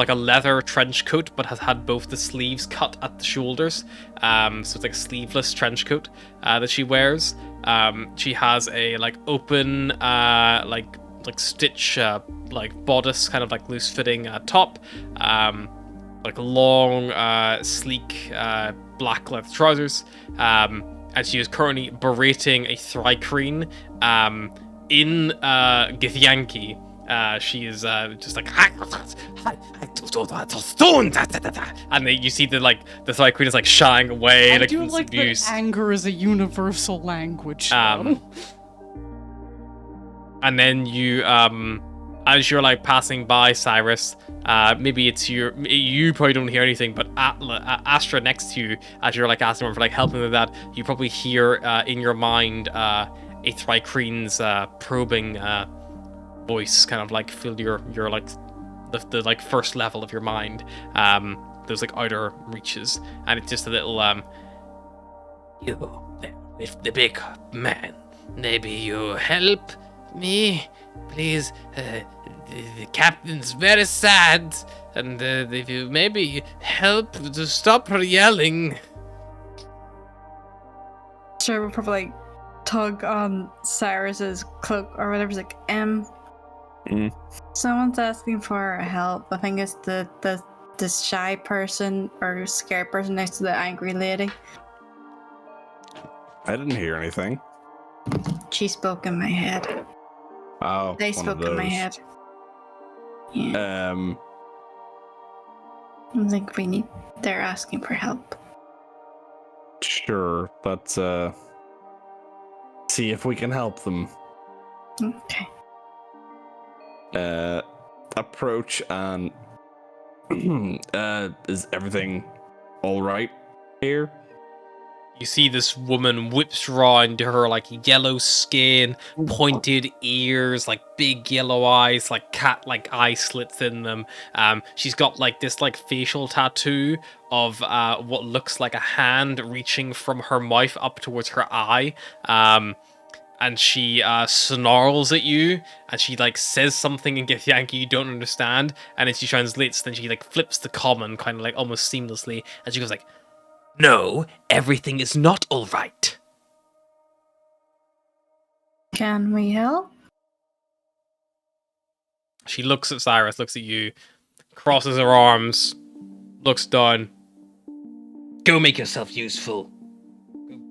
a leather trench coat, but has had both the sleeves cut at the shoulders. So it's like a sleeveless trench coat that she wears. She has a like open like stitch like bodice, kind of like loose fitting top. like long, sleek, black leather trousers. And she is currently berating a Thrycreen in Githyanki. She is just like, and then you see the Thrycreen is like shying away. I like, do from like that abuse. anger is a universal language. though. And then you, as you're like passing by Cyrus, maybe it's you probably don't hear anything, but Astra next to you, as you're like asking for like helping with that, you probably hear in your mind a Thrycreen's probing voice kind of like fill your like the like first level of your mind, those like outer reaches, and it's just a little you there with the big man, maybe you help me, please. The captain's very sad, and if you maybe help to stop her yelling. Sure, we'll probably like tug on Cyrus's cloak or whatever. It's like, someone's asking for help. I think it's the shy person or scared person next to the angry lady. I didn't hear anything. She spoke in my head. Oh, They spoke in my head. Yeah. I think they're asking for help. Sure, let's see if we can help them. Okay. Approach and is everything all right here? You see this woman whips round to her like yellow skin, pointed ears, like big yellow eyes, like cat like eye slits in them. She's got like this like facial tattoo of what looks like a hand reaching from her mouth up towards her eye. And she snarls at you, and she like says something in Githyanki you don't understand, and then she translates, then she like flips the common kind of like almost seamlessly, and she goes like, "No, everything is not all right." Can we help? She looks at Cyrus, looks at you, crosses her arms, looks down. "Go make yourself useful.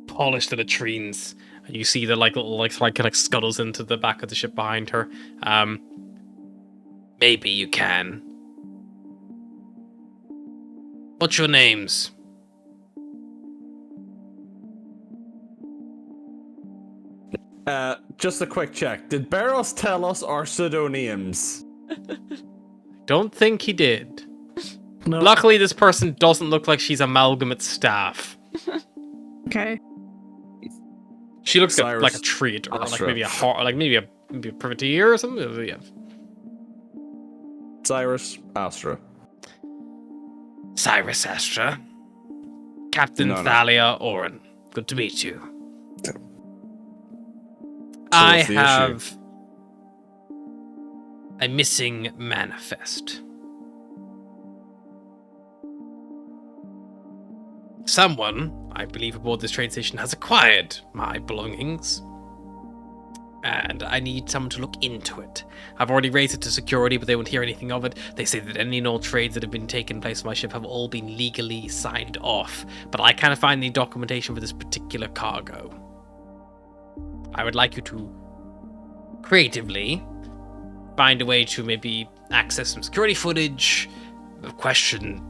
Polish the latrines." And you see the like little like kind of scuttles into the back of the ship behind her. Maybe you can. What's your names? Just a quick check. Did Barros tell us our pseudonyms? Don't think he did. No. Luckily, this person doesn't look like she's amalgamate staff. Okay. She looks Cyrus, like a treat, or like Astra. maybe a heart, like maybe a privateer or something. Yeah. Cyrus, Astra. Cyrus Astra. Captain No. Thalia Oren. Good to meet you. So I what's the issue? have a missing manifest. Someone, I believe aboard this train station, has acquired my belongings. And I need someone to look into it. I've already raised it to security, but they won't hear anything of it. They say that any and all trades that have been taking place on my ship have all been legally signed off. But I can't find any documentation for this particular cargo. I would like you to creatively find a way to maybe access some security footage, question,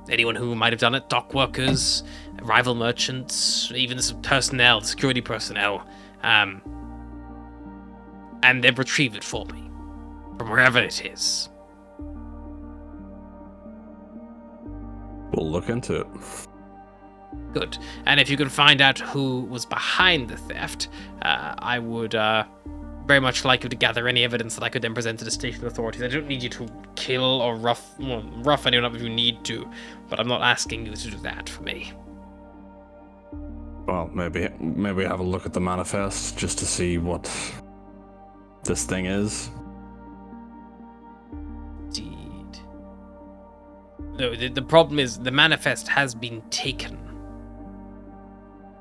anyone who might have done it, dock workers, rival merchants, even some personnel, security personnel, and then retrieve it for me from wherever it is. We'll look into it. Good. And if you can find out who was behind the theft, I would very much like you to gather any evidence that I could then present to the station authorities. I don't need you to kill or rough anyone up if you need to, but I'm not asking you to do that for me. Well, maybe have a look at the manifest just to see what this thing is. Indeed. No, the problem is the manifest has been taken.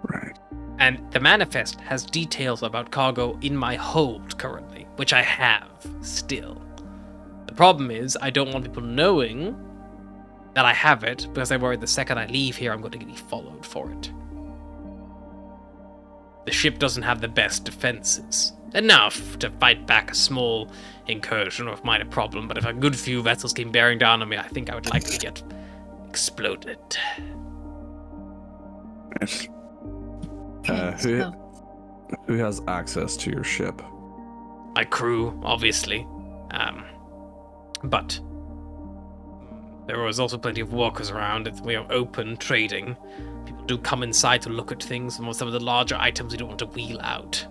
Right. And the manifest has details about cargo in my hold currently, which I have still. The problem is I don't want people knowing that I have it because I worry the second I leave here, I'm going to get followed for it. The ship doesn't have the best defenses. Enough to fight back a small incursion of minor problem, but if a good few vessels came bearing down on me, I think I would likely get exploded. Yes. Okay, Who has access to your ship? My crew, obviously. But there was also plenty of workers around. We are open trading. People do come inside to look at things, and some of the larger items we don't want to wheel out.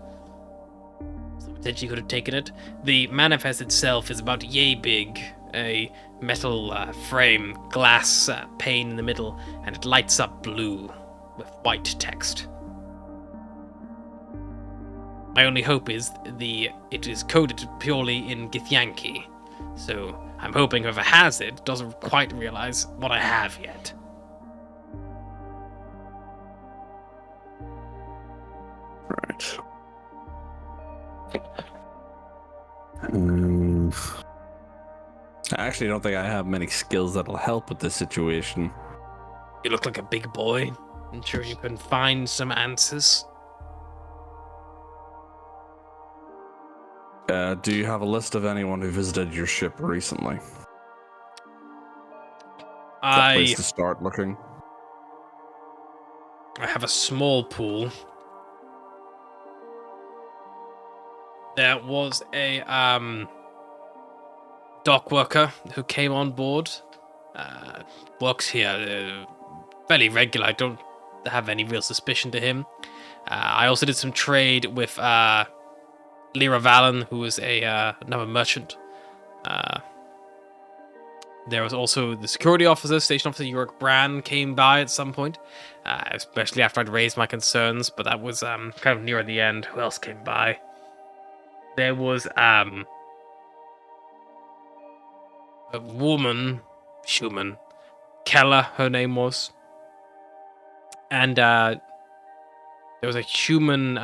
So potentially could have taken it. The manifest itself is about yay big. A metal frame, glass pane in the middle, and it lights up blue with white text. My only hope is it is coded purely in Githyanki, so I'm hoping whoever has it doesn't quite realize what I have yet. Right. I actually don't think I have many skills that'll help with this situation. You look like a big boy. I'm sure you can find some answers. Do you have a list of anyone who visited your ship recently? That place to start looking. I have a small pool. There was a dock worker who came on board. Works here fairly regular. I don't have any real suspicion to him. I also did some trade with Lyra Valen, who was another merchant. There was also the security officer, station officer Yorick Bran, came by at some point, especially after I'd raised my concerns, but that was kind of near the end. Who else came by? There was a woman, human, Kella, her name was, and there was a human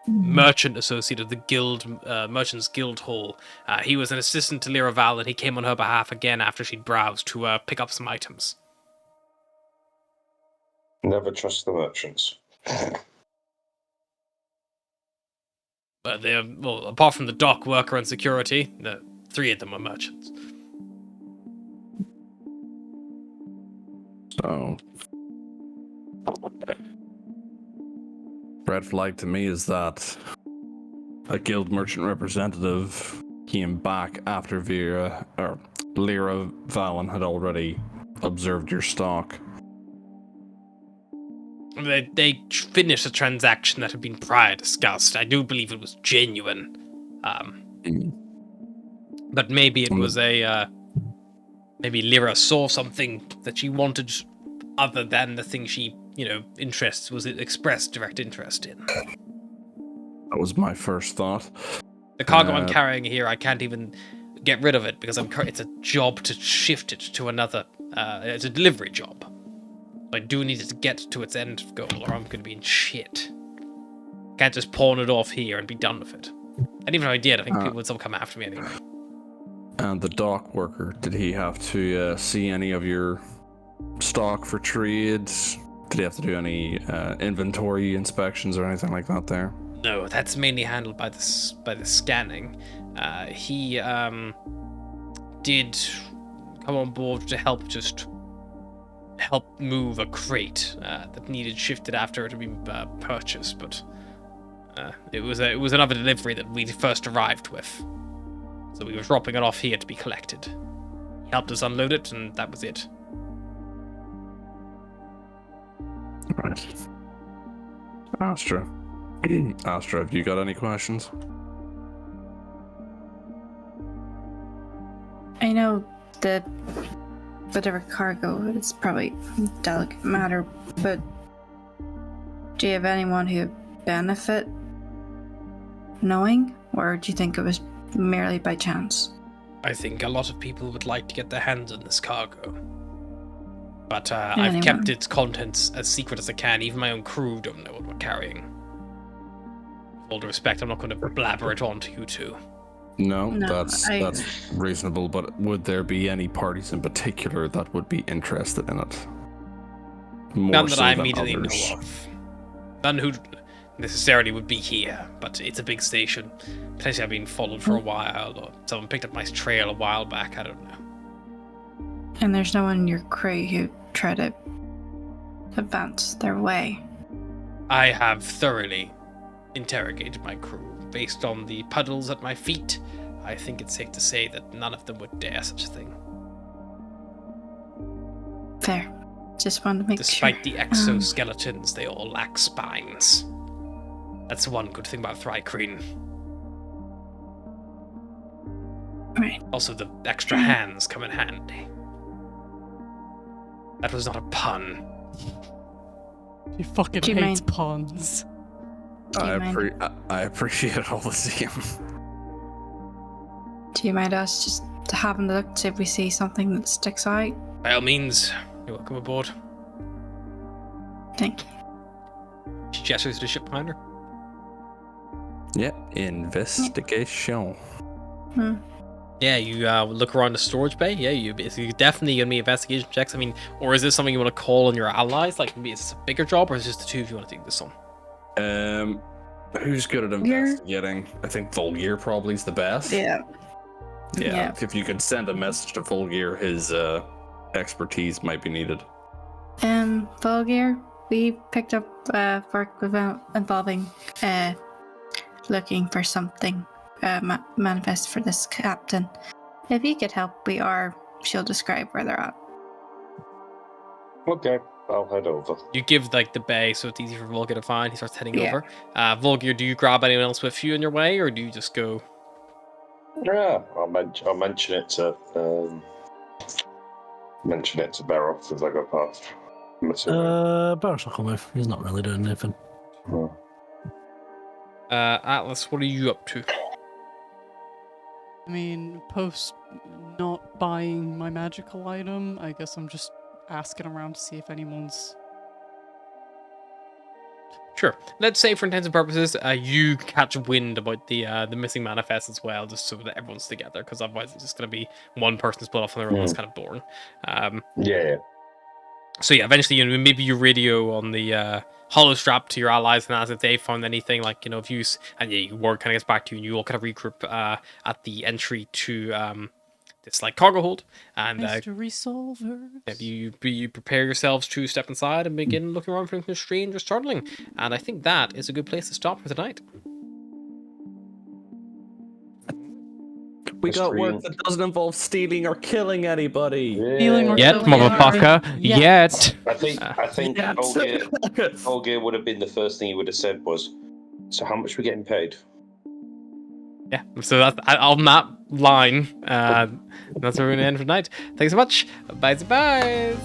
merchant associate of the guild, Merchants Guild Hall. He was an assistant to Lyra Val, and he came on her behalf again after she'd browsed to pick up some items. Never trust the merchants. But well, apart from the dock worker and security, the three of them were merchants. So, red flag to me is that a guild merchant representative came back after Lyra Valen had already observed your stock. They finished a transaction that had been prior discussed. I do believe it was genuine. But maybe it was maybe Lyra saw something that she wanted other than the thing she, expressed direct interest in. That was my first thought. The cargo I'm carrying here, I can't even get rid of it because it's a job to shift it to another. It's a delivery job. I do need it to get to its end goal, or I'm going to be in shit. Can't just pawn it off here and be done with it. And even if I did, I think people would still come after me anyway. And the dock worker, did he have to see any of your stock for trades? Did he have to do any inventory inspections or anything like that there? No, that's mainly handled by the scanning. He did come on board to help move a crate that needed shifted after it had been purchased, but it was another delivery that we first arrived with. So we were dropping it off here to be collected. He helped us unload it, and that was it. Right. Astra, have you got any questions? I know that whatever cargo, it's probably a delicate matter, but do you have anyone who would benefit knowing, or do you think it was merely by chance? I think a lot of people would like to get their hands on this cargo. But I've kept its contents as secret as I can. Even my own crew don't know what we're carrying. With all due respect, I'm not going to blabber it on to you two. No, No, that's reasonable. But would there be any parties in particular that would be interested in it? More None that so I than immediately others. know of. None who necessarily would be here, but it's a big station. Potentially I've been followed for a while, or someone picked up my trail a while back, I don't know. And there's no one in your crew who try to advance their way. I have thoroughly interrogated my crew. Based on the puddles at my feet, I think it's safe to say that none of them would dare such a thing. Fair. Just wanted to make Despite sure. the exoskeletons, they all lack spines. That's one good thing about Thrycreen. Right. Also, the extra hands come in handy. That was not a pun. He fucking Do you hates mind- puns. Do you mind? I appreciate it all the same. Do you mind us just having a look to see if we see something that sticks out? By all means, you're welcome aboard. Thank you. She gestures to the ship behind her. Yeah, investigation. Yeah, you look around the storage bay. Yeah, you definitely gonna be investigation checks. I mean, or is this something you want to call on your allies? Like, maybe it's a bigger job, or is it just the two of you want to take this on? Who's good at investigating? I think Volgear probably is the best. Yeah. Yeah. If you could send a message to Volgear, his expertise might be needed. Volgear, we picked up work involving looking for something manifest for this captain. If you could help, she'll describe where they're at. Okay, I'll head over. You give like the bay, so it's easy for Volgear to find. He starts heading Yeah. over. Volgear, do you grab anyone else with you on your way, or do you just go? Yeah, I'll mention it to Baroth as I go past. I'm assuming. Barris will come with. He's not really doing anything. Atlas, what are you up to? I mean, post not buying my magical item, I guess I'm just asking around to see if anyone's... Sure. Let's say, for intents and purposes, you catch wind about the missing manifest as well, just so that everyone's together, because otherwise it's just going to be one person split off on their own. That's kind of boring. Yeah. So yeah, eventually, maybe you radio on the hollow strap to your allies and ask if they found anything, like, if you and yeah, your word kind of gets back to you, and you all kind of regroup at the entry to this like cargo hold, and Mystery solvers. you prepare yourselves to step inside and begin looking around for anything strange or startling. And I think that is a good place to stop for tonight. We got work that doesn't involve stealing or killing anybody. Stealing or Yet, killing motherfucker. Yet. I think Yeah. Volgear would have been the first thing he would have said was, "So how much are we getting paid?" Yeah, so that's on that line. That's where we're going to end for tonight. Thanks so much. Bye.